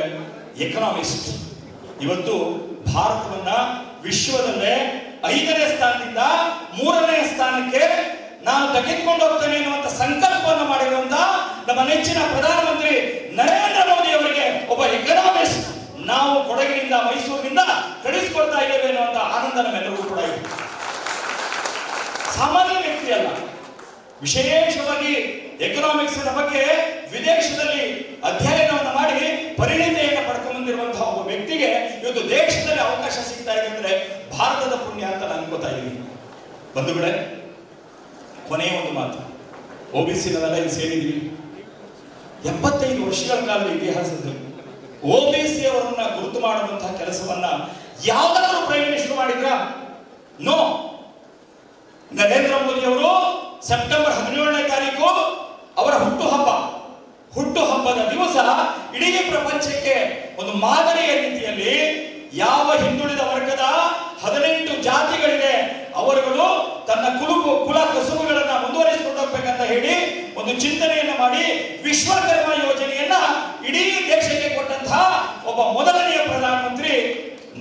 ಎಕನಾಮಿಸ್ಟ್ ಇವತ್ತು ಭಾರತವನ್ನ ವಿಶ್ವದಲ್ಲೇ 5ನೇ ಸ್ಥಾನದಿಂದ 3ನೇ ಸ್ಥಾನಕ್ಕೆ ನಾನು ತೆಗೆದುಕೊಂಡು ಹೋಗ್ತೇನೆ ಎನ್ನುವಂತ ಸಂಕಲ್ಪವನ್ನು ಮಾಡಿರುವಂತ ನಮ್ಮ ನೆಚ್ಚಿನ ಪ್ರಧಾನಮಂತ್ರಿ ನರೇಂದ್ರ ಮೋದಿ ಅವರಿಗೆ ಒಬ್ಬ ಎಕನಾಮಿಸ್ಟ್ ನಾವು ಕೊಡಗಿನಿಂದ, ಮೈಸೂರಿನಿಂದ ಕಳಿಸಿಕೊಡ್ತಾ ಇದ್ದೇವೆ ಎನ್ನುವಂತ ಆನಂದ ನಮ್ಮೆಲ್ಲರಿಗೂ ಕೂಡ ಇದೆ. ಸಾಮಾನ್ಯ ವ್ಯಕ್ತಿ ಅಲ್ಲ, ವಿಶೇಷವಾಗಿ ಎಕನಾಮಿಕ್ಸ್ ಬಗ್ಗೆ ವಿದೇಶದಲ್ಲಿ ಅಧ್ಯಯನವನ್ನು ಮಾಡಿ ಪರಿಣಿತಿಯನ್ನು ಪಡ್ಕೊಂಡು ಬಂದಿರುವಂತಹ ಒಬ್ಬ ವ್ಯಕ್ತಿಗೆ ಇವತ್ತು ದೇಶದಲ್ಲಿ ಅವಕಾಶ ಸಿಗ್ತಾ ಇದೆ ಅಂದ್ರೆ ಭಾರತದ ಪುಣ್ಯ ಅಂತ ನಾನು ಅನ್ಕೋತಾ ಇದ್ದೀನಿ. ಬಂಧುಗಳೇ, ಕೊನೆಯ ಒಂದು ಮಾತು, OBC ನಾವೆಲ್ಲ ಇಲ್ಲಿ ಸೇರಿದ್ವಿ. 75 ವರ್ಷಗಳ ಕಾಲದ ಇತಿಹಾಸದಲ್ಲಿ OBC ಅವರನ್ನ ಗುರುತು ಮಾಡುವಂತಹ ಕೆಲಸವನ್ನ ಯಾವ್ದಾದ್ರು ಪ್ರೈಮ್ ಮಿನಿಸ್ಟರ್ ಮಾಡಿದ್ರ? ನೋ. ನರೇಂದ್ರ ಮೋದಿ ಅವರು ಸೆಪ್ಟೆಂಬರ್ 17ನೇ ತಾರೀಕು ಅವರ ಹುಟ್ಟುಹಬ್ಬದ ದಿವಸ ಇಡೀ ಪ್ರಪಂಚಕ್ಕೆ ಒಂದು ಮಾದರಿಯ ರೀತಿಯಲ್ಲಿ ಯಾವ ಹಿಂದುಳಿದ ವರ್ಗದ 18 ಜಾತಿಗಳಿವೆ ಅವರುಗಳು ತನ್ನ ಕುಲ ಕಸುಬುಗಳನ್ನ ಮುಂದುವರಿಸಿಕೊಂಡು ಹೋಗ್ಬೇಕಂತ ಹೇಳಿ ಒಂದು ಚಿಂತನೆಯನ್ನ ಮಾಡಿ ವಿಶ್ವಕರ್ಮ ಯೋಜನೆಯನ್ನ ಇಡೀ ದೇಶಕ್ಕೆ ಕೊಟ್ಟಂತಹ ಒಬ್ಬ ಮೊದಲನೆಯ ಪ್ರಧಾನಮಂತ್ರಿ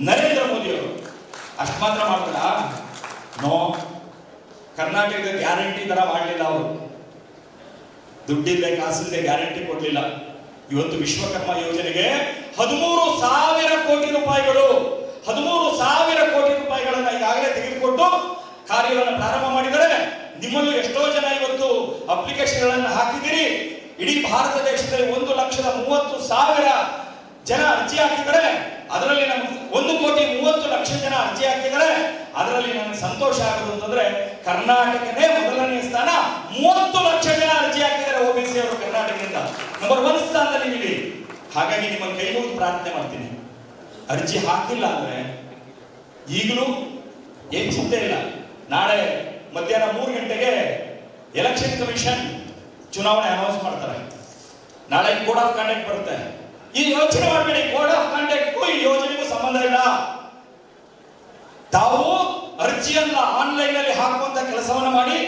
ನರೇಂದ್ರ ಮೋದಿ ಅವರು. ಅಷ್ಟು ಮಾತ್ರ ಮಾಡ್ತಾರ? ನೋ. ಕರ್ನಾಟಕದ ಗ್ಯಾರಂಟಿ ತರ ಮಾಡಲಿಲ್ಲ ಅವರು. ದುಡ್ಡಿಲ್ಲದೆ ಕಾಸಿಲ್ಲದೆ ಗ್ಯಾರಂಟಿ ಕೊಡ್ಲಿಲ್ಲ. ಇವತ್ತು ವಿಶ್ವಕರ್ಮ ಯೋಜನೆಗೆ 13,000 ಕೋಟಿ ರೂಪಾಯಿಗಳು 13,000 ಕೋಟಿ ರೂಪಾಯಿಗಳನ್ನ ಈಗಾಗಲೇ ತೆಗೆದುಕೊಟ್ಟು ಕಾರ್ಯವನ್ನು ಪ್ರಾರಂಭ ಮಾಡಿದರೆ. ನಿಮ್ಮಲ್ಲೂ ಎಷ್ಟೋ ಜನ ಇವತ್ತು ಅಪ್ಲಿಕೇಶನ್ಗಳನ್ನ ಹಾಕಿದ್ದೀರಿ. ಇಡೀ ಭಾರತ ದೇಶದಲ್ಲಿ 1,30,30,000 ಜನ ಅರ್ಜಿ ಹಾಕಿದ್ದಾರೆ. ಅದರಲ್ಲಿ ನಮ್ಗೆ 1,30,30,00,000 ಜನ ಅರ್ಜಿ ಹಾಕಿದ್ದಾರೆ. ಅದರಲ್ಲಿ ನನಗೆ ಸಂತೋಷ ಆಗೋದು ಅಂತಂದ್ರೆ ಕರ್ನಾಟಕನೇ ಮೊದಲನೇ ಸ್ಥಾನ. 30 ಲಕ್ಷ ಜನ ಅರ್ಜಿ ಹಾಕಿದ್ದಾರೆ OBC ಅವರು ಕರ್ನಾಟಕದಿಂದ ನಂಬರ್ 1 ಸ್ಥಾನದಲ್ಲಿ ನೀಡಿ. ಹಾಗಾಗಿ ನಿಮ್ಮನ್ನು ಕೈ ಮುಗಿದು ಪ್ರಾರ್ಥನೆ ಮಾಡ್ತೀನಿ, ಅರ್ಜಿ ಹಾಕಿಲ್ಲ ಅಂದ್ರೆ ಈಗಲೂ ಏನ್ ಚಿಂತೆ ಇಲ್ಲ. ನಾಳೆ ಮಧ್ಯಾಹ್ನ 3 ಗಂಟೆಗೆ ಎಲೆಕ್ಷನ್ ಕಮಿಷನ್ ಚುನಾವಣೆ ಅನೌನ್ಸ್ ಮಾಡ್ತಾರೆ. ನಾಳೆ ಕೋಡ್ ಆಫ್ ಕಾಂಡಕ್ಟ್ ಬರುತ್ತೆ. ಈ ಯೋಚನೆ ಮಾಡಬೇಡಿ, ಕೋಡ್ ಆಫ್ ಕಾಂಡಕ್ಟ್ಗೂ ಈ ಯೋಜನೆಗೂ ಸಂಬಂಧ ಇಲ್ಲ. ತಾವು ಅರ್ಜಿಯನ್ನ ಆನ್ಲೈನ್ ಅಲ್ಲಿ ಹಾಕುವಂತ ಕೆಲಸವನ್ನ ಮಾಡಿ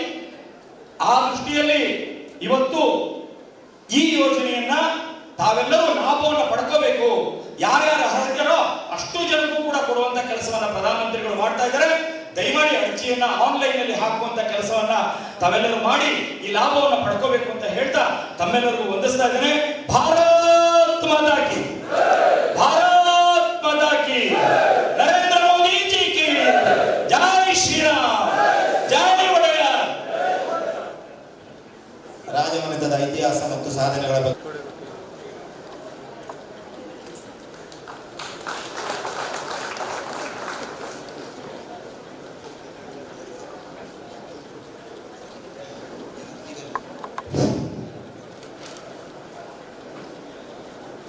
ಆ ದೃಷ್ಟಿಯಲ್ಲಿ ಇವತ್ತು ಈ ಯೋಜನೆಯನ್ನ ತಾವೆಲ್ಲರೂ ಲಾಭವನ್ನು ಪಡ್ಕೋಬೇಕು. ಯಾರ್ಯಾರು ಅರ್ಹರಿದ್ದಾರೋ ಅಷ್ಟು ಜನಕ್ಕೂ ಕೂಡ ಕೊಡುವಂತ ಕೆಲಸವನ್ನ ಪ್ರಧಾನಮಂತ್ರಿಗಳು ಮಾಡ್ತಾ ಇದ್ದಾರೆ. ದಯಮಾಡಿ ಅರ್ಜಿಯನ್ನ ಆನ್ಲೈನ್ ಅಲ್ಲಿ ಹಾಕುವಂತ ಕೆಲಸವನ್ನ ತಾವೆಲ್ಲರೂ ಮಾಡಿ ಈ ಲಾಭವನ್ನು ಪಡ್ಕೋಬೇಕು ಅಂತ ಹೇಳ್ತಾ ತಮ್ಮೆಲ್ಲರಿಗೂ ವಂದಿಸ್ತಾ ಇದ್ದೇನೆ. ಭಾರತ್ ಮಾತಾ ಕಿ, ಭಾರತ್ ಮಾತಾ ಕಿ, ನರೇಂದ್ರ ಮೋದಿ ಜಿ ಕಿ ಜೈ ಶ್ರೀರಾಮ್, ಜೈ ಒಡೆಯರ್. ರಾಜಮನೆತನದ ಇತಿಹಾಸ ಮತ್ತು ಸಾಧನೆಗಳ ಬಗ್ಗೆ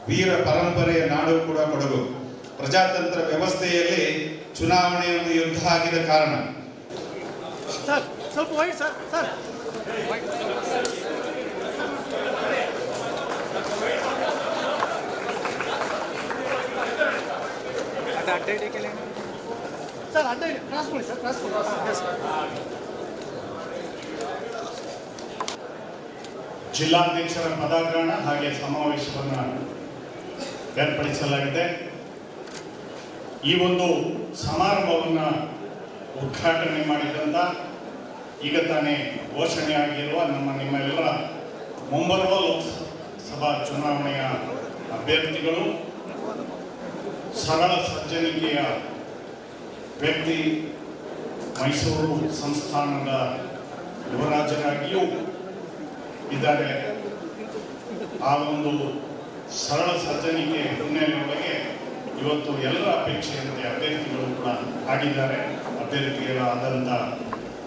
ವೀರ ಪರಂಪರೆಯ ನಾಡು ಕೂಡ ಕೊಡಗು. ಪ್ರಜಾತಂತ್ರ ವ್ಯವಸ್ಥೆಯಲ್ಲಿ ಚುನಾವಣೆ ಒಂದು ಯುದ್ಧ ಆಗಿದ ಕಾರಣ ಸರ್ ಸ್ವಲ್ಪ ವೈಟ್ ಸರ್ ಸರ್ ಸರ್ ಅಡ್ಡ ಕ್ರಾಸ್ ಮಾಡಿ ಸರ್, ಕ್ರಾಸ್ ಮಾಡಿ. ಜಿಲ್ಲಾಧ್ಯಕ್ಷರ ಪದಾಗ್ರಹಣ ಹಾಗೆ ಸಮಾವೇಶವನ್ನು ಏರ್ಪಡಿಸಲಾಗಿದೆ. ಈ ಒಂದು ಸಮಾರಂಭವನ್ನು ಉದ್ಘಾಟನೆ ಮಾಡಿದಂಥ ಈಗ ತಾನೇ ಘೋಷಣೆ ಆಗಿರುವ ನಿಮ್ಮೆಲ್ಲರ ಮುಂಬರುವ ಲೋಕಸಭಾ ಚುನಾವಣೆಯ ಅಭ್ಯರ್ಥಿಗಳು, ಸರಳ ಸಜ್ಜನಿಕೆಯ ವ್ಯಕ್ತಿ, ಮೈಸೂರು ಸಂಸ್ಥಾನದ ಯುವರಾಜರಾಗಿಯೂ ಇದ್ದಾರೆ. ಆ ಒಂದು ಸರಳ ಸಜ್ಜನಿಕೆ ಹಿನ್ನೆಲೆಯೊಳಗೆ ಇವತ್ತು ಎಲ್ಲರ ಅಪೇಕ್ಷೆಯಂತೆ ಅಭ್ಯರ್ಥಿಗಳು ಕೂಡ ಆಗಿದ್ದಾರೆ. ಅಭ್ಯರ್ಥಿಗಳಾದಂಥ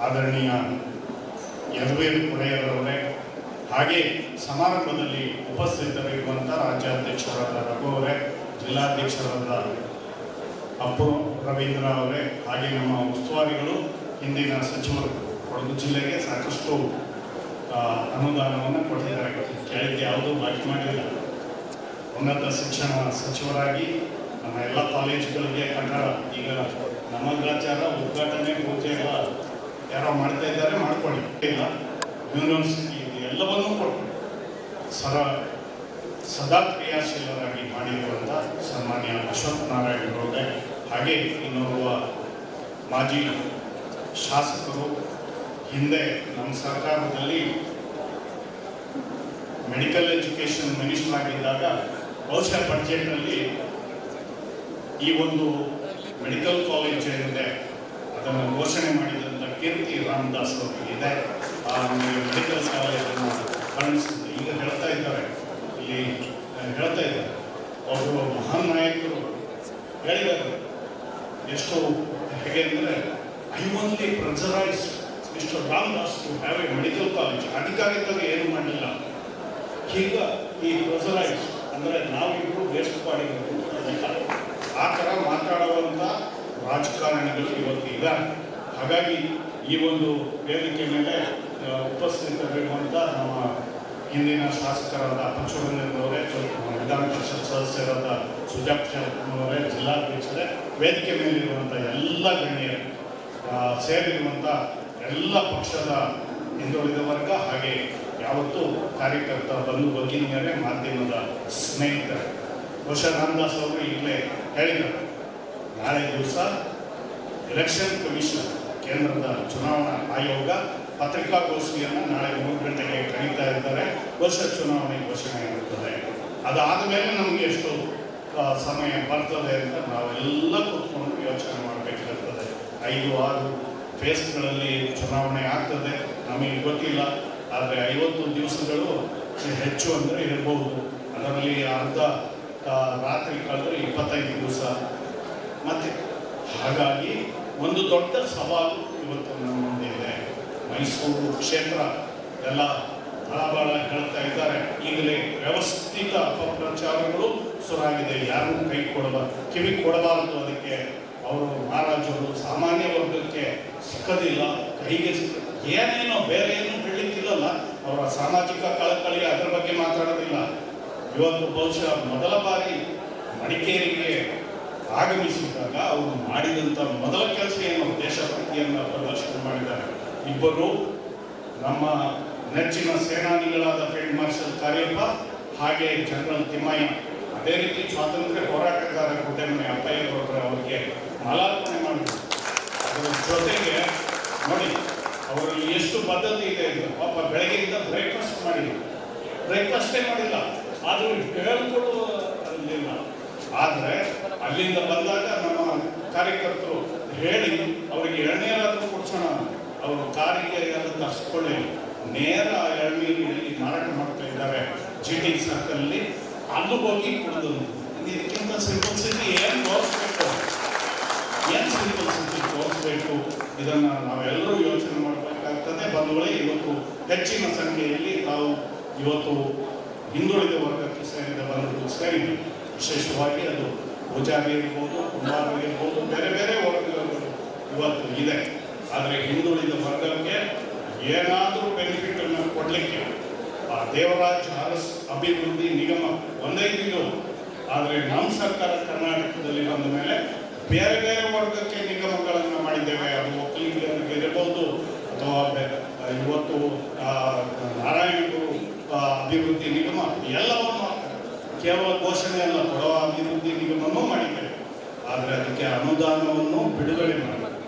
ಆದರಣೀಯ ಯದುವೀರ್ ಒಡೆಯರವರೇ, ಹಾಗೆ ಸಮಾರಂಭದಲ್ಲಿ ಉಪಸ್ಥಿತರಿರುವಂಥ ರಾಜ್ಯಾಧ್ಯಕ್ಷರಾದ ರಘು ಅವರೇ, ಜಿಲ್ಲಾಧ್ಯಕ್ಷರಾದ ಅಪ್ಪು ರವೀಂದ್ರ ಅವರೇ, ಹಾಗೆ ನಮ್ಮ ಉಸ್ತುವಾರಿಗಳು, ಹಿಂದಿನ ಸಚಿವರು ಕೊಡಗು ಜಿಲ್ಲೆಗೆ ಸಾಕಷ್ಟು ಅನುದಾನವನ್ನು ಕೊಟ್ಟಿದ್ದಾರೆ. ಕೇಳಿದ್ದು ಯಾವುದೂ ಬಾಕಿ ಮಾಡಲಿಲ್ಲ. ಉನ್ನತ ಶಿಕ್ಷಣ ಸಚಿವರಾಗಿ ನಮ್ಮ ಎಲ್ಲ ಕಾಲೇಜುಗಳಿಗೆ ಕನ್ನಡ, ಈಗ ನಮ್ಮ ಗ್ರಾಚಾರ ಉದ್ಘಾಟನೆ ಪೂಜೆ ಎಲ್ಲ ಯಾರೋ ಮಾಡ್ತಾ ಇದ್ದಾರೆ, ಮಾಡ್ಕೊಳ್ಳಿ, ಇಲ್ಲ ಯೂನಿವರ್ಸಿಟಿ ಎಲ್ಲವನ್ನೂ ಕೊಟ್ಟು ಸದಾ ಕ್ರಿಯಾಶೀಲರಾಗಿ ಮಾಡಿರುವಂಥ ಸನ್ಮಾನ್ಯ ಅಶ್ವಥ್ ನಾರಾಯಣರವರೇ, ಹಾಗೆ ಇನ್ನೋರ್ವ ಮಾಜಿ ಶಾಸಕರು, ಹಿಂದೆ ನಮ್ಮ ಸರ್ಕಾರದಲ್ಲಿ ಮೆಡಿಕಲ್ ಎಜುಕೇಷನ್ ಮಿನಿಸ್ಟರ್ ಆಗಿದ್ದಾಗ ಬಹುಶಃ ಬಡ್ಜೆಟ್ನಲ್ಲಿ ಈ ಒಂದು ಮೆಡಿಕಲ್ ಕಾಲೇಜ್ ಏನಿದೆ ಅದನ್ನು ಘೋಷಣೆ ಮಾಡಿದಂಥ ಕೀರ್ತಿ ರಾಮದಾಸ್ ಅವರಿಗೆ ಆ ಮೆಡಿಕಲ್ ಕಾಲೇಜನ್ನು ಕಾಣಿಸುತ್ತೆ. ಈಗ ಹೇಳ್ತಾ ಇದ್ದಾರೆ, ಇಲ್ಲಿ ಹೇಳ್ತಾ ಇದ್ದಾರೆ, ಅವರು ಮಹಾನ್ ನಾಯಕರು ಹೇಳಿದ್ದಾರೆ ಎಷ್ಟು ಹೇಗೆ ಅಂದರೆ, I only pressurise mister Ramdas to have a medical college. ಅಧಿಕಾರಿಗಳಿಗೆ ಏನು ಮಾಡಲಿಲ್ಲ, ಈಗ ಈ ಪ್ರೆಸರೈಸ್ ಅಂದರೆ ನಾವಿಬ್ಬರು ವೇಸ್ಟ್ ಮಾಡಿದ್ರು ಆ ಥರ ಮಾತಾಡುವಂಥ ರಾಜಕಾರಣಿಗಳು ಇವತ್ತು ಇದ್ದಾರೆ. ಹಾಗಾಗಿ ಈ ಒಂದು ವೇದಿಕೆ ಮೇಲೆ ಉಪಸ್ಥಿತರಿರುವಂಥ ನಮ್ಮ ಹಿಂದಿನ ಶಾಸಕರಾದ ಪಂಚುರಂಗನವರೇ, ವಿಧಾನ ಪರಿಷತ್ ಸದಸ್ಯರಾದ ಸುಜಾಕ್ಷ ಅವರೇ, ಜಿಲ್ಲಾಧ್ಯಕ್ಷರೇ, ವೇದಿಕೆ ಮೇಲಿರುವಂಥ ಎಲ್ಲ ಗಣ್ಯರು, ಸೇರಿರುವಂಥ ಎಲ್ಲ ಪಕ್ಷದ ಹಿಂದುಳಿದ ವರ್ಗ, ಹಾಗೆ ಯಾವತ್ತೂ ಕಾರ್ಯಕರ್ತ ಬಂಧು ಭಗಿನಿಯರೇ, ಮಾಧ್ಯಮದ ಸ್ನೇಹಿತರೆ, ಬಹುಶಃ ರಾಮದಾಸ್ ಅವರು ಈಗಲೇ ಹೇಳಿದರು, ನಾಳೆ ದಿವಸ ಎಲೆಕ್ಷನ್ ಕಮಿಷನ್, ಕೇಂದ್ರದ ಚುನಾವಣಾ ಆಯೋಗ ಪತ್ರಿಕಾಗೋಷ್ಠಿಯನ್ನು ನಾಳೆ 3 ಗಂಟೆಗೆ ಕರೀತಾ ಇದ್ದಾರೆ. ಬಹುಶಃ ಚುನಾವಣೆ ಘೋಷಣೆ ಆಗುತ್ತದೆ. ಅದಾದ ಮೇಲೆ ನಮಗೆ ಎಷ್ಟು ಸಮಯ ಬರ್ತದೆ ಅಂತ ನಾವೆಲ್ಲ ಕೂತ್ಕೊಂಡು ಯೋಚನೆ ಮಾಡಬೇಕಾಗ್ತದೆ. 5-6 ಫೇಸ್ಗಳಲ್ಲಿ ಚುನಾವಣೆ ಆಗ್ತದೆ, ನಮಗೆ ಗೊತ್ತಿಲ್ಲ. ಆದರೆ 50 ದಿವಸಗಳು ಹೆಚ್ಚು ಅಂದರೆ ಇರ್ಬೋದು. ಅದರಲ್ಲಿ ಅರ್ಧ ರಾತ್ರಿ ಕಳೆದ್ರೆ 25 ದಿವಸ ಮತ್ತೆ. ಹಾಗಾಗಿ ಒಂದು ದೊಡ್ಡ ಸವಾಲು ಇವತ್ತು ನಮ್ಮ ಮುಂದೆ ಇದೆ. ಮೈಸೂರು ಕ್ಷೇತ್ರ ಎಲ್ಲ ಬಹಳ ಹೇಳ್ತಾ ಇದ್ದಾರೆ, ಈಗಲೇ ವ್ಯವಸ್ಥಿತ ಅಪಪ್ರಚಾರಗಳು ಶುರುವಾಗಿದೆ. ಯಾರೂ ಕಿವಿ ಕೊಡಬಾರದು. ಅದಕ್ಕೆ ಅವರು ಮಹಾರಾಜರು ಸಾಮಾನ್ಯ ವರ್ಗಕ್ಕೆ ಸಿಕ್ಕದಿಲ್ಲ, ಕೈಗೆ ಏನೇನೋ ಬೇರೆ ಏನು ಹೇಳಲಿಕ್ಕಿಲ್ಲಲ್ಲ. ಅವರ ಸಾಮಾಜಿಕ ಕಳಕಳಿ ಅದರ ಬಗ್ಗೆ ಮಾತಾಡೋದಿಲ್ಲ. ಇವತ್ತು ಬಹುಶಃ ಮೊದಲ ಬಾರಿ ಮಡಿಕೇರಿಗೆ ಆಗಮಿಸಿದಾಗ ಅವರು ಮಾಡಿದಂಥ ಮೊದಲ ಕೆಲಸ ಏನು, ದೇಶಭಕ್ತಿಯನ್ನು ಪ್ರದರ್ಶನ ಮಾಡಿದ್ದಾರೆ. ಇಬ್ಬರು ನಮ್ಮ ನೆಚ್ಚಿನ ಸೇನಾನಿಗಳಾದ ಫೀಲ್ಡ್ ಮಾರ್ಷಲ್ ಕಾರ್ಯಪ್ಪ ಹಾಗೆ ಜನರಲ್ ತಿಮ್ಮಯ್ಯ, ಅದೇ ರೀತಿ ಸ್ವಾತಂತ್ರ್ಯ ಹೋರಾಟಗಾರ ಗುಡ್ಡೆಮನೆ ಅಪ್ಪಯ್ಯಗೌಡರ ಅವರಿಗೆ ಮಾಲಾರ್ಪಣೆ ಮಾಡಿದರು. ಅದರ ಜೊತೆಗೆ ನೋಡಿ ಅವರಲ್ಲಿ ಎಷ್ಟು ಬದ್ಧತೆ ಇದೆ ಅಂತ. ಪಾಪ ಬೆಳಗ್ಗೆಯಿಂದ ಬ್ರೇಕ್ಫಾಸ್ಟೇ ಮಾಡಿಲ್ಲ, ಆದರೂ ಹೇಳ್ಕೊಡುವುದಿಲ್ಲ. ಆದರೆ ಅಲ್ಲಿಂದ ಬಂದಾಗ ನಮ್ಮ ಕಾರ್ಯಕರ್ತರು ಹೇಳಿ ಅವರಿಗೆ ಎಳ್ನೀರಾದರೂ ಕೊಡ್ಸೋಣ, ಅವರು ಕಾರಿಗೆ ಎಲ್ಲ ತರಿಸ್ಕೊಳ್ಳಿ, ನೇರ ಎಳ್ನೀರಿನಲ್ಲಿ ಮಾರಾಟ ಮಾಡ್ತಾ ಇದ್ದಾರೆ GT ಸರ್ಕಲ್ಲಿ. ಅಲ್ಲೂ ಹೋಗಿ ಕುಡಿದು ಇದಕ್ಕಿಂತ ಸಿಂಪಲ್ ಸಿಟಿ ಏನು ತೋರಿಸ್ಬೇಕು, ಇದನ್ನು ನಾವೆಲ್ಲರೂ ಯೋಚನೆ ಮಾಡಬೇಕಾಗ್ತದೆ. ಬಂಧುಗಳೇ, ಇವತ್ತು ಹೆಚ್ಚಿನ ಸಂಖ್ಯೆಯಲ್ಲಿ ತಾವು ಇವತ್ತು ಹಿಂದುಳಿದ ವರ್ಗಕ್ಕೆ ಸೇರಿದ ಬಂಧುಗಳು ಸೇರಿದೆ. ವಿಶೇಷವಾಗಿ ಅದು ಪೂಜಾರಿ ಇರ್ಬೋದು, ಕುಂಬಾರ ಇರ್ಬೋದು, ಬೇರೆ ಬೇರೆ ವರ್ಗಗಳು ಇವತ್ತು ಇದೆ. ಆದರೆ ಹಿಂದುಳಿದ ವರ್ಗಕ್ಕೆ ಏನಾದರೂ ಬೆನಿಫಿಟ್ ಅನ್ನು ಕೊಡಲಿಕ್ಕೆ ಆ ದೇವರಾಜ್ ಅರಸ್ ಅಭಿವೃದ್ಧಿ ನಿಗಮ ಒಂದೇ ಇದು. ಆದರೆ ನಮ್ಮ ಸರ್ಕಾರ ಕರ್ನಾಟಕದಲ್ಲಿ ಬಂದ ಮೇಲೆ ಬೇರೆ ಬೇರೆ ವರ್ಗಕ್ಕೆ ನಿಗಮಗಳನ್ನು ಮಾಡಿದ್ದೇವೆ. ಅದು ಒಕ್ಕಲಿಗರಿಗೆ ಇರಬಹುದು ಅಥವಾ ಇವತ್ತು ನಾರಾಯಣಗುರು ಅಭಿವೃದ್ಧಿ ನಿಗಮ ಎಲ್ಲವನ್ನು ಕೇವಲ ಘೋಷಣೆ ಅಲ್ಲ, ಕೊಡವ ಅಭಿವೃದ್ಧಿ ನಿಗಮನೂ ಮಾಡಿದ್ದೇವೆ. ಆದರೆ ಅದಕ್ಕೆ ಅನುದಾನವನ್ನು ಬಿಡುಗಡೆ ಮಾಡಬೇಕು.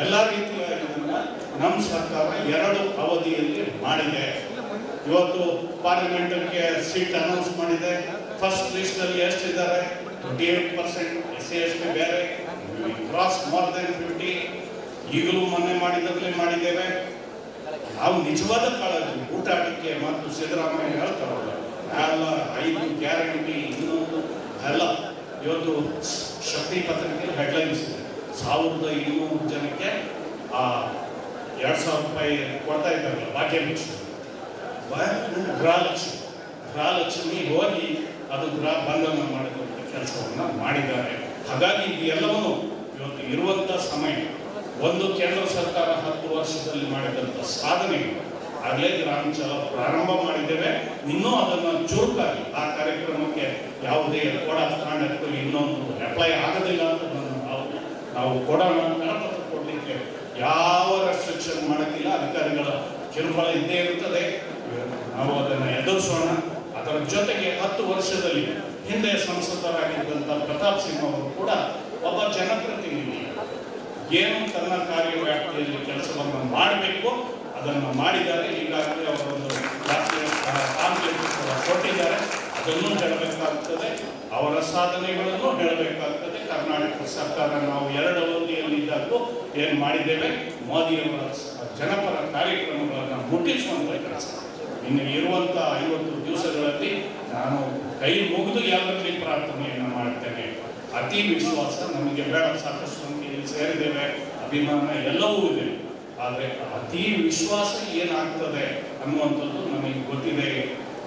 ಎಲ್ಲ ರೀತಿಯಾಗಿ ನಮ್ಮ ಸರ್ಕಾರ 2 ಅವಧಿಯಲ್ಲಿ ಮಾಡಿದೆ. ಇವತ್ತು ಪಾರ್ಲಿಮೆಂಟ್ಗೆ ಸೀಟ್ ಅನೌನ್ಸ್ ಮಾಡಿದೆ. ಫಸ್ಟ್ ಲಿಸ್ಟಲ್ಲಿ ಎಷ್ಟಿದ್ದಾರೆ? 28%. SC/ST ಬೇರೆ, ಕ್ರಾಸ್ ಮೋರ್ ದೆನ್ 50. ಈಗಲೂ ಮೊನ್ನೆ ಮಾಡಿದಾಗಲೇ ಮಾಡಿದ್ದೇವೆ. ನಾವು ನಿಜವಾದ ಕಾಳಜಿ ಊಟಾಟಕ್ಕೆ ಮತ್ತು ಸಿದ್ದರಾಮಯ್ಯ ಹೇಳ್ತಾರಲ್ಲ, 5 ಗ್ಯಾರಂಟಿ ಇನ್ನೊಂದು ಎಲ್ಲ ಇವತ್ತು ಶಕ್ತಿ ಪತ್ರಿಕೆ ಹೆಡ್ಲೈನ್ಸ್ ಇದೆ. 1200 ಜನಕ್ಕೆ 2,000 ರೂಪಾಯಿ ಕೊಡ್ತಾ ಇದ್ದಾರಲ್ಲ ಭಾಗ್ಯಲಕ್ಷ್ಮಿ, ಗೃಹಲಕ್ಷ್ಮಿ ಹೋಗಿ ಅದು ಗೃಹ ಬಂಧನ ಮಾಡುವಂಥ ಕೆಲಸವನ್ನು ಮಾಡಿದ್ದಾರೆ. ಹಾಗಾಗಿ ಇದೆಲ್ಲವನ್ನು ಇವತ್ತು ಇರುವಂಥ ಸಮಯ ಒಂದು ಕೇಂದ್ರ ಸರ್ಕಾರ 10 ವರ್ಷದಲ್ಲಿ ಮಾಡಿದಂಥ ಸಾಧನೆ. ಆಗಲೇ ಗ್ರಾಮಾಂಚಲ ಪ್ರಾರಂಭ ಮಾಡಿದ್ದೇವೆ, ಇನ್ನೂ ಅದನ್ನು ಚುರುಕಾಗಿ ಆ ಕಾರ್ಯಕ್ರಮಕ್ಕೆ ಯಾವುದೇ ಕೋಡ್ ಆಫ್ ಕಾಂಡಕ್ಟ್ ಇನ್ನೊಂದು ಅಪ್ಲೈ ಆಗೋದಿಲ್ಲ ಅಂತ ನಾವು ಕೊಡೋಣ ಕರಪತ್ರ ಕೊಡಲಿಕ್ಕೆ ಯಾವ ರೆಸ್ಟ್ರಿಕ್ಷನ್ ಮಾಡೋಕ್ಕಿಲ್ಲ. ಅಧಿಕಾರಿಗಳ ಕಿರುಕುಳ ಇದ್ದೇ ಇರುತ್ತದೆ, ನಾವು ಅದನ್ನು ಎದುರಿಸೋಣ. ಅದರ ಜೊತೆಗೆ 10 ವರ್ಷದಲ್ಲಿ ಹಿಂದೆ ಸಂಸದರಾಗಿದ್ದಂಥ ಪ್ರತಾಪ್ ಸಿಂಹ ಅವರು ಕೂಡ ಒಬ್ಬ ಜನಪ್ರತಿನಿಧಿ, ಏನು ತನ್ನ ಕಾರ್ಯವ್ಯಾಪ್ತಿಯಲ್ಲಿ ಕೆಲಸವನ್ನು ಮಾಡಬೇಕು ಅದನ್ನು ಮಾಡಿದ್ದಾರೆ. ಈಗಾಗಲೇ ಅವರೊಂದು ಕೊಟ್ಟಿದ್ದಾರೆ, ಅದನ್ನು ಹೇಳಬೇಕಾಗ್ತದೆ, ಅವರ ಸಾಧನೆಗಳನ್ನು ಹೇಳಬೇಕಾಗ್ತದೆ. ಕರ್ನಾಟಕ ಸರ್ಕಾರ ನಾವು 2 ಅವಧಿಯಲ್ಲಿದ್ದಾಗಲೂ ಏನು ಮಾಡಿದ್ದೇವೆ, ಮೋದಿಯವರ ಜನಪರ ಕಾರ್ಯಕ್ರಮಗಳನ್ನು ಮುಟ್ಟಿಸುವಂಥ ಕೆಲಸ. ಇನ್ನು ಇರುವಂಥ 50 ದಿವಸಗಳಲ್ಲಿ ನಾನು ಕೈ ಮುಗಿದು ಎಲ್ಲರಲ್ಲಿ ಪ್ರಾರ್ಥನೆಯನ್ನು ಮಾಡ್ತೇನೆ. ಅತಿ ವಿಶ್ವಾಸ ನಮಗೆ ಬೇಡ, ಸಾಕಷ್ಟು ಸಂಖ್ಯೆಯಲ್ಲಿ ಸೇರಿದ್ದೇವೆ, ಅಭಿಮಾನ ಎಲ್ಲವೂ ಇದೆ. ಆದರೆ ಅತಿ ವಿಶ್ವಾಸ ಏನಾಗ್ತದೆ ಅನ್ನುವಂಥದ್ದು ನನಗೆ ಗೊತ್ತಿದೆ.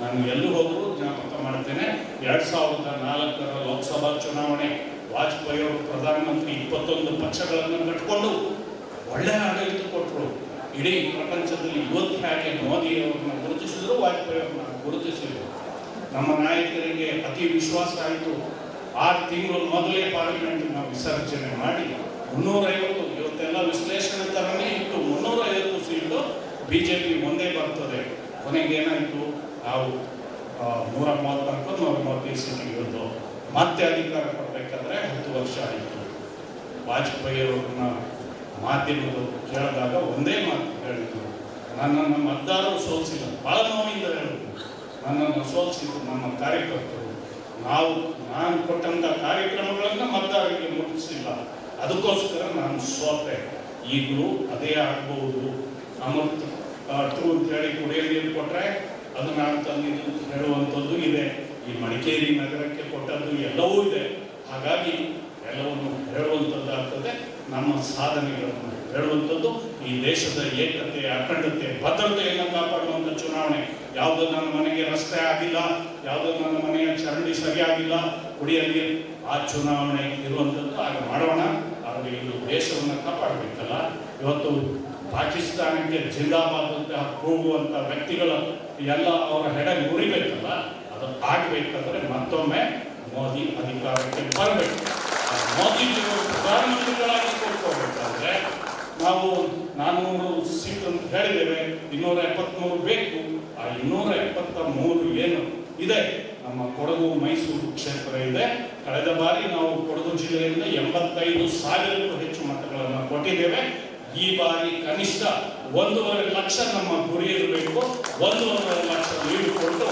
ನಾನು ಎಲ್ಲೂ ಹೋದರೂ ಜ್ಞಾಪಕ ಮಾಡ್ತೇನೆ, 2004 ಲೋಕಸಭಾ ಚುನಾವಣೆ ವಾಜಪೇಯಿ ಅವರು ಪ್ರಧಾನಮಂತ್ರಿ 21 ಪಕ್ಷಗಳನ್ನು ಕಟ್ಕೊಂಡು ಒಳ್ಳೆಯ ಆಡಳಿತ ಕೊಟ್ಟರು. ಇಡೀ ಪ್ರಪಂಚದಲ್ಲಿ ಇವತ್ತು ಹೇಗೆ ಮೋದಿಯವರನ್ನ ಗುರುತಿಸಿದ್ರು, ವಾಜಪೇಯಿ ಅವರನ್ನ ಗುರುತಿಸಿದ್ರು. ನಮ್ಮ ನಾಯಕರಿಗೆ ಅತಿ ವಿಶ್ವಾಸ ಆಯಿತು. 6 ತಿಂಗಳು ಮೊದಲೇ ಪಾರ್ಲಿಮೆಂಟ್ನ ವಿಸರ್ಜನೆ ಮಾಡಿ 350, ಇವತ್ತೆಲ್ಲ ವಿಶ್ಲೇಷಣೆ ಥರನೇ ಇತ್ತು, 350 ಸೀಟು ಬಿಜೆಪಿ ಒಂದೇ ಬರ್ತದೆ. ಕೊನೆಗೆ ಏನಾಯಿತು, ನಾವು 134 135 ಸೀಟಿಗೆ ಇರೋದು. ಮತ್ತೆ ಅಧಿಕಾರ ಕೊಡಬೇಕಾದ್ರೆ 10 ವರ್ಷ ಆಯಿತು. ವಾಜಪೇಯಿ ಅವ್ರನ್ನ ಮಾಧ್ಯಮದವರು ಕೇಳಿದಾಗ ಒಂದೇ ಮಾತು ಹೇಳಿದ್ರು, ನನ್ನನ್ನು ಮತದಾರರು ಸೋಲಿಸಿಲ್ಲ. ಬಹಳ ನೋವಿಂದ ಹೇಳಿದ್ರು, ನನ್ನನ್ನು ಸೋಲಿಸಿದ್ರು ನಮ್ಮ ಕಾರ್ಯಕರ್ತರು. ನಾನು ಕೊಟ್ಟಂಥ ಕಾರ್ಯಕ್ರಮಗಳನ್ನು ಮತದಾರರಿಗೆ ಮುಟ್ಟಿಸಿಲ್ಲ, ಅದಕ್ಕೋಸ್ಕರ ನಾನು ಸೋತೆ. ಈಗಲೂ ಅದೇ ಆಗ್ಬಹುದು. ಅಮೃತ ಟ್ರೂ ಅಂತ ಹೇಳಿ ಕುಡಿಯೋ ನೀರು ಕೊಟ್ಟರೆ ಅದು ನಾನು ತಂದಿದ್ದು ಹೇಳುವಂಥದ್ದು ಇದೆ. ಈ ಮಡಿಕೇರಿ ನಗರಕ್ಕೆ ಕೊಟ್ಟದ್ದು ಎಲ್ಲವೂ ಇದೆ. ಹಾಗಾಗಿ ಎಲ್ಲವನ್ನು ಹೇಳುವಂಥದ್ದಾಗ್ತದೆ, ನಮ್ಮ ಸಾಧನೆಗಳನ್ನು ಹೇಳುವಂಥದ್ದು. ಈ ದೇಶದ ಏಕತೆ, ಅಖಂಡತೆ, ಭದ್ರತೆಯನ್ನು ಕಾಪಾಡುವಂಥ ಚುನಾವಣೆ. ಯಾವುದೋ ನನ್ನ ಮನೆಗೆ ರಸ್ತೆ ಆಗಿಲ್ಲ, ಯಾವುದೋ ನನ್ನ ಮನೆಯ ಚರಂಡಿ ಸರಿಯಾಗಿಲ್ಲ, ಕುಡಿಯಲಿ, ಆ ಚುನಾವಣೆ ಇರುವಂಥದ್ದು. ಆಗ ಮಾಡೋಣ. ಆದರೆ ಇದು ದೇಶವನ್ನು ಕಾಪಾಡಬೇಕಲ್ಲ. ಇವತ್ತು ಪಾಕಿಸ್ತಾನಕ್ಕೆ ಜಿಂದಾಬಾದ್ ಅಂತ ಹೋಗುವಂಥ ವ್ಯಕ್ತಿಗಳ ಎಲ್ಲ ಅವರ ಹೆಡೆ ಮುರಿಬೇಕಲ್ಲ. ಅದು ಆಗಬೇಕಾದ್ರೆ ಮತ್ತೊಮ್ಮೆ ಮೋದಿ ಅಧಿಕಾರಕ್ಕೆ ಬರಬೇಕು. ಮೋದಿಜಿಯವರು ಪ್ರಧಾನಮಂತ್ರಿಗಳಾಗಿ ಕೊಟ್ಕೋಬೇಕಾದ್ರೆ ನಾವು 400 ಸೀಟ್ ಅಂತ ಹೇಳಿದ್ದೇವೆ, 273 ಬೇಕು. ಆ 273 ಏನು ಇದೆ, ನಮ್ಮ ಕೊಡಗು ಮೈಸೂರು ಕ್ಷೇತ್ರ ಇದೆ. ಕಳೆದ ಬಾರಿ ನಾವು ಕೊಡಗು ಜಿಲ್ಲೆಯಿಂದ 85,000ಕ್ಕೂ ಹೆಚ್ಚು ಮತಗಳನ್ನು ಕೊಟ್ಟಿದ್ದೇವೆ. ಈ ಬಾರಿ ಕನಿಷ್ಠ 1.5 ಲಕ್ಷ ನಮ್ಮ ಗುರಿ ಇರಬೇಕು. 1.5 ಲಕ್ಷ ಲೀಡ್ ಕೊಟ್ಟು,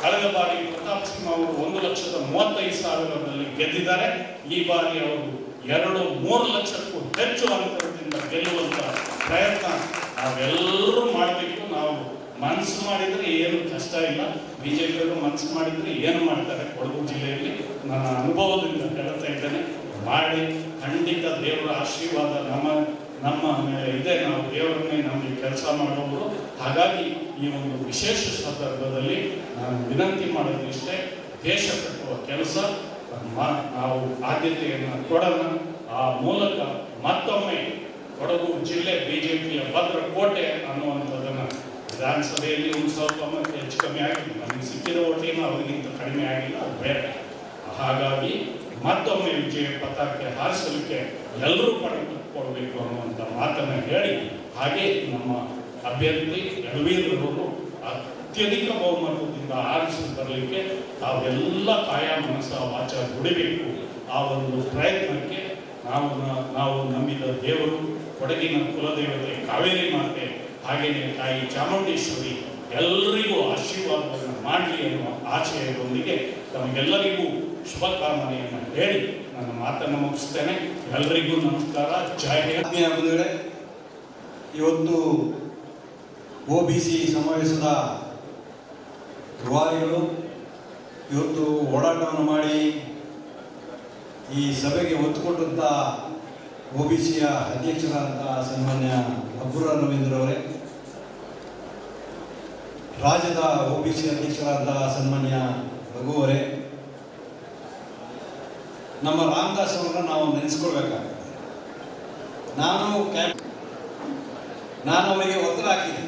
ಕಳೆದ ಬಾರಿ ಪ್ರತಾಪ್ ಸಿಂಹ ಅವರು 1,35,000ರಲ್ಲಿ ಗೆದ್ದಿದ್ದಾರೆ. ಈ ಬಾರಿ ಅವರು 2-3 ಲಕ್ಷಕ್ಕೂ ಹೆಚ್ಚು ಅಂತರದಿಂದ ಗೆಲ್ಲುವಂತ ಪ್ರಯತ್ನ ನಾವೆಲ್ಲರೂ ಮಾಡಬೇಕು. ನಾವು ಮನಸ್ಸು ಮಾಡಿದ್ರೆ ಏನು ಕಷ್ಟ ಇಲ್ಲ. ಬಿಜೆಪಿಯವರು ಮನಸ್ಸು ಮಾಡಿದ್ರೆ ಏನು ಮಾಡ್ತಾರೆ. ಕೊಡಗು ಜಿಲ್ಲೆಯಲ್ಲಿ ನನ್ನ ಅನುಭವದಿಂದ ಹೇಳ್ತಾ ಇದ್ದೇನೆ, ಮಾಡಿ ಖಂಡಿತ ದೇವರ ಆಶೀರ್ವಾದ ನಮ್ಮ ಮೇಲೆ ಇದೆ. ನಾವು ದೇವರನ್ನೇ ನಮಗೆ ಕೆಲಸ ಮಾಡುವವರು. ಹಾಗಾಗಿ ಈ ಒಂದು ವಿಶೇಷ ಸಂದರ್ಭದಲ್ಲಿ ನಾನು ವಿನಂತಿ ಮಾಡೋದು ಇಷ್ಟೇ, ದೇಶ ಕಟ್ಟುವ ಕೆಲಸ ನಾವು ಆದ್ಯತೆಯನ್ನು ಕೊಡೋಣ. ಆ ಮೂಲಕ ಮತ್ತೊಮ್ಮೆ ಕೊಡಗು ಜಿಲ್ಲೆ ಬಿಜೆಪಿಯ ಭದ್ರ ಕೋಟೆ ಅನ್ನುವಂಥದ್ದನ್ನು ವಿಧಾನಸಭೆಯಲ್ಲಿ ಒಂದು ಸ್ವಲ್ಪ ಹೆಚ್ಚು ಕಮ್ಮಿ ಆಗಿಲ್ಲ. ನಮಗೆ ಸಿಕ್ಕಿದ ಓಟೇನು ಅವರಿಗಿಂತ ಕಡಿಮೆ ಆಗಿಲ್ಲ, ಅದು ಬೇರೆ. ಹಾಗಾಗಿ ಮತ್ತೊಮ್ಮೆ ವಿಜಯ ಪತಾಕೆ ಹಾರಿಸಲಿಕ್ಕೆ ಎಲ್ಲರೂ ಪಡೆದುಕೊಳ್ಬೇಕು ಅನ್ನುವಂಥ ಮಾತನ್ನು ಹೇಳಿ, ಹಾಗೆ ನಮ್ಮ ಅಭ್ಯರ್ಥಿ ಯದುವೀರರವರು ಅತ್ಯಧಿಕ ಬಹುಮತದಿಂದ ಆರಿಸಿ ಬರಲಿಕ್ಕೆ ತಾವೆಲ್ಲ ಕಾಯ ಮನಸ್ಸ ವಾಚ ದುಡಿಬೇಕು. ಆ ಒಂದು ಪ್ರಯತ್ನಕ್ಕೆ ನಾವು ನಂಬಿದ ದೇವರು, ಕೊಡಗಿನ ಕುಲದೇವತೆ ಕಾವೇರಿ ಮಾತೆ, ಹಾಗೆಯೇ ತಾಯಿ ಚಾಮುಂಡೇಶ್ವರಿ ಎಲ್ಲರಿಗೂ ಆಶೀರ್ವಾದವನ್ನು ಮಾಡಲಿ ಅನ್ನುವ ಆಶಯದೊಂದಿಗೆ ತಮಗೆಲ್ಲರಿಗೂ ಶುಭ ಕಾಮನೆಯನ್ನು ಹೇಳಿ ನನ್ನ ಮಾತನ್ನು ಮುಗಿಸ್ತೇನೆ. ಎಲ್ಲರಿಗೂ ನಮಸ್ಕಾರ. ಜೈ ಹಿಂದ್. ಇವತ್ತು OBC ಸಮಾವೇಶದ ರೂವಾರಿಗಳು ಇವತ್ತು ಓಡಾಟವನ್ನು ಮಾಡಿ ಈ ಸಭೆಗೆ ಒತ್ತು ಕೊಟ್ಟಂಥ OBCಯ ಅಧ್ಯಕ್ಷರಾದಂಥ ಸನ್ಮಾನ್ಯ ಅಬ್ಬುರ ರವೀಂದ್ರ ಅವರೇ, ರಾಜ್ಯದ OBC ಅಧ್ಯಕ್ಷರಾದ ಸನ್ಮಾನ್ಯ ರಘು ಅವರೇ, ನಮ್ಮ ರಾಮದಾಸ್ ಅವರನ್ನ ನಾವು ನೆನೆಸ್ಕೊಳ್ಬೇಕಾಗ್ತದೆ. ನಾನು ಅವರಿಗೆ ಒತ್ತಡ ಹಾಕಿದೆ.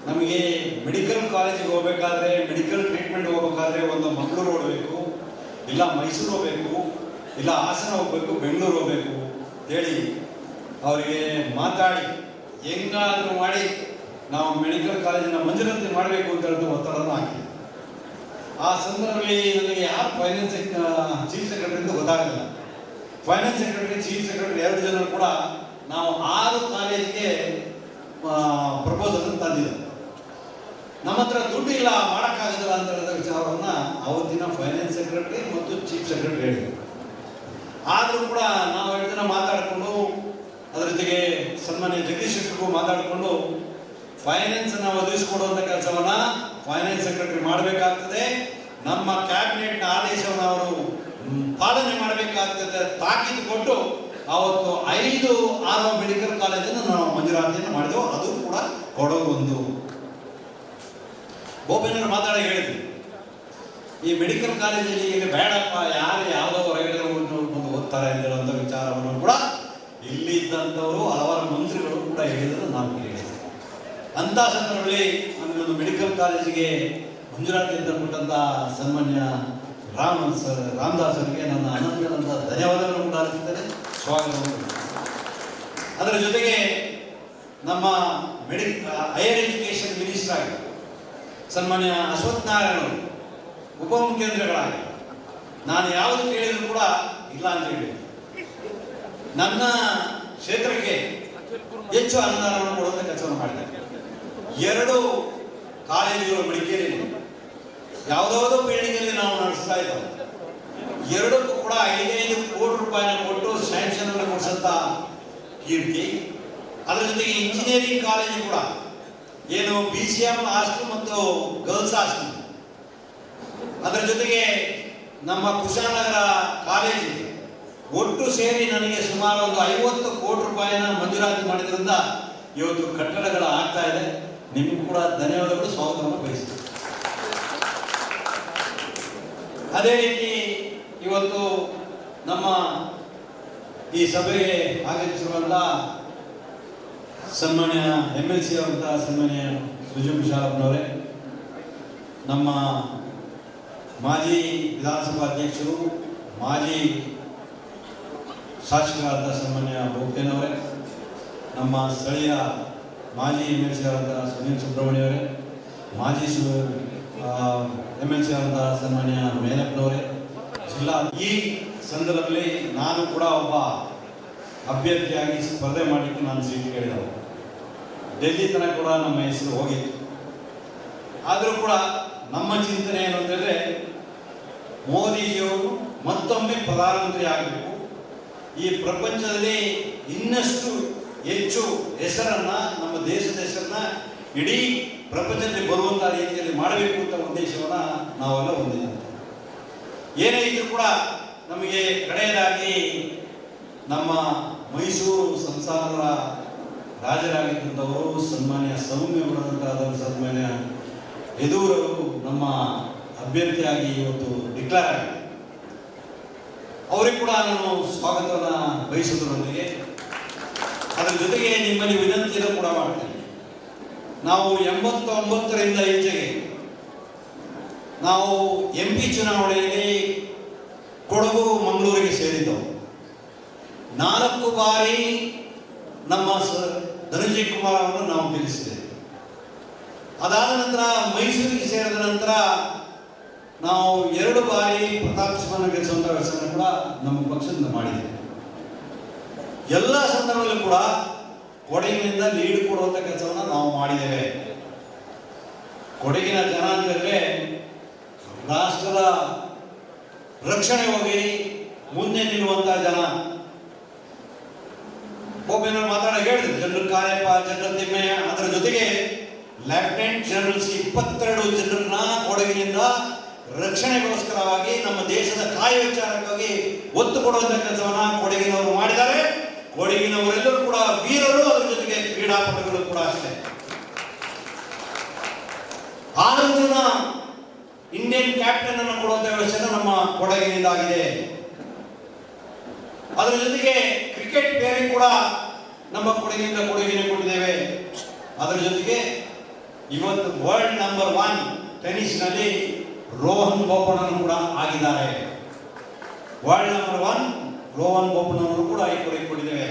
ನಮಗೆ ಮೆಡಿಕಲ್ ಕಾಲೇಜಿಗೆ ಹೋಗ್ಬೇಕಾದ್ರೆ, ಮೆಡಿಕಲ್ ಟ್ರೀಟ್ಮೆಂಟ್ ಹೋಗ್ಬೇಕಾದ್ರೆ ಒಂದು ಮಂಗಳೂರು ಹೋಗಬೇಕು, ಇಲ್ಲ ಮೈಸೂರು ಹೋಗಬೇಕು, ಇಲ್ಲ ಹಾಸನ ಹೋಗ್ಬೇಕು, ಬೆಂಗಳೂರು ಹೋಗ್ಬೇಕು ಅಂತೇಳಿ ಅವರಿಗೆ ಮಾತಾಡಿ ಹೆಂಗಾದರೂ ಮಾಡಿ ನಾವು ಮೆಡಿಕಲ್ ಕಾಲೇಜಿನ ಮಂಜೂರಾತಿ ಮಾಡಬೇಕು ಅಂತ ಹೇಳಿದ್ರು ಒತ್ತಡವನ್ನು ಹಾಕಿದೆ. ಆ ಸಂದರ್ಭದಲ್ಲಿ ನನಗೆ ಯಾರು ಫೈನಾನ್ಸ್ ಚೀಫ್ ಸೆಕ್ರೆಟರಿ ಅಂತ ಗೊತ್ತಾಗಲಿಲ್ಲ. ಫೈನಾನ್ಸ್ ಸೆಕ್ರೆಟರಿ, ಚೀಫ್ ಸೆಕ್ರೆಟರಿ 2 ಜನರು ಕೂಡ ನಾವು 6 ಕಾಲೇಜಿಗೆ ಪ್ರಪೋಸಲ್ ತಂದಿದ್ದರು. ನಮ್ಮ ಹತ್ರ ದುಡ್ಡು ಇಲ್ಲ, ಮಾಡೋಕ್ಕಾಗಲ್ಲ ಅಂತ ಹೇಳಿದ ವಿಚಾರವನ್ನು ಅವತ್ತಿನ ಫೈನಾನ್ಸ್ ಸೆಕ್ರೆಟರಿ ಮತ್ತು ಚೀಫ್ ಸೆಕ್ರೆಟರಿ ಹೇಳಿದರು. ಆದರೂ ಕೂಡ ನಾವು 2 ಜನ ಮಾತಾಡಿಕೊಂಡು, ಅದರ ಜೊತೆಗೆ ಸನ್ಮಾನ್ಯ ಜಗದೀಶ್ ಶೆಟ್ಟರ್ಗೂ ಮಾತಾಡಿಕೊಂಡು ಫೈನಾನ್ಸನ್ನು ಒದಗಿಸಿಕೊಡುವಂಥ ಕೆಲಸವನ್ನು ಫೈನಾನ್ಸ್ ಸೆಕ್ರೆಟರಿ ಮಾಡಬೇಕಾಗ್ತದೆ, ನಮ್ಮ ಕ್ಯಾಬಿನೆಟ್ನ ಆದೇಶವನ್ನು ಅವರು ಪಾಲನೆ ಮಾಡಬೇಕಾಗ್ತದೆ ತಾಕೀತು ಕೊಟ್ಟು ಅವತ್ತು 5 RO ಮೆಡಿಕಲ್ ಕಾಲೇಜನ್ನು ನಾವು ಮಂಜೂರಾತಿಯನ್ನು ಮಾಡಿದೆವು. ಅದು ಕೂಡ ಕೊಡೋದು ಒಂದು ಬೋಪೇನವರು ಮಾತಾಡಿ ಹೇಳಿದ್ರು, ಈ ಮೆಡಿಕಲ್ ಕಾಲೇಜಲ್ಲಿ ಈಗ ಬೇಡಪ್ಪ, ಯಾರು ಯಾವುದೋ ಹೊರಗಡೆ ಬಂದು ಓದ್ತಾರೆ ಅಂತ ಹೇಳುವಂಥ ವಿಚಾರವನ್ನು ಕೂಡ ಇಲ್ಲಿ ಇದ್ದಂಥವರು ಹಲವಾರು ಮಂತ್ರಿಗಳು ಕೂಡ ಹೇಳಿದ್ರು, ನಾವು ಕೇಳಿದ್ವಿ. ಅಂಥ ಸಂದರ್ಭದಲ್ಲಿ ನಮಗೊಂದು ಮೆಡಿಕಲ್ ಕಾಲೇಜಿಗೆ ಮಂಜೂರಾತಿ ಅಂತ ಕೊಟ್ಟಂಥ ಸನ್ಮಾನ್ಯ ರಾಮದಾಸ್ ಅವರಿಗೆ ನನ್ನ ಅನಂತ ಧನ್ಯವಾದಗಳನ್ನು ಕೂಡ ಅರ್ಪಿಸ್ತೇನೆ, ಸ್ವಾಗತವನ್ನು. ಅದರ ಜೊತೆಗೆ ನಮ್ಮ ಹೈಯರ್ ಎಜುಕೇಷನ್ ಮಿನಿಸ್ಟರ್ ಆಗಿ ಸನ್ಮಾನ್ಯ ಅಶ್ವಥ್ ನಾರಾಯಣ ಅವರು ಉಪಮುಖ್ಯಮಂತ್ರಿಗಳಾಗಿ ನಾನು ಯಾವುದು ಕೇಳಿದ್ರು ಕೂಡ ಇಲ್ಲ ಅಂತ ಹೇಳಿ ನನ್ನ ಕ್ಷೇತ್ರಕ್ಕೆ ಹೆಚ್ಚು ಅನುದಾನವನ್ನು ಕೊಡುವಂಥ ಕೆಲಸವನ್ನು ಮಾಡಿದ್ದಾರೆ. 2 ಕಾಲೇಜುಗಳು ಮಡಿಕೇರಿಯಲ್ಲಿ ಯಾವುದಾವುದೋ ಬಿಲ್ಡಿಂಗಲ್ಲಿ ನಾವು ನಡೆಸ್ತಾ ಇದ್ದೇವೆ. 2ಕ್ಕೂ ಕೂಡ 5 ಕೋಟಿ ರೂಪಾಯಿನ ಕೊಟ್ಟು ಸ್ಯಾಂಕ್ಷನ್ ಅನ್ನು ಕೊಡಿಸಂತ ಕೀರ್ತಿ. ಅದರ ಜೊತೆಗೆ ಇಂಜಿನಿಯರಿಂಗ್ ಕಾಲೇಜು ಕೂಡ ಏನು BCM ಹಾಸ್ಟೆಲ್ ಮತ್ತು ಗರ್ಲ್ಸ್ ಹಾಸ್ಟೆಲ್, ಅದರ ಜೊತೆಗೆ ನಮ್ಮ ಕುಶಾಲನಗರ ಕಾಲೇಜು ಒಟ್ಟು ಸೇರಿ ನನಗೆ ಸುಮಾರು ಒಂದು 50 ಕೋಟಿ ರೂಪಾಯಿನ ಮಂಜೂರಾತಿ ಮಾಡಿದ್ರಿಂದ ಇವತ್ತು ಕಟ್ಟಡಗಳು ಆಗ್ತಾ ಇದೆ. ನಿಮಗೂ ಕೂಡ ಧನ್ಯವಾದಗಳು, ಸ್ವಾಗತವನ್ನು ಬಯಸ್ತೀನಿ. ಅದೇ ರೀತಿ ಇವತ್ತು ನಮ್ಮ ಈ ಸಭೆಗೆ ಆಗಮಿಸಿರುವಂಥ ಸನ್ಮಾನ್ಯ MLC ಆದಂಥ ಸನ್ಮಾನ್ಯ ಸುಜೀವ್ ವಿಶಾಲಪ್ಪನವರೇ, ನಮ್ಮ ಮಾಜಿ ವಿಧಾನಸಭಾ ಅಧ್ಯಕ್ಷರು, ಮಾಜಿ ಶಾಸಕರಾದ ಸನ್ಮಾನ್ಯ ಬೋಪೇನವರೇ, ನಮ್ಮ ಸ್ಥಳೀಯ ಮಾಜಿ MLC ಆದಂಥ ಸುನೀಲ್ ಸುಬ್ರಹ್ಮಣ್ಯವರೇ, ಮಾಜಿ MLC ಆದಂಥ ಸನ್ಮಾನ್ಯ ಮೇನಪ್ಪನವರೇ, ಜಿಲ್ಲಾ ಈ ಸಂದರ್ಭದಲ್ಲಿ ನಾನು ಕೂಡ ಒಬ್ಬ ಅಭ್ಯರ್ಥಿಯಾಗಿ ಸ್ಪರ್ಧೆ ಮಾಡಲಿಕ್ಕೆ ನಾನು ಸೀಟ್ ಕೇಳಿದವು. ಡೆಲ್ಲಿ ತನಕ ಕೂಡ ನಮ್ಮ ಹೆಸರು ಹೋಗಿತ್ತು. ಆದರೂ ಕೂಡ ನಮ್ಮ ಚಿಂತನೆ ಏನು ಅಂತಂದರೆ, ಮೋದಿಜಿಯವರು ಮತ್ತೊಮ್ಮೆ ಪ್ರಧಾನಮಂತ್ರಿ ಆಗಬೇಕು, ಈ ಪ್ರಪಂಚದಲ್ಲಿ ಇನ್ನಷ್ಟು ಹೆಚ್ಚು ಹೆಸರನ್ನು, ನಮ್ಮ ದೇಶದ ಹೆಸರನ್ನ ಇಡೀ ಪ್ರಪಂಚದಲ್ಲಿ ಬರುವಂಥ ರೀತಿಯಲ್ಲಿ ಮಾಡಬೇಕು ಅಂತ ಉದ್ದೇಶವನ್ನು ನಾವೆಲ್ಲ ಹೊಂದಿದ್ದೇವೆ. ಏನೇ ಇದ್ರೂ ಕೂಡ ನಮಗೆ ಕಡೆಯದಾಗಿ ನಮ್ಮ ಮೈಸೂರು ಸಂಸ್ಥಾನದ ರಾಜರಾಗಿದ್ದಂಥವರು ಸನ್ಮಾನ್ಯ ಸೌಮ್ಯವರಾದಂಥ ಸನ್ಮಾನ್ಯ ಯದೂರವರು ನಮ್ಮ ಅಭ್ಯರ್ಥಿಯಾಗಿ ಇವತ್ತು ಡಿಕ್ಲೇರ್ ಆಗಿದೆ. ಅವರಿಗೆ ಕೂಡ ನಾನು ಸ್ವಾಗತವನ್ನು ಬಯಸುವುದರೊಂದಿಗೆ ಅದರ ಜೊತೆಗೆ ನಿಮ್ಮಲ್ಲಿ ವಿನಂತಿಯನ್ನು ಕೂಡ ಮಾಡ್ತೇನೆ. ನಾವು 89ರಿಂದ ಈಚೆಗೆ ನಾವು MP ಚುನಾವಣೆಯಲ್ಲಿ ಕೊಡಗು ಮಂಗಳೂರಿಗೆ ಸೇರಿದ್ದವು. 4 ಬಾರಿ ನಮ್ಮ ಧನಂಜಯ್ ಕುಮಾರ್ ಅವರನ್ನು ನಾವು ಗೆಲ್ಲಿಸಿದ್ದೇವೆ. ಅದಾದ ನಂತರ ಮೈಸೂರಿಗೆ ಸೇರಿದ ನಂತರ ನಾವು 2 ಬಾರಿ ಪ್ರತಾಪ್ ಸಿಂಹನ ಗೆಲ್ಲಿಸುವಂಥ ಕೆಲಸವನ್ನು ಕೂಡ ನಮ್ಮ ಪಕ್ಷದಿಂದ ಮಾಡಿದ್ದೇವೆ. ಎಲ್ಲ ಸಂದರ್ಭದಲ್ಲೂ ಕೂಡ ಕೊಡಗಿನಿಂದ ಲೀಡ್ ಕೊಡುವಂಥ ಕೆಲಸವನ್ನು ನಾವು ಮಾಡಿದ್ದೇವೆ. ಕೊಡಗಿನ ಜನ ಅಂತ ಹೇಳಿದ್ರೆ ರಾಷ್ಟ್ರದ ರಕ್ಷಣೆ ಹೋಗಿ ಮುಂದೆ ನಿಲ್ಲುವಂಥ ಜನ. ಒಬ್ಬರು ಮಾತಾಡ ಹೇಳಿದ್ರು, ಜನರಲ್ ಕಾರ್ಯಪ್ಪ, ಜನರಲ್ ತಿಮ್ಮಯ್ಯ, ಅದರ ಜೊತೆಗೆ ಲೆಫ್ಟಿನೆಂಟ್ ಜನರಲ್ಸ್ 22 ಜನರನ್ನ ಕೊಡಗಿನಿಂದ ರಕ್ಷಣೆಗೋಸ್ಕರವಾಗಿ ನಮ್ಮ ದೇಶದ ಕಾಯುವಿಚಾರಕ್ಕಾಗಿ ಒತ್ತು ಕೊಡುವಂಥ ಕೆಲಸವನ್ನ ಕೊಡಗಿನವರು ಮಾಡಿದ್ದಾರೆ. ಕೊಡಗಿನವರೆಲ್ಲರೂ ಕೂಡ ವೀರರು, ಅದರ ಜೊತೆಗೆ ಕ್ರೀಡಾಪಟುಗಳು ಕೂಡ ಅಷ್ಟೇ. 6 ಜನ ಇಂಡಿಯನ್ ಕ್ಯಾಪ್ಟನ್ ಅನ್ನು ಕೊಡುವಂತ ವ್ಯವಸ್ಥೆ ನಮ್ಮ ಕೊಡಗಿನಿಂದ ಆಗಿದೆ. ಅದರ ಜೊತೆಗೆ ಕ್ರಿಕೆಟ್ ಪ್ಲೇಯರ್ ಕೂಡ ನಮ್ಮ ಕೊಡಗಿನಿಂದ ಕೊಡುಗೆಯನ್ನು ಕೊಟ್ಟಿದ್ದೇವೆ. ಅದರ ಜೊತೆಗೆ ಇವತ್ತು ವರ್ಲ್ಡ್ ನಂಬರ್ 1 ಟೆನಿಸ್ ನಲ್ಲಿ ರೋಹನ್ ಬೋಪಣ್ಣನು ಕೂಡ ಆಗಿದ್ದಾರೆ. ವರ್ಲ್ಡ್ ನಂಬರ್ 1 ರೋಹನ್ ಬೋಪಣ್ಣನವರು ಕೂಡ ಈ ಕೊಡುಗೆ ಕೊಟ್ಟಿದ್ದೇವೆ.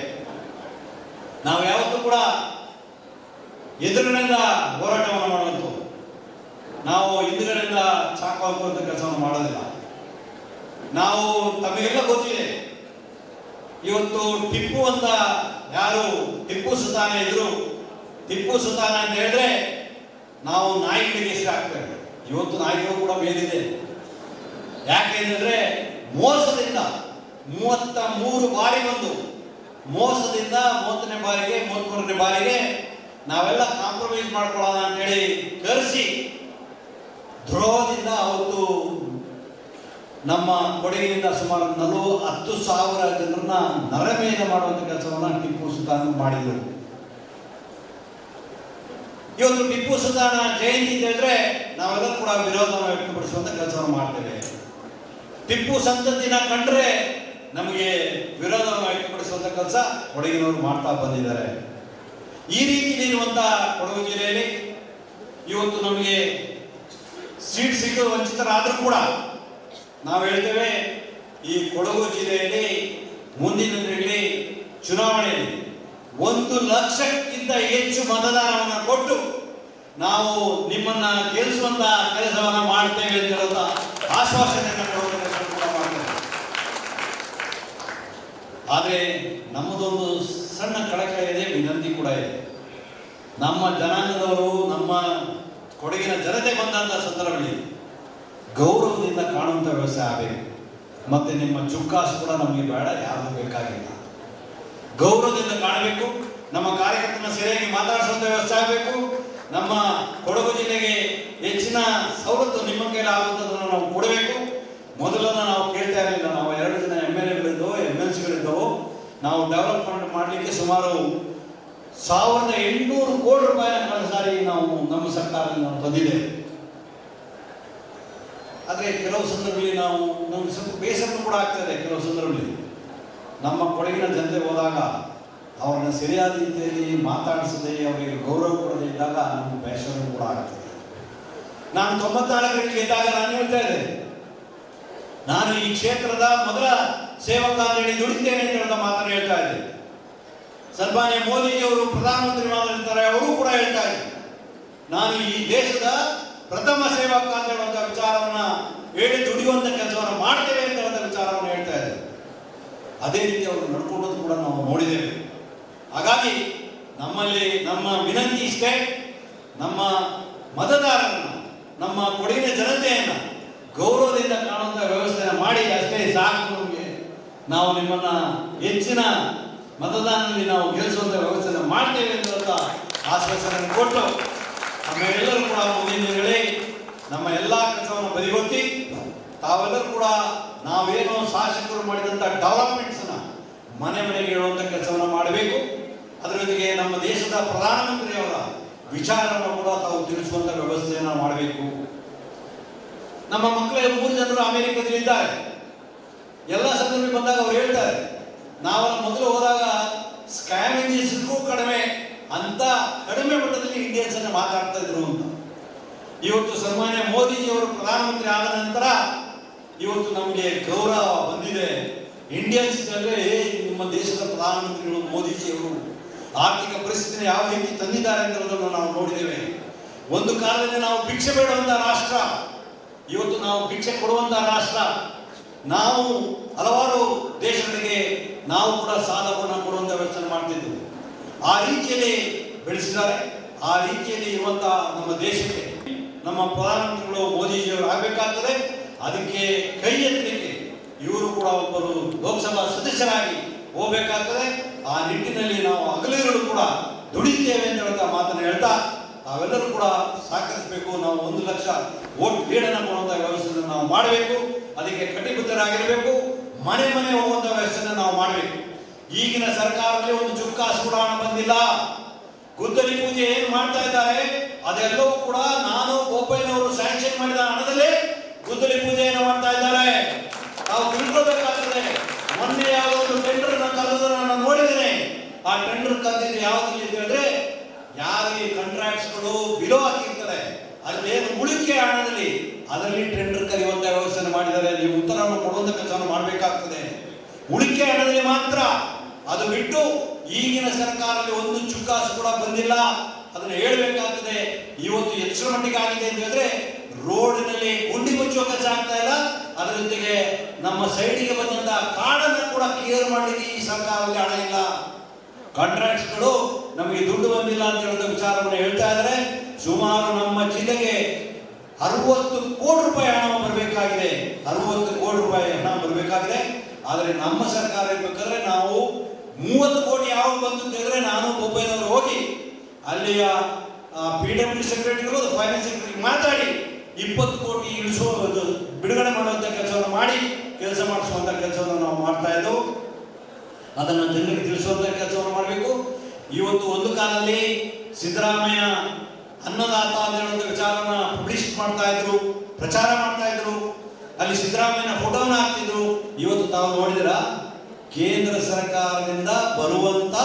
ನಾವು ಯಾವತ್ತೂ ಕೂಡ ಎದುರಿನಿಂದ ಹೋರಾಟವನ್ನು ಮಾಡುವಂಥದ್ದು, ನಾವು ಹಿಂದುಗಡೆಯಿಂದ ಚಾಕು ಹಾಕುವಂಥ ಕೆಲಸವನ್ನು ಮಾಡೋದಿಲ್ಲ. ನಾವು ತಮಗೆಲ್ಲ ಗೊತ್ತಿದೆ, ಇವತ್ತು ಟಿಪ್ಪು ಅಂತ ಯಾರು ಟಿಪ್ಪು ಸುಲ್ತಾನ ಇದ್ರು, ಟಿಪ್ಪು ಸುಲ್ತಾನ ಅಂತ ಹೇಳಿದ್ರೆ ನಾವು ನಾಯಿಗಳಿಗೆ ಹೆಸರು ಹಾಕ್ತೇವೆ. ಇವತ್ತು ನಾಯಿಗಳು ಕೂಡ ಮೇಲಿದೆ. ಯಾಕೆಂದ್ರೆ ಮೋಸದಿಂದ 33 ಬಾರಿ ಬಂದು ಮೋಸದಿಂದ 30ನೇ ಬಾರಿಗೆ 33ನೇ ಬಾರಿಗೆ ನಾವೆಲ್ಲ ಕಾಂಪ್ರಮೈಸ್ ಮಾಡ್ಕೊಳ್ಳೋಣ ಅಂತೇಳಿ ಕರೆಸಿ ದ್ರೋಹದಿಂದ ಅವತ್ತು ನಮ್ಮ ಕೊಡಗಿನಿಂದ ಸುಮಾರು 10,000 ಜನರನ್ನ ನರಮೇಧ ಮಾಡುವಂಥ ಕೆಲಸವನ್ನ ಟಿಪ್ಪು ಸುಲ್ತಾನ್ ಮಾಡಿದರು. ಇವತ್ತು ಟಿಪ್ಪು ಸುಲ್ತಾನ ಜಯಂತಿ ಅಂತ ಹೇಳಿದ್ರೆ ನಾವೆಲ್ಲ ಕೂಡ ವಿರೋಧವನ್ನು ವ್ಯಕ್ತಪಡಿಸುವಂತ ಕೆಲಸವನ್ನು ಮಾಡ್ತೇವೆ. ಟಿಪ್ಪು ಸಂತತಿನ ಕಂಡ್ರೆ ನಮಗೆ ವಿರೋಧವನ್ನು ವ್ಯಕ್ತಪಡಿಸುವಂತ ಕೆಲಸ ಕೊಡಗಿನವರು ಮಾಡ್ತಾ ಬಂದಿದ್ದಾರೆ. ಈ ರೀತಿಯಲ್ಲಿರುವಂತಹ ಕೊಡಗು ಜಿಲ್ಲೆಯಲ್ಲಿ ಇವತ್ತು ನಮಗೆ ಸೀಟ್ ಸಿಗಲು ವಂಚಿತರಾದರೂ ಕೂಡ ನಾವು ಹೇಳ್ತೇವೆ, ಈ ಕೊಡಗು ಜಿಲ್ಲೆಯಲ್ಲಿ ಮುಂದಿನ ದಿನಗಳಲ್ಲಿ ಚುನಾವಣೆಯಲ್ಲಿ 1 ಲಕ್ಷಕ್ಕಿಂತ ಹೆಚ್ಚು ಮತದಾನವನ್ನು ಕೊಟ್ಟು ನಾವು ನಿಮ್ಮನ್ನ ಗೆಲ್ಲಿಸುವಂತ ಕೆಲಸವನ್ನ ಮಾಡ್ತೇವೆ ಅಂತ ಹೇಳುವಂತ ಆಶ್ವಾಸನೆಯನ್ನು ಕೊಡುವಂತ ಕೆಲಸ ಕೂಡ ಮಾಡ್ತೇವೆ. ಆದರೆ ನಮ್ಮದೊಂದು ಸಣ್ಣ ಕಳಕಳಿ ಇದೆ, ವಿನಂತಿ ಕೂಡ ಇದೆ. ನಮ್ಮ ಜನಾಂಗದವರು, ನಮ್ಮ ಕೊಡಗಿನ ಜನತೆ ಬಂದಂತ ಸಂದರ್ಭದಲ್ಲಿ ಗೌರವದಿಂದ ಕಾಣುವಂಥ ವ್ಯವಸ್ಥೆ ಆಗಬೇಕು. ಮತ್ತೆ ನಿಮ್ಮ ಚುಕ್ಕಾಸು ಕೂಡ ನಮಗೆ ಬೇಡ, ಯಾರು ಬೇಕಾಗಿಲ್ಲ. ಗೌರವದಿಂದ ಕಾಣಬೇಕು. ನಮ್ಮ ಕಾರ್ಯಕರ್ತನ ಸರಿಯಾಗಿ ಮಾತಾಡಿಸುವಂಥ ವ್ಯವಸ್ಥೆ ಆಗಬೇಕು. ನಮ್ಮ ಕೊಡಗು ಜಿಲ್ಲೆಗೆ ಹೆಚ್ಚಿನ ಸವಲತ್ತು ನಿಮ್ಮ ಕೈಲಿ ಆಗುವಂಥದ್ದನ್ನು ನಾವು ಕೊಡಬೇಕು. ಮೊದಲನ್ನು ನಾವು ಕೇಳ್ತಾ ಇರಲಿಲ್ಲ. ನಾವು 2 ಜನ MLAಗಳಿದ್ದವು, MLCಗಳಿದ್ದವು. ನಾವು ಡೆವಲಪ್ಮೆಂಟ್ ಮಾಡಲಿಕ್ಕೆ ಸುಮಾರು 1,800 ಕೋಟಿ ರೂಪಾಯಿನ ಕಳೆದ ಸಾರಿ ನಾವು ನಮ್ಮ ಸರ್ಕಾರದಿಂದ ತಂದಿದ್ದೇವೆ. ಆದರೆ ಕೆಲವು ಸಂದರ್ಭದಲ್ಲಿ ನಮ್ಗೆ ಸ್ವಲ್ಪ ಬೇಸರ ಕೂಡ ಆಗ್ತದೆ. ಕೆಲವು ಸಂದರ್ಭದಲ್ಲಿ ನಮ್ಮ ಕೊಡಗಿನ ಜನತೆ ಹೋದಾಗ ಅವ್ರನ್ನ ಸರಿಯಾದ ರೀತಿಯಲ್ಲಿ ಮಾತಾಡಿಸದೆ, ಅವರಿಗೆ ಗೌರವ ಕೊಡದೇ ಇದ್ದಾಗ ನಮ್ಗೆ ಬೇಸರ ಕೂಡ ಆಗ್ತದೆ. ನಾನು 94ರಲ್ಲಿ ಇದ್ದಾಗ ನಾನು ಹೇಳ್ತಾ ಇದ್ದೆ, ನಾನು ಈ ಕ್ಷೇತ್ರದ ಮೊದಲ ಸೇವಕ ಅಂತೇಳಿ ದುಡಿತೇನೆ ಅಂತ ಹೇಳೋ ಮಾತನ್ನು ಹೇಳ್ತಾ ಇದ್ದೆ. ಸನ್ಮಾನ್ಯ ಮೋದಿಜಿಯವರು ಪ್ರಧಾನಮಂತ್ರಿ ಮಾಡಿರ್ತಾರೆ, ಅವರು ಕೂಡ ಹೇಳ್ತಾ ಇದ್ದಾರೆ, ನಾನು ಈ ದೇಶದ ಪ್ರಥಮ ಸೇವಕ ಅಂತ ಹೇಳುವಂಥ ವಿಚಾರವನ್ನ ಹೇಳಿ ದುಡಿಯುವಂಥ ಕೆಲಸವನ್ನು ಮಾಡ್ತೇವೆ ಅಂತ ಹೇಳುವಂಥ ವಿಚಾರವನ್ನು ಹೇಳ್ತಾ ಇದ್ದಾರೆ. ಅದೇ ರೀತಿ ಅವರು ನಡ್ಕೊಂಡದ್ದು ಕೂಡ ನಾವು ನೋಡಿದ್ದೇವೆ. ಹಾಗಾಗಿ ನಮ್ಮಲ್ಲಿ ನಮ್ಮ ವಿನಂತಿ ಇಷ್ಟೇ, ನಮ್ಮ ಮತದಾರರನ್ನ, ನಮ್ಮ ಕೊಡಗಿನ ಜನತೆಯನ್ನ ಗೌರವದಿಂದ ಕಾಣುವಂಥ ವ್ಯವಸ್ಥೆಯನ್ನು ಮಾಡಿ ಅಷ್ಟೇ ಸಾಕು. ನಮಗೆ ನಾವು ನಿಮ್ಮನ್ನ ಹೆಚ್ಚಿನ ಮತದಾನದಲ್ಲಿ ನಾವು ಗೆಲ್ಲಿಸುವಂಥ ವ್ಯವಸ್ಥೆಯನ್ನು ಮಾಡ್ತೇವೆ ಅಂತ ಆಶ್ವಾಸನೆ ಕೊಟ್ಟು ನಮ್ಮೆಲ್ಲರೂ ಕೂಡ ಮುಂದಿನ ದಿನಗಳಲ್ಲಿ ನಮ್ಮ ಎಲ್ಲ ಕೆಲಸವನ್ನು ಬದಿಗೊತ್ತಿ ತಾವೆಲ್ಲರೂ ಕೂಡ ನಾವೇನೋ ಶಾಸಕರು ಮಾಡಿದಂಥ ಡೆವಲಪ್ಮೆಂಟ್ಸನ್ನ ಮನೆ ಮನೆಗೆ ಹೇಳುವಂಥ ಕೆಲಸವನ್ನು ಮಾಡಬೇಕು. ಅದರ ಜೊತೆಗೆ ನಮ್ಮ ದೇಶದ ಪ್ರಧಾನಮಂತ್ರಿಯವರ ವಿಚಾರವನ್ನು ಕೂಡ ತಾವು ತಿಳಿಸುವಂಥ ವ್ಯವಸ್ಥೆಯನ್ನು ಮಾಡಬೇಕು. ನಮ್ಮ ಮಕ್ಕಳ 3 ಜನರು ಅಮೆರಿಕದಲ್ಲಿ ಇದ್ದಾರೆ. ಎಲ್ಲ ಸಂದರ್ಭ ಬಂದಾಗ ಅವ್ರು ಹೇಳ್ತಾರೆ, ನಾವೆಲ್ಲ ಮೊದಲು ಹೋದಾಗ ಸ್ಕ್ಯಾವೆಂಜರ್ಸ್ಗೂ ಕಡಿಮೆ ಅಂತ ಕಡಿಮೆ ಮಟ್ಟದಲ್ಲಿ ಇಂಡಿಯನ್ಸ್ ಅನ್ನ ಮಾತಾಡ್ತಾ ಇದ್ರು ಅಂತ. ಇವತ್ತು ಸನ್ಮಾನ್ಯ ಮೋದಿಜಿಯವರು ಪ್ರಧಾನಮಂತ್ರಿ ಆದ ನಂತರ ಇವತ್ತು ನಮಗೆ ಗೌರವ ಬಂದಿದೆ. ಇಂಡಿಯನ್ಸ್ ಅಂದ್ರೆ ನಿಮ್ಮ ದೇಶದ ಪ್ರಧಾನಮಂತ್ರಿಗಳು ಮೋದಿಜಿಯವರು ಆರ್ಥಿಕ ಪರಿಸ್ಥಿತಿನ ಯಾವ ರೀತಿ ತಂದಿದ್ದಾರೆ ಅನ್ನೋದನ್ನು ನಾವು ನೋಡಿದ್ದೇವೆ. ಒಂದು ಕಾಲದಲ್ಲಿ ನಾವು ಭಿಕ್ಷೆ ಬೇಡುವಂತ ರಾಷ್ಟ್ರ, ಇವತ್ತು ನಾವು ಭಿಕ್ಷೆ ಕೊಡುವಂತ ರಾಷ್ಟ್ರ. ನಾವು ಹಲವಾರು ದೇಶಗಳಿಗೆ ನಾವು ಕೂಡ ಸಾಲವನ್ನು ಕೊಡುವಂತ ವ್ಯವಸ್ಥೆ ಮಾಡ್ತಿದ್ದೆವು. ಆ ರೀತಿಯಲ್ಲಿ ಬೆಳೆಸಿದ್ದಾರೆ. ಆ ರೀತಿಯಲ್ಲಿ ಇರುವಂತಹ ನಮ್ಮ ದೇಶಕ್ಕೆ ನಮ್ಮ ಪ್ರಧಾನಮಂತ್ರಿಗಳು ಮೋದಿಜಿಯವರು ಆಗಬೇಕಾಗ್ತದೆ. ಅದಕ್ಕೆ ಕೈ ಎತ್ತಲಿಕ್ಕೆ ಇವರು ಕೂಡ ಒಬ್ಬರು ಲೋಕಸಭಾ ಸದಸ್ಯರಾಗಿ ಹೋಗಬೇಕಾಗ್ತದೆ. ಆ ನಿಟ್ಟಿನಲ್ಲಿ ನಾವು ಹಗಲಿರುಳು ಕೂಡ ದುಡಿತೇವೆ ಅಂತ ಹೇಳ್ತಾ ಮಾತನ್ನು ಹೇಳ್ತಾ ತಾವೆಲ್ಲರೂ ಕೂಡ ಸಹಕರಿಸಬೇಕು. ನಾವು 1 ಲಕ್ಷ ವೋಟ್ ಲೀಡನ್ನು ಕೊಡುವಂಥ ವ್ಯವಸ್ಥೆಯನ್ನು ನಾವು ಮಾಡಬೇಕು. ಅದಕ್ಕೆ ಕಟಿಬದ್ಧರಾಗಿರಬೇಕು. ಮನೆ ಮನೆ ಹೋಗುವಂಥ ವ್ಯವಸ್ಥೆಯನ್ನು ನಾವು ಮಾಡಬೇಕು. ಈಗಿನ ಸರ್ಕಾರದಲ್ಲಿ ಒಂದು ಚುಕ್ಕಾಸು ಕೂಡ ಹಣ ಬಂದಿಲ್ಲ. ಗುದ್ದಲಿ ಪೂಜೆ ಏನು ಮಾಡ್ತಾ ಇದ್ದಾರೆ ಅದೆಲ್ಲವೂ ಕೂಡ ನಾನು ಬೋಪಯ್ಯನವರು ಸ್ಯಾಂಕ್ಷನ್ ಮಾಡಿದ ಹಣದಲ್ಲೇ ಗುದ್ದಲಿ ಪೂಜೆಯನ್ನು ಮಾಡ್ತಾ ಇದ್ದಾರೆ. ನಾವು ತಿಳ್ಕೊಳ್ಬೇಕಾಗ್ತದೆ. ಮೊನ್ನೆ ಯಾವುದೋ ಒಂದು ಟೆಂಡರ್ ಕರೆದನ್ನು ನಾನು ನೋಡಿದ್ದೇನೆ. ಆ ಟೆಂಡರ್ ಕರೆದಿದ್ದು ಯಾವ್ದು ಅಂತ ಹೇಳಿದ್ರೆ ಯಾರಿಗೆ ಕಾಂಟ್ರಾಕ್ಟ್ಸ್ಗಳು ಬಿಲೋ ಹಾಕಿರ್ತಾರೆ ಅಲ್ಲೇನು ಉಳಿಕೆ ಹಣದಲ್ಲಿ ಅದರಲ್ಲಿ ಟೆಂಡರ್ ಕರೆಯುವಂತ ವ್ಯವಸ್ಥೆ ಮಾಡಿದ್ದಾರೆ. ನೀವು ಉತ್ತರವನ್ನು ಕೊಡುವಂತ ಕೆಲಸವನ್ನು ಮಾಡಬೇಕಾಗ್ತದೆ. ಉಳಿಕೆ ಹಣದಲ್ಲಿ ಮಾತ್ರ. ಅದು ಬಿಟ್ಟು ಈಗಿನ ಸರ್ಕಾರದಲ್ಲಿ ಒಂದು ಚುಕ್ಕಾಸು ಕೂಡ ಬಂದಿಲ್ಲ. ಅದನ್ನು ಹೇಳಬೇಕಾಗ್ತದೆ. ಇವತ್ತು ಎಷ್ಟರ ಮಟ್ಟಿಗೆ ಆಗಿದೆ ಅಂತ ಹೇಳಿದ್ರೆ ರೋಡಿನಲ್ಲಿ ಗುಂಡಿ ಮುಚ್ಚುವ ಕೆಲಸ ಆಗ್ತಾ ಇಲ್ಲ. ಅದರ ಜೊತೆಗೆ ನಮ್ಮ ಸೈಡಿಗೆ ಬಂದಂತ ಕಾಡನ್ನು ಕೂಡ ಕ್ಲಿಯರ್ ಮಾಡಲಿಕ್ಕೆ ಈ ಸರ್ಕಾರದಲ್ಲಿ ಹಣ ಇಲ್ಲ. ಕಾಂಟ್ರಾಕ್ಟ್ಸ್ಗಳು ನಮಗೆ ದುಡ್ಡು ಬಂದಿಲ್ಲ ಅಂತ ಹೇಳುವ ವಿಚಾರವನ್ನು ಹೇಳ್ತಾ ಇದ್ದಾರೆ. ಸುಮಾರು ನಮ್ಮ ಜಿಲ್ಲೆಗೆ 60 ಕೋಟಿ ರೂಪಾಯಿ ಹಣ ಬರಬೇಕಾಗಿದೆ. 60 ಕೋಟಿ ರೂಪಾಯಿ ಹಣ ಬರಬೇಕಾಗಿದೆ. ಆದರೆ ನಮ್ಮ ಸರ್ಕಾರ ಇರ್ಬೇಕಾದ್ರೆ ನಾವು 30 ಕೋಟಿ ಯಾವಾಗ ಬಂತು ಅಂತ ಹೇಳಿದ್ರೆ ನಾನು ಬೋಪಯ್ಯನವರು ಹೋಗಿ ಅಲ್ಲಿಯ PWD ಸೆಕ್ರೆಟರಿ ಫೈನಾನ್ಸ್ ಸೆಕ್ರೆಟರಿ ಮಾತಾಡಿ 20 ಕೋಟಿ ಬಿಡುಗಡೆ ಮಾಡುವಂತ ಕೆಲಸವನ್ನು ಮಾಡಿ ಕೆಲಸ ಮಾಡಿಸುವಂತ ಕೆಲಸವನ್ನು ನಾವು ಮಾಡ್ತಾ ಇದ್ದೆವು. ಅದನ್ನು ಜನರಿಗೆ ತಿಳಿಸುವಂತ ಕೆಲಸವನ್ನು ಮಾಡಬೇಕು. ಇವತ್ತು ಒಂದು ಕಾಲದಲ್ಲಿ ಸಿದ್ದರಾಮಯ್ಯ ಅನ್ನದಾತ ಅಂತ ಹೇಳುವಂತ ವಿಚಾರವನ್ನ ಪಬ್ಲಿಷ್ ಮಾಡ್ತಾ ಇದ್ರು, ಪ್ರಚಾರ ಮಾಡ್ತಾ ಇದ್ರು. ಅಲ್ಲಿ ಸಿದ್ದರಾಮಯ್ಯನ ಫೋಟೋನ ಹಾಕ್ತಿದ್ರು. ಇವತ್ತು ತಾವು ನೋಡಿದಿರ ಕೇಂದ್ರ ಸರ್ಕಾರದಿಂದ ಬರುವಂತ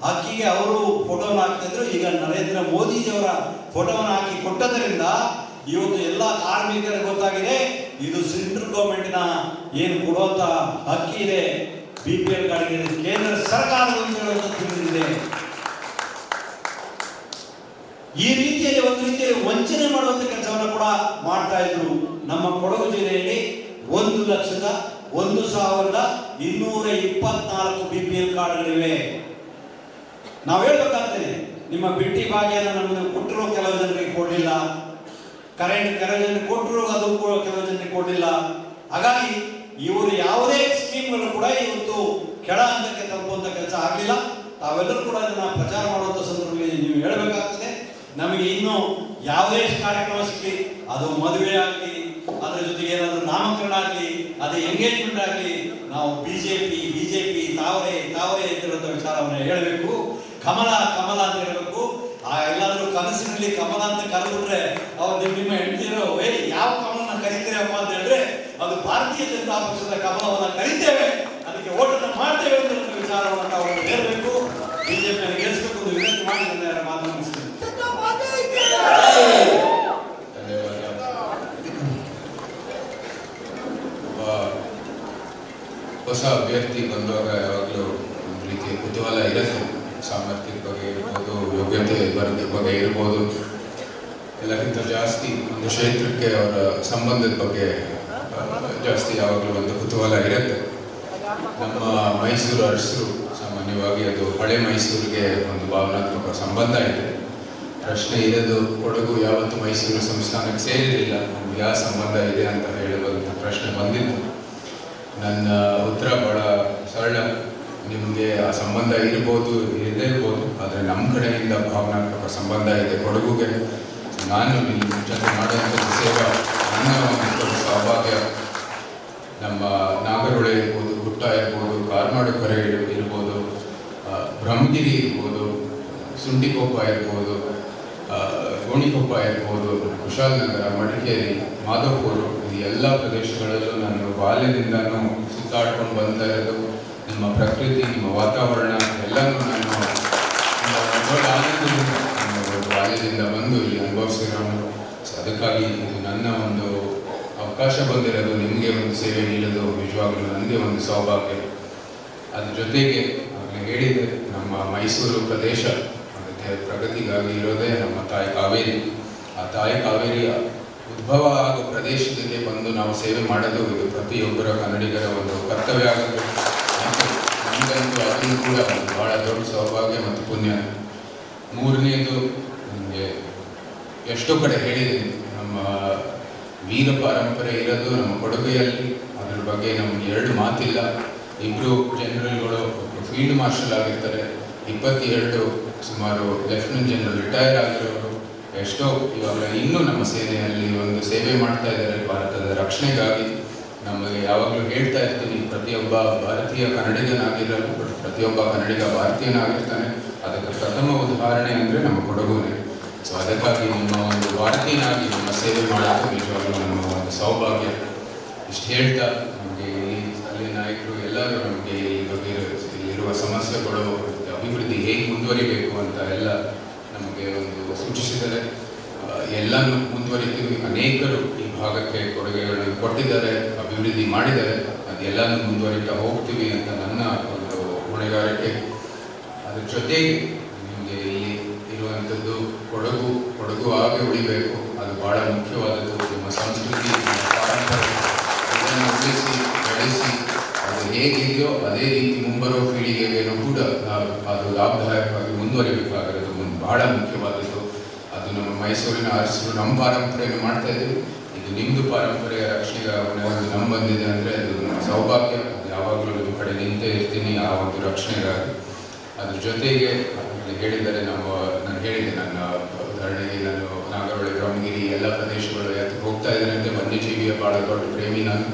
ಅಕ್ಕಿಗೆ ಅವರು ಫೋಟೋನ ಹಾಕ್ತಿದ್ರು. ಈಗ ನರೇಂದ್ರ ಮೋದಿಜಿಯವರ ಫೋಟೋವನ್ನು ಹಾಕಿ ಕೊಟ್ಟದರಿಂದ ಇವತ್ತು ಎಲ್ಲ ಕಾರ್ಮಿಕರಿಗೆ ಗೊತ್ತಾಗಿದೆ ಇದು ಸೆಂಟ್ರಲ್ ಗವರ್ಮೆಂಟಿನ ಏನು ಕೊಡುವಂತ ಅಕ್ಕಿ ಇದೆ BPL ಕಾರ್ಡ್ಗೆ ಕೇಂದ್ರ ಸರ್ಕಾರದಿಂದ ತಿಳಿದಿದೆ. ಈ ರೀತಿಯಲ್ಲಿ ಒಂದು ರೀತಿಯಲ್ಲಿ ವಂಚನೆ ಮಾಡುವಂತ ಕೆಲಸವನ್ನು ಕೂಡ ಮಾಡ್ತಾ ಇದ್ರು. ನಮ್ಮ ಕೊಡಗು ಜಿಲ್ಲೆಯಲ್ಲಿ 1,01,224 BPL ಕಾರ್ಡ್ಗಳಿವೆ. ನಾವು ಹೇಳ್ಬೇಕಾಗ್ತದೆ ನಿಮ್ಮ ಬಿಟ್ಟಿ ಭಾಗ್ಯನ ನಮಗೆ ಕೊಟ್ಟರು ಕೆಲವು ಜನರಿಗೆ ಕೊಡಲಿಲ್ಲ, ಕರೆಂಟ್ ಕೆಲವು ಜನರಿಗೆ ಕೊಟ್ಟರು ಅದು ಕೆಲವು ಜನರಿಗೆ ಕೊಡಲಿಲ್ಲ. ಹಾಗಾಗಿ ಇವರು ಯಾವುದೇ ಸ್ಕೀಮ್ಗಳು ಕೂಡ ಇವತ್ತು ಕೆಳ ಹಂತಕ್ಕೆ ತಲುಪುವಂತ ಕೆಲಸ ಆಗಲಿಲ್ಲ. ತಾವೆಲ್ಲರೂ ಕೂಡ ಅದನ್ನ ಪ್ರಚಾರ ಮಾಡುವಂತ ಸಂದರ್ಭದಲ್ಲಿ ನೀವು ಹೇಳಬೇಕಾಗ್ತದೆ. ನಮಗೆ ಇನ್ನು ಯಾವುದೇ ಕಾರ್ಯಕ್ರಮ ಸಿಗಲಿ, ಅದು ಮದುವೆ ಆಗಲಿ, ಅದರ ಜೊತೆಗೆ ಏನಾದರೂ ನಾಮಕರಣ ಆಗಲಿ, ಅದು ಎಂಗೇಜ್ಮೆಂಟ್ ಆಗಲಿ, ನಾವು ಬಿಜೆಪಿ ತಾವರೆ ಅಂತ ಹೇಳುವಂತ ವಿಚಾರವನ್ನು ಹೇಳಬೇಕು. ಕಮಲ ಅಂತ ಹೇಳಬೇಕು. ಎಲ್ಲಾದ್ರೂ ಕನಸಿನಲ್ಲಿ ಕಮಲ ಅಂತ ಕರೆದ್ಬಿಟ್ರೆ ಅವ್ರು ನಿಮ್ಮ ಹೆಂಡತಿರೋ ಯಾವ ಕಮಲನ ಕರಿತೀರಪ್ಪ ಅಂತ ಹೇಳಿದ್ರೆ ಅದು ಭಾರತೀಯ ಜನತಾ ಪಕ್ಷದ ಕಮಲವನ್ನ ಕರಿತೇವೆ, ಅದಕ್ಕೆ ಓಟನ್ನು ಮಾಡ್ತೇವೆ ಅಂತ ವಿಚಾರವನ್ನು ತಾವು ಹೇಳಬೇಕು. ಬಿಜೆಪಿಯನ್ನು ಗೆಲ್ಲಿಸಬೇಕು ಒಂದು ವಿನಂತಿ ಮಾಡಿ ನನ್ನ ಮಾತು ಮುಗಿಸ್ತೇನೆ. ಹೊಸ ಅಭ್ಯರ್ಥಿ ಬಂದಾಗ ಯಾವಾಗಲೂ ಒಂದು ರೀತಿಯ ಕುತೂಹಲ ಇರುತ್ತೆ. ಸಾಮರ್ಥ್ಯದ ಬಗ್ಗೆ ಇರ್ಬೋದು, ಯೋಗ್ಯತೆ ಬಗ್ಗೆ ಇರ್ಬೋದು, ಎಲ್ಲಕ್ಕಿಂತ ಜಾಸ್ತಿ ಒಂದು ಕ್ಷೇತ್ರಕ್ಕೆ ಅವರ ಸಂಬಂಧದ ಬಗ್ಗೆ ಜಾಸ್ತಿ ಯಾವಾಗಲೂ ಒಂದು ಕುತೂಹಲ ಇರುತ್ತೆ. ನಮ್ಮ ಮೈಸೂರು ಅರಸರು ಸಾಮಾನ್ಯವಾಗಿ ಅದು ಹಳೆ ಮೈಸೂರಿಗೆ ಒಂದು ಭಾವನಾತ್ಮಕ ಸಂಬಂಧ ಇದೆ. ಪ್ರಶ್ನೆ ಇರೋದು ಕೊಡಗು ಯಾವತ್ತು ಮೈಸೂರು ಸಂಸ್ಥಾನಕ್ಕೆ ಸೇರಿರಲಿಲ್ಲ, ನಮ್ಗೆ ಯಾವ ಸಂಬಂಧ ಇದೆ ಅಂತ ಹೇಳುವಂಥ ಪ್ರಶ್ನೆ ಬಂದಿತ್ತು. ನನ್ನ ಉತ್ತರ ಬಹಳ ಸರಳ. ನಿಮಗೆ ಆ ಸಂಬಂಧ ಇರ್ಬೋದು, ಇರದೇ ಇರ್ಬೋದು, ಆದರೆ ನಮ್ಮ ಕಡೆಯಿಂದ ಭಾವನಾತ್ಮಕ ಸಂಬಂಧ ಇದೆ ಕೊಡಗುಗೆ. ನಾನು ನಿಮ್ಮ ಜೊತೆ ಮಾಡುವಂಥ ಸೇವಾ ನನ್ನ ಒಂದು ಸೌಭಾಗ್ಯ. ನಮ್ಮ ನಾಗರಹೊಳೆ ಇರ್ಬೋದು, ಗುಟ್ಟ ಇರ್ಬೋದು, ಕಾರ್ಮಾಡು ಕೆರೆ ಇರ್ಬೋದು, ಬ್ರಹ್ಮಗಿರಿ ಇರ್ಬೋದು, ಸುಂಟಿಕೊಪ್ಪ ಇರ್ಬೋದು, ಗೋಣಿಕೊಪ್ಪ ಇರ್ಬೋದು, ಕುಶಾಲನಗರ, ಮಡಿಕೇರಿ, ಮಾಧವಪುರ, ಈ ಎಲ್ಲ ಪ್ರದೇಶಗಳಲ್ಲೂ ನಾನು ಬಾಲ್ಯದಿಂದನೂ ಸುತ್ತಾಡ್ಕೊಂಡು ಬಂದ ಇರೋದು. ನಿಮ್ಮ ಪ್ರಕೃತಿ, ನಿಮ್ಮ ವಾತಾವರಣ ಎಲ್ಲನೂ ನಾನು ಆನಂದದಿಂದ ಬಾಲ್ಯದಿಂದ ಬಂದು ಇಲ್ಲಿ ಅನುಭವಿಸಿರೋನು. ಅದಕ್ಕಾಗಿ ಇದು ನನ್ನ ಒಂದು ಅವಕಾಶ ಬಂದಿರೋದು. ನಿಮಗೆ ಒಂದು ಸೇವೆ ನೀಡೋದು ನಿಜವಾಗಲೂ ನನಗೆ ಒಂದು ಸೌಭಾಗ್ಯ. ಅದ್ರ ಜೊತೆಗೆ ಆಗಲೇ ಹೇಳಿದೆ, ನಮ್ಮ ಮೈಸೂರು ಪ್ರದೇಶ ಅದಕ್ಕೆ ಪ್ರಗತಿಗಾಗಿ ಇರೋದೇ ನಮ್ಮ ತಾಯಿ ಕಾವೇರಿ. ಆ ತಾಯಿ ಕಾವೇರಿಯ ಉದ್ಭವ ಆಗೋ ಪ್ರದೇಶದಲ್ಲಿ ಬಂದು ನಾವು ಸೇವೆ ಮಾಡೋದು ಇದು ಪ್ರತಿಯೊಬ್ಬರ ಕನ್ನಡಿಗರ ಒಂದು ಕರ್ತವ್ಯ ಆಗುತ್ತೆ. ನಮಗಂತೂ ಅದನ್ನು ಕೂಡ ಒಂದು ಭಾಳ ದೊಡ್ಡ ಸೌಭಾಗ್ಯ ಮತ್ತು ಪುಣ್ಯ. ಮೂರನೇದು, ನಿಮಗೆ ಎಷ್ಟೋ ಕಡೆ ಹೇಳಿದ್ದೀನಿ, ನಮ್ಮ ವೀರ ಪರಂಪರೆ ಇರೋದು ನಮ್ಮ ಕೊಡುಗೆಯಲ್ಲಿ. ಅದ್ರ ಬಗ್ಗೆ ನಮ್ಗೆ ಎರಡು ಮಾತಿಲ್ಲ. 2 ಜನರಲ್ಗಳು ಫೀಲ್ಡ್ ಮಾರ್ಷಲ್ ಆಗಿರ್ತಾರೆ, 22 ಸುಮಾರು ಲೆಫ್ಟಿನೆಂಟ್ ಜನರಲ್ ರಿಟೈರ್ ಆಗಿರೋರು, ಎಷ್ಟೋ ಇವಾಗ ಇನ್ನೂ ನಮ್ಮ ಸೇನೆಯಲ್ಲಿ ಒಂದು ಸೇವೆ ಮಾಡ್ತಾ ಇದ್ದಾರೆ ಭಾರತದ ರಕ್ಷಣೆಗಾಗಿ. ನಮಗೆ ಯಾವಾಗಲೂ ಹೇಳ್ತಾ ಇರ್ತೀನಿ, ಪ್ರತಿಯೊಬ್ಬ ಭಾರತೀಯ ಕನ್ನಡಿಗನಾಗಿರಲು ಪ್ರತಿಯೊಬ್ಬ ಕನ್ನಡಿಗ ಭಾರತೀಯನಾಗಿರ್ತಾನೆ. ಅದಕ್ಕೆ ಪ್ರಥಮ ಉದಾಹರಣೆ ಅಂದರೆ ನಮ್ಮ ಕೊಡಗುನೇ. ಸೊ ಅದಕ್ಕಾಗಿ ನಿಮ್ಮ ಒಂದು ಭಾರತೀಯನಾಗಿ ನಿಮ್ಮ ಸೇವೆ ಮಾಡೋದು ನಿಜವಾಗ್ಲೂ ನಮ್ಮ ಒಂದು ಸೌಭಾಗ್ಯ. ಇಷ್ಟು ಹೇಳ್ತಾ ನಮಗೆ ಸ್ಥಳೀಯ ನಾಯಕರು ಎಲ್ಲರೂ ನಮಗೆ ಇಲ್ಲಿರುವ ಸಮಸ್ಯೆಗಳು, ಅಭಿವೃದ್ಧಿ ಹೇಗೆ ಮುಂದುವರಿಬೇಕು ಅಂತ ಎಲ್ಲ ನಮಗೆ ಒಂದು ಸೂಚಿಸಿದರೆ ಎಲ್ಲನೂ ಮುಂದುವರಿತೀವಿ. ಅನೇಕರು ಈ ಭಾಗಕ್ಕೆ ಕೊಡುಗೆಗಳನ್ನು ಕೊಟ್ಟಿದ್ದಾರೆ, ಅಭಿವೃದ್ಧಿ ಮಾಡಿದ್ದಾರೆ. ಅದೆಲ್ಲನೂ ಮುಂದುವರಿತಾ ಹೋಗ್ತೀವಿ ಅಂತ ನನ್ನ ಒಂದು ಹೊಣೆಗಾರಿಕೆ. ಅದ್ರ ಜೊತೆಗೆ ನಿಮಗೆ ಇಲ್ಲಿ ಇರುವಂಥದ್ದು ಕೊಡಗು ಆಗಿ ಉಳಿಬೇಕು. ಅದು ಬಹಳ ಮುಖ್ಯವಾದದ್ದು. ನಿಮ್ಮ ಸಂಸ್ಕೃತಿ, ನಿಮ್ಮ ಪಾರಂಪರ್ಯ ಇದನ್ನು ಉಳಿಸಿ ಬೆಳೆಸಿ ಅದು ಹೇಗಿದೆಯೋ ಅದೇ ರೀತಿ ಮುಂಬರುವ ಪೀಳಿಗೆಗೂ ಕೂಡ ಅದು ಲಾಭದಾಯಕವಾಗಿ ಮುಂದುವರಿಬೇಕಾಗಿರೋದು ಬಹಳ ಮುಖ್ಯವಾದದ್ದು. ಅದು ನಮ್ಮ ಮೈಸೂರಿನ ಅರಸರು ನಮ್ಮ ಪಾರಂಪರೆಯನ್ನು ಮಾಡ್ತಾ ಇದ್ದೀವಿ. ಇದು ನಿಮ್ಮದು ಪಾರಂಪರೆಯ ರಕ್ಷಣೆಗಾಗಿ ಒಂದು ನಮ್ಮ ಬಂದಿದೆ ಅಂದರೆ ಅದು ನಮ್ಮ ಸೌಭಾಗ್ಯ. ಅದು ಯಾವಾಗಲೂ ನಿಮ್ಮ ಕಡೆ ನಿಂತೇ ಇರ್ತೀನಿ ಆ ಒಂದು ರಕ್ಷಣೆಗಾಗಿ. ಅದ್ರ ಜೊತೆಗೆ ಹೇಳಿದರೆ ನಾನು ಹೇಳಿದೆ ನನ್ನ ಉದಾಹರಣೆಗೆ, ನಾನು ನಾಗರಹೊಳೆ, ಬ್ರಹ್ಮಗಿರಿ ಎಲ್ಲ ಪ್ರದೇಶಗಳು ಯಾಕೆ ಹೋಗ್ತಾ ಇದ್ದೇನೆ ಅಂದರೆ ವನ್ಯಜೀವಿಯ ಭಾಳ ದೊಡ್ಡ ಪ್ರೇಮಿ ನಾನು.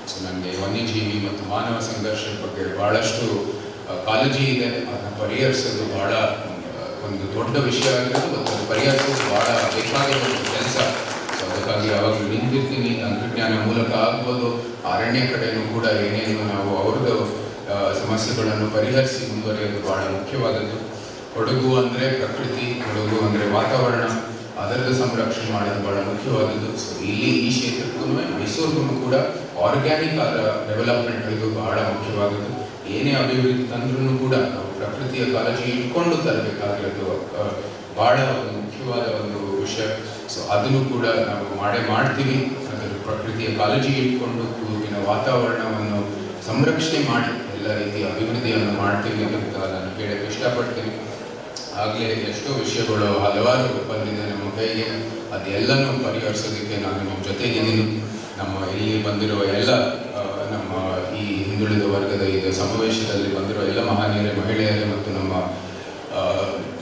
ಸೊ ನನಗೆ ವನ್ಯಜೀವಿ ಮತ್ತು ಮಾನವ ಸಂಘರ್ಷದ ಬಗ್ಗೆ ಭಾಳಷ್ಟು ಕಾಳಜಿ ಇದೆ. ಅದನ್ನು ಪರಿಹರಿಸೋದು ಭಾಳ ಒಂದು ದೊಡ್ಡ ವಿಷಯ ಆಗಿರೋದು ಮತ್ತು ಅದು ಪರಿಹರಿಸೋದು ಭಾಳ ಬೇಕಾಗಿರೋ ಕೆಲಸ. ಸೊ ಅದಕ್ಕಾಗಿ ಯಾವಾಗಲೂ ನಿಂತಿರ್ತೀನಿ. ತಂತ್ರಜ್ಞಾನ ಮೂಲಕ ಆಗ್ಬೋದು, ಅರಣ್ಯ ಕಡೆಯೂ ಕೂಡ ಏನೇನು ನಾವು ಅವ್ರದ್ದು ಸಮಸ್ಯೆಗಳನ್ನು ಪರಿಹರಿಸಿ ಮುಂದುವರಿಯೋದು ಭಾಳ ಮುಖ್ಯವಾದದ್ದು. ಕೊಡಗು ಅಂದರೆ ಪ್ರಕೃತಿ, ಕೊಡಗು ಅಂದರೆ ವಾತಾವರಣ, ಅದರದ್ದು ಸಂರಕ್ಷಣೆ ಮಾಡೋದು ಭಾಳ ಮುಖ್ಯವಾದದ್ದು. ಸೊ ಇಲ್ಲಿ ಈ ಕ್ಷೇತ್ರಕ್ಕೂ ಮೈಸೂರಿಗೂ ಕೂಡ ಆರ್ಗ್ಯಾನಿಕ್ ಆದ ಡೆವಲಪ್ಮೆಂಟ್ ಇದು ಬಹಳ ಮುಖ್ಯವಾದದ್ದು. ಏನೇ ಅಭಿವೃದ್ಧಿ ತಂದ್ರೂ ಕೂಡ ನಾವು ಪ್ರಕೃತಿಯ ಕಾಳಜಿ ಇಟ್ಕೊಂಡು ತರಬೇಕಾಗಿರೋದು ಭಾಳ ಒಂದು ಮುಖ್ಯವಾದ ಒಂದು ವಿಷಯ. ಸೊ ಅದನ್ನು ಕೂಡ ನಾವು ಮಾಡ್ತೀವಿ. ಅದರ ಪ್ರಕೃತಿಯ ಕಾಳಜಿ ಇಟ್ಕೊಂಡು ಊರಿನ ವಾತಾವರಣವನ್ನು ಸಂರಕ್ಷಣೆ ಮಾಡಿ ಎಲ್ಲ ರೀತಿಯ ಅಭಿವೃದ್ಧಿಯನ್ನು ಮಾಡ್ತೀವಿ ಅಂತ ನಾನು ಹೇಳಕ್ಕೆ ಇಷ್ಟಪಡ್ತೀನಿ. ಆಗಲೇ ಎಷ್ಟೋ ವಿಷಯಗಳು ಹಲವಾರು ಬಂದಿದೆ ನಮ್ಮ ಕೈಗೆ. ಅದೆಲ್ಲನೂ ಪರಿಹರಿಸೋದಕ್ಕೆ ನಾನು ನಿಮ್ಮ ಜೊತೆಗಿದ್ದೀನಿ. ನಮ್ಮ ಇಲ್ಲಿ ಬಂದಿರುವ ಎಲ್ಲ ನಮ್ಮ ಈ ಹಿಂದುಳಿದ ವರ್ಗದ ಇದು ಸಮಾವೇಶದಲ್ಲಿ ಬಂದಿರುವ ಎಲ್ಲ ಮಹನೀಯರೇ, ಮಹಿಳೆಯರೇ ಮತ್ತು ನಮ್ಮ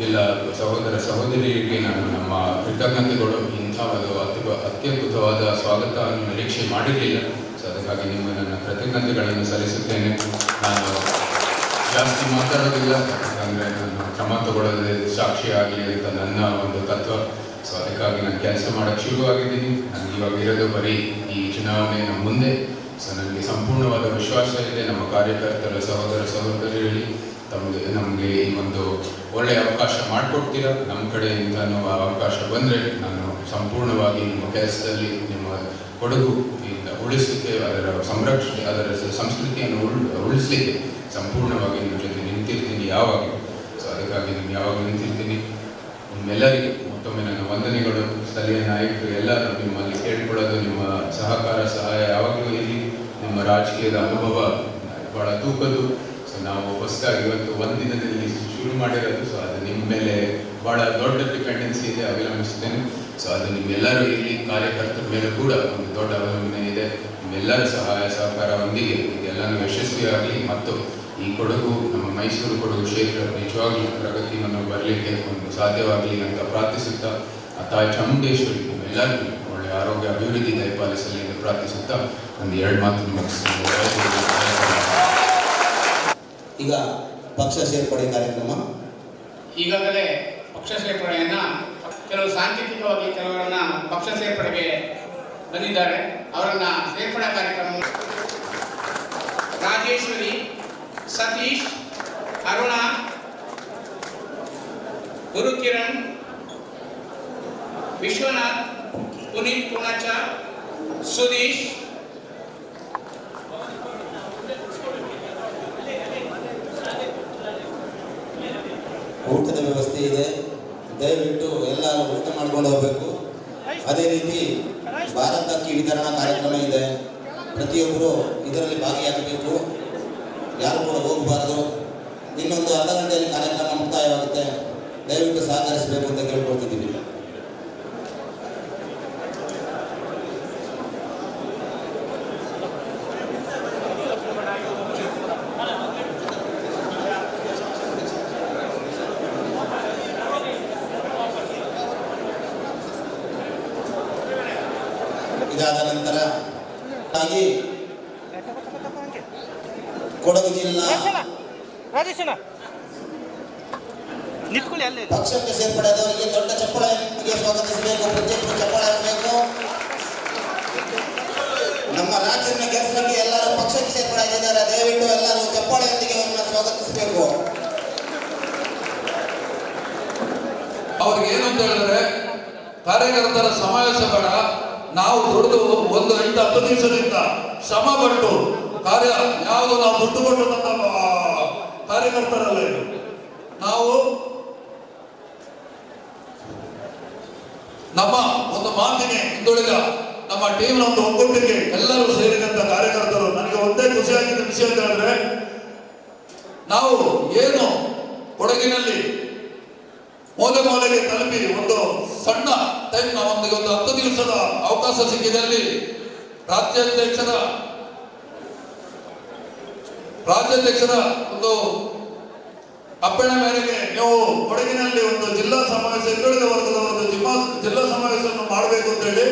ಎಲ್ಲ ಸಹೋದರ ಸಹೋದರಿಯರಿಗೆ ನಾನು ನಮ್ಮ ಕೃತಜ್ಞತೆಗಳು. ಇಂಥ ಒಂದು ಅತ್ಯದ್ಭುತವಾದ ಸ್ವಾಗತವನ್ನು ನಿರೀಕ್ಷೆ ಮಾಡಿರಲಿಲ್ಲ. ಸೊ ಅದಕ್ಕಾಗಿ ನಿಮ್ಮ ನನ್ನ ಕೃತಜ್ಞತೆಗಳನ್ನು ಸಲ್ಲಿಸುತ್ತೇನೆ. ನಾನು ಜಾಸ್ತಿ ಮಾತಾಡೋದಿಲ್ಲ, ಯಾಕಂದರೆ ನಾನು ಕ್ರಮ ತಗೊಳ್ಳೋದೇ ಸಾಕ್ಷಿಯಾಗಲಿ ಅಂತ ನನ್ನ ಒಂದು ತತ್ವ. ಸೊ ಅದಕ್ಕಾಗಿ ನಾನು ಕೆಲಸ ಮಾಡೋಕ್ಕೆ ಶುರುವಾಗಿದ್ದೀನಿ. ನನಗೆ ಇವಾಗ ಇರೋದು ಬರೀ ಈ ಚುನಾವಣೆ ನಮ್ಮ ಮುಂದೆ. ಸೊ ನನಗೆ ಸಂಪೂರ್ಣವಾದ ವಿಶ್ವಾಸ ಇದೆ ನಮ್ಮ ಕಾರ್ಯಕರ್ತರ ಸಹೋದರ ಸಹೋದರಿಯಲ್ಲಿ ನಮಗೆ ಈ ಒಂದು ಒಳ್ಳೆಯ ಅವಕಾಶ ಮಾಡಿಕೊಡ್ತೀರಾ. ನಮ್ಮ ಕಡೆಯಿಂದನೂ ಆ ಅವಕಾಶ ಬಂದರೆ ನಾನು ಸಂಪೂರ್ಣವಾಗಿ ನಿಮ್ಮ ಕೆಲಸದಲ್ಲಿ ನಿಮ್ಮ ಕೊಡಗು ಉಳಿಸಲಿಕ್ಕೆ, ಅದರ ಸಂರಕ್ಷಣೆ, ಅದರ ಸಂಸ್ಕೃತಿಯನ್ನು ಉಳಿಸಲಿಕ್ಕೆ ಸಂಪೂರ್ಣವಾಗಿ ನಿಮ್ಮ ಜೊತೆ ನಿಂತಿರ್ತೀನಿ ಯಾವಾಗಲೂ. ಸೊ ಅದಕ್ಕಾಗಿ ನಿಮ್ಗೆ ಯಾವಾಗಲೂ ನಿಂತಿರ್ತೀನಿ. ನಿಮ್ಮೆಲ್ಲರಿಗೆ ಮತ್ತೊಮ್ಮೆ ನನ್ನ ವಂದನೆಗಳು. ಸ್ಥಳೀಯ ನಾಯಕರು ಎಲ್ಲರೂ ನಿಮ್ಮಲ್ಲಿ ಕೇಳ್ಕೊಳ್ಳೋದು, ನಿಮ್ಮ ಸಹಕಾರ ಸಹಾಯ ಯಾವಾಗಲೂ ಇರಲಿ. ನಿಮ್ಮ ರಾಜಕೀಯದ ಅನುಭವ ಭಾಳ ತೂಕದು. ಸೊ ನಾವು ಹೊಸದಾಗಿ ಇವತ್ತು ಒಂದಿನದಲ್ಲಿ ಶುರು ಮಾಡಿರೋದು. ಸೊ ಅದು ನಿಮ್ಮ ಮೇಲೆ ಭಾಳ ದೊಡ್ಡ ಡಿಪೆಂಡೆನ್ಸಿ ಇದೆ, ಅವಲಂಬಿಸ್ತೇನೆ. ಸೊ ಅದು ನಿಮ್ಮೆಲ್ಲರೂ ಇಲ್ಲಿ ಕಾರ್ಯಕರ್ತರ ಮೇಲೆ ಕೂಡ ಒಂದು ದೊಡ್ಡ ಅವಲಂಬನೆ ಇದೆ. ನಿಮ್ಮೆಲ್ಲರ ಸಹಾಯ ಸಹಕಾರದೊಂದಿಗೆ ಇದೆಲ್ಲನೂ ಯಶಸ್ವಿಯಾಗಲಿ ಮತ್ತು ಈ ಕೊಡಗು, ನಮ್ಮ ಮೈಸೂರು ಕೊಡಗು ಕ್ಷೇತ್ರ ನಿಜವಾಗ್ಲೂ ಪ್ರಗತಿಯನ್ನು ಬರಲಿಕ್ಕೆ ಒಂದು ಸಾಧ್ಯವಾಗಲಿ ಅಂತ ಪ್ರಾರ್ಥಿಸುತ್ತಾ, ಆ ತಾಯಿ ಚಾಮುಂಡೇಶ್ವರಿ ನಿಮ್ಮೆಲ್ಲರಿಗೂ ಒಳ್ಳೆಯ ಆರೋಗ್ಯ ಅಭಿವೃದ್ಧಿ ದಯಪಾಲಿಸಲಿ ಎಂದು ಪ್ರಾರ್ಥಿಸುತ್ತಾ ಒಂದು 2 ಮಾತು ಮುಗಿಸ್ತೀನಿ. ಈಗ ಪಕ್ಷ ಸೇರ್ಪಡೆ ಕಾರ್ಯಕ್ರಮ. ಈಗಾಗಲೇ ಪಕ್ಷ ಸೇರ್ಪಡೆಯನ್ನ ಕೆಲವು ಸಾಂಕೇತಿಕವಾಗಿ ಕೆಲವರನ್ನ ಪಕ್ಷ ಸೇರ್ಪಡೆಗೆ ಬಂದಿದ್ದಾರೆ. ಅವರನ್ನ ಸೇರ್ಪಡಾ ಕಾರ್ಯಕ್ರಮ ರಾಜೇಶ್ವರಿ, ಸತೀಶ್, ಅರುಣ, ಗುರುಕಿರಣ್, ವಿಶ್ವನಾಥ್, ಪುನೀತ್ ಪೂಣಚ, ಸುದೀಶ್, ಊಟದ ವ್ಯವಸ್ಥೆ ಇದೆ. ದಯವಿಟ್ಟು ಎಲ್ಲರೂ ಊಟ ಮಾಡ್ಕೊಂಡು ಹೋಗಬೇಕು. ಅದೇ ರೀತಿ ಭಾರತ ಅಕ್ಕಿ ವಿತರಣಾ ಕಾರ್ಯಕ್ರಮ ಇದೆ. ಪ್ರತಿಯೊಬ್ಬರು ಇದರಲ್ಲಿ ಭಾಗಿಯಾಗಬೇಕು. ಯಾರು ಕೂಡ ಹೋಗಬಾರ್ದು. ಇನ್ನೊಂದು ಅರ್ಧ ಗಂಟೆಯಲ್ಲಿ ಕಾರ್ಯಕ್ರಮ ಮುಕ್ತಾಯವಾಗುತ್ತೆ. ದಯವಿಟ್ಟು ಸಹಕರಿಸಬೇಕು ಅಂತ ಕೇಳ್ಕೊಳ್ತಿದ್ದೀವಿ. ಇದಾದ ನಂತರ ಆಗಿ ಕೊಡಗು ಜಿಲ್ಲಾ ಪಕ್ಷಕ್ಕೆ ಸೇರ್ಪಡೆಯಾದವರಿಗೆ ದೊಡ್ಡ ಚಪ್ಪಾಳೆಯೊಂದಿಗೆ ಸ್ವಾಗತಿಸಬೇಕು. ಪ್ರತಿಯೊಬ್ಬರು ಚಪ್ಪಾಳೆ ಆಗಬೇಕು. ನಮ್ಮ ರಾಜ್ಯದ ಕೆಲಸಕ್ಕೆ ಎಲ್ಲರೂ ಪಕ್ಷಕ್ಕೆ ಸೇರ್ಪಡೆ ಆಗಿದ್ದಾರೆ. ದಯವಿಟ್ಟು ಎಲ್ಲರೂ ಚಪ್ಪಾಳೆಯೊಂದಿಗೆ ಅವರನ್ನು ಸ್ವಾಗತಿಸಬೇಕು. ಅವ್ರಿಗೆ ಏನಂತ ಹೇಳಿದ್ರೆ, ಕಾರ್ಯಕರ್ತರ ಸಮಾವೇಶ ಬೇಡ, ನಾವು ದುಡಿದು 1-8-10 ದಿವಸದಿಂದ ಶ್ರಮ ಪಟ್ಟು ಕಾರ್ಯ ಯಾವುದು ನಾವು ದುಡ್ಡು ಕೊಟ್ಟು ನಮ್ಮ ಕಾರ್ಯಕರ್ತರಲ್ಲ ಇದು. ನಾವು ನಮ್ಮ ಒಂದು ಮಾತಿಗೆ ಹಿಂದುಳಿದ ನಮ್ಮ ಟೀಮ್ನ ಒಂದು ಒಗ್ಗಟ್ಟಿಗೆ ಎಲ್ಲರೂ ಸೇರಿದಂತ ಕಾರ್ಯಕರ್ತರು. ನನಗೆ ಒಂದೇ ಖುಷಿಯಾಗಿದ್ದ ವಿಷಯ ಅಂತ ಹೇಳಿದ್ರೆ, ನಾವು ಏನು ಕೊಡಗಿನಲ್ಲಿ ಮೂಲೆ ಮೂಲೆಗೆ ತಲುಪಿ ಒಂದು ಸಣ್ಣ ಟೈಮ್ ಒಂದು 10 ದಿವಸದ ಅವಕಾಶ ಸಿಕ್ಕಿದಲ್ಲಿ ರಾಜ್ಯಾಧ್ಯಕ್ಷರ ಒಂದು ಅಪ್ಪಣೆ ಮೇರೆಗೆ ನೀವು ಕೊಡಗಿನಲ್ಲಿ ಒಂದು ಜಿಲ್ಲಾ ಸಮಾವೇಶ, ಹಿಂದುಳಿದ ವರ್ಗದ ಒಂದು ಜಿಲ್ಲಾ ಸಮಾವೇಶವನ್ನು ಮಾಡಬೇಕು ಅಂತ ಹೇಳಿ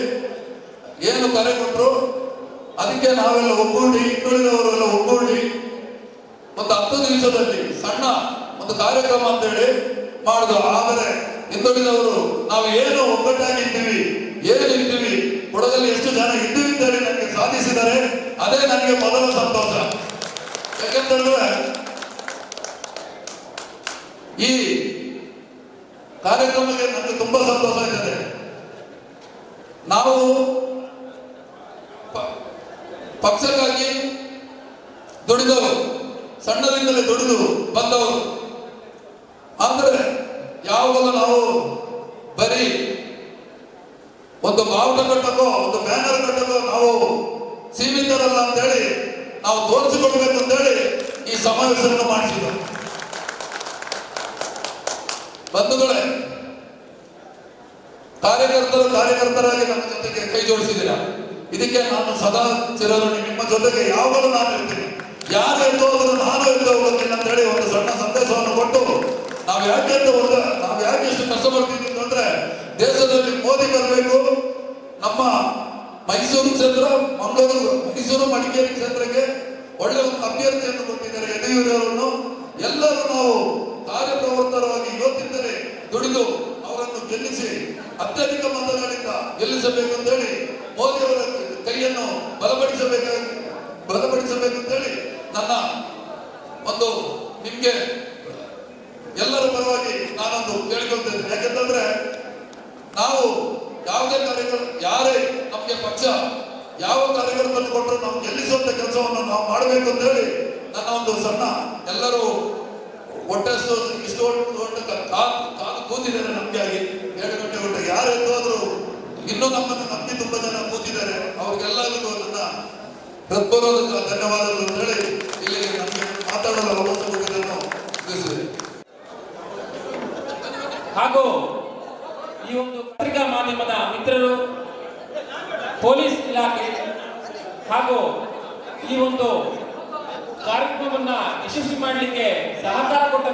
ಏನು ಕರೆ ಕೊಟ್ಟರು. ಅದಕ್ಕೆ ನಾವೆಲ್ಲ ಒಗ್ಗೂಡಿ, ಹಿಂದುಳಿದವರೆಲ್ಲ ಒಗ್ಗೂಡಿ ಒಂದು 10 ದಿವಸದಲ್ಲಿ ಸಣ್ಣ ಒಂದು ಕಾರ್ಯಕ್ರಮ ಅಂತ ಹೇಳಿ ಮಾಡುದು. ಆದರೆ ಹಿಂದುಳಿದವರು ನಾವು ಏನು ಒಗ್ಗಟ್ಟಾಗಿದ್ದೀವಿ, ಏನಿದ್ದೀವಿ, ಕೊಡಗಲ್ಲಿ ಎಷ್ಟು ಜನ ಇದ್ದೀವಿ ಅಂತ ಹೇಳಿ ನನಗೆ ಸಾಧಿಸಿದ್ದಾರೆ. ಅದೇ ನನಗೆ ಮೊದಲ ಸಂತೋಷ. ಯಾಕೆಂತಂದ್ರೆ ಈ ಕಾರ್ಯಕ್ರಮಕ್ಕೆ ನನಗೆ ತುಂಬಾ ಸಂತೋಷ ಆಯ್ತದೆ. ನಾವು ಪಕ್ಷಕ್ಕಾಗಿ ದುಡಿದವರು, ಸಣ್ಣದಿಂದಲೇ ದುಡಿದು ಬಂದವರು. ಆದರೆ ಯಾವಾಗಲೂ ನಾವು ಬರೀ ಒಂದು ಬಾವುಟ ಕಟ್ಟಕೋ, ಒಂದು ಬ್ಯಾನರ್ ಕಟ್ಟಕೋ ನಾವು ಸೀಮಿತರಲ್ಲ ಅಂತೇಳಿ ನಾವು ತೋರಿಸಿಕೊಡ್ಬೇಕು ಅಂತೇಳಿ ಈ ಸಮಾವೇಶವನ್ನು ಮಾಡಿಸಿದ್ರು. ಬಂಧುಗಳೇ, ಕಾರ್ಯಕರ್ತರಾಗಿ ನಮ್ಮ ಜೊತೆಗೆ ಕೈ ಜೋಡಿಸಿದ್ದೀರಾ. ಇದಕ್ಕೆ ನಾನು ಸದಾ ಚಿರಋಣಿ. ನಿಮ್ಮ ಜೊತೆಗೆ ಯಾವಾಗಲೂ ನಾನು ಇರ್ತೀನಿ. ಯಾರು ಎದ್ದು ಹೋದ್ರು ನಾನು ಎದ್ದು ಹೋಗ್ತೀನಿ ಅಂತ ಹೇಳಿ ಒಂದು ಸಣ್ಣ ಸಂದೇಶವನ್ನು ಕೊಟ್ಟು, ನಾವು ಯಾಕೆ ಇಷ್ಟು ಕಷ್ಟಪಡ್ತಿದ್ದೀವಿ ಅಂದ್ರೆ, ದೇಶದಲ್ಲಿ ಮೋದಿ ಬರಬೇಕು. ನಮ್ಮ ಮೈಸೂರು ಕ್ಷೇತ್ರ, ಮೈಸೂರು ಮಡಿಕೇರಿ ಕ್ಷೇತ್ರಕ್ಕೆ ಒಳ್ಳೆ ಒಂದು ಅಭ್ಯರ್ಥಿಯನ್ನು ಕೊಟ್ಟಿದ್ದಾರೆ ಯಡಿಯೂರವರನ್ನು. ಎಲ್ಲರೂ ನಾವು ಕಾರ್ಯಪ್ರವೃತ್ತರಾಗಿ ಇವತ್ತಿಂದಲೇ ದುಡಿದು ಅವರನ್ನು ಗೆಲ್ಲಿಸಿ ಅತ್ಯಧಿಕ ಮತಗಳಿಂದ ಗೆಲ್ಲಿಸಬೇಕು ಅಂತೇಳಿ ಮೋದಿಯವರ ಕೈಯನ್ನು ಬಲಪಡಿಸಬೇಕು ಅಂತೇಳಿ ನನ್ನ ಒಂದು ನಿಮ್ಗೆ ಎಲ್ಲರ ಪರವಾಗಿ ನಾನೊಂದು ಕೇಳಿಕೊಳ್ತೇನೆ. ಯಾಕೆಂತಂದ್ರೆ ನಾವು ಯಾವುದೇ ಯಾರೇ ನಮ್ಗೆ ಪಕ್ಷ ಯಾವ ಕಾರ್ಯಕರ್ತರನ್ನು ಕೊಟ್ಟರು ನಾವು ಗೆಲ್ಲಿಸುವಂತ ಕೆಲಸವನ್ನು ನಾವು ಮಾಡಬೇಕು ಅಂತ ಹೇಳಿ ನನ್ನ ಒಂದು ಸಣ್ಣ, ಎಲ್ಲರೂ ಇಷ್ಟು ಕಾಲು ಕೂತಿದ್ದಾರೆ ನಮ್ಗೆ ಆಗಿ 7 ಗಂಟೆ ಯಾರು ಎದ್ದೋದ್ರು ಇನ್ನೂ ನಮ್ಮನ್ನು ನಂಬಿ ತುಂಬಾ ಜನ ಕೂತಿದ್ದಾರೆ. ಅವ್ರಿಗೆಲ್ಲರಿಗೂ ನನ್ನ ಹೃತ್ಪೂರ್ವಕ ಧನ್ಯವಾದಗಳು ಅಂತ ಹೇಳಿ ಇಲ್ಲಿ ನಮಗೆ ಮಾತಾಡಲು ಅವಕಾಶ ಕೊಟ್ಟಿದ್ದನ್ನು ತಿಳಿಸಿದೆ. ಹಾಗೂ ಈ ಒಂದು ಪತ್ರಿಕಾ ಮಾಧ್ಯಮದ ಮಿತ್ರರು, ಪೊಲೀಸ್ ಇಲಾಖೆ ಹಾಗೂ ಈ ಒಂದು ಕಾರ್ಯಕ್ರಮವನ್ನ ಯಶಸ್ವಿ ಮಾಡಲಿಕ್ಕೆ ಸಹಕಾರ ಕೊಟ್ಟ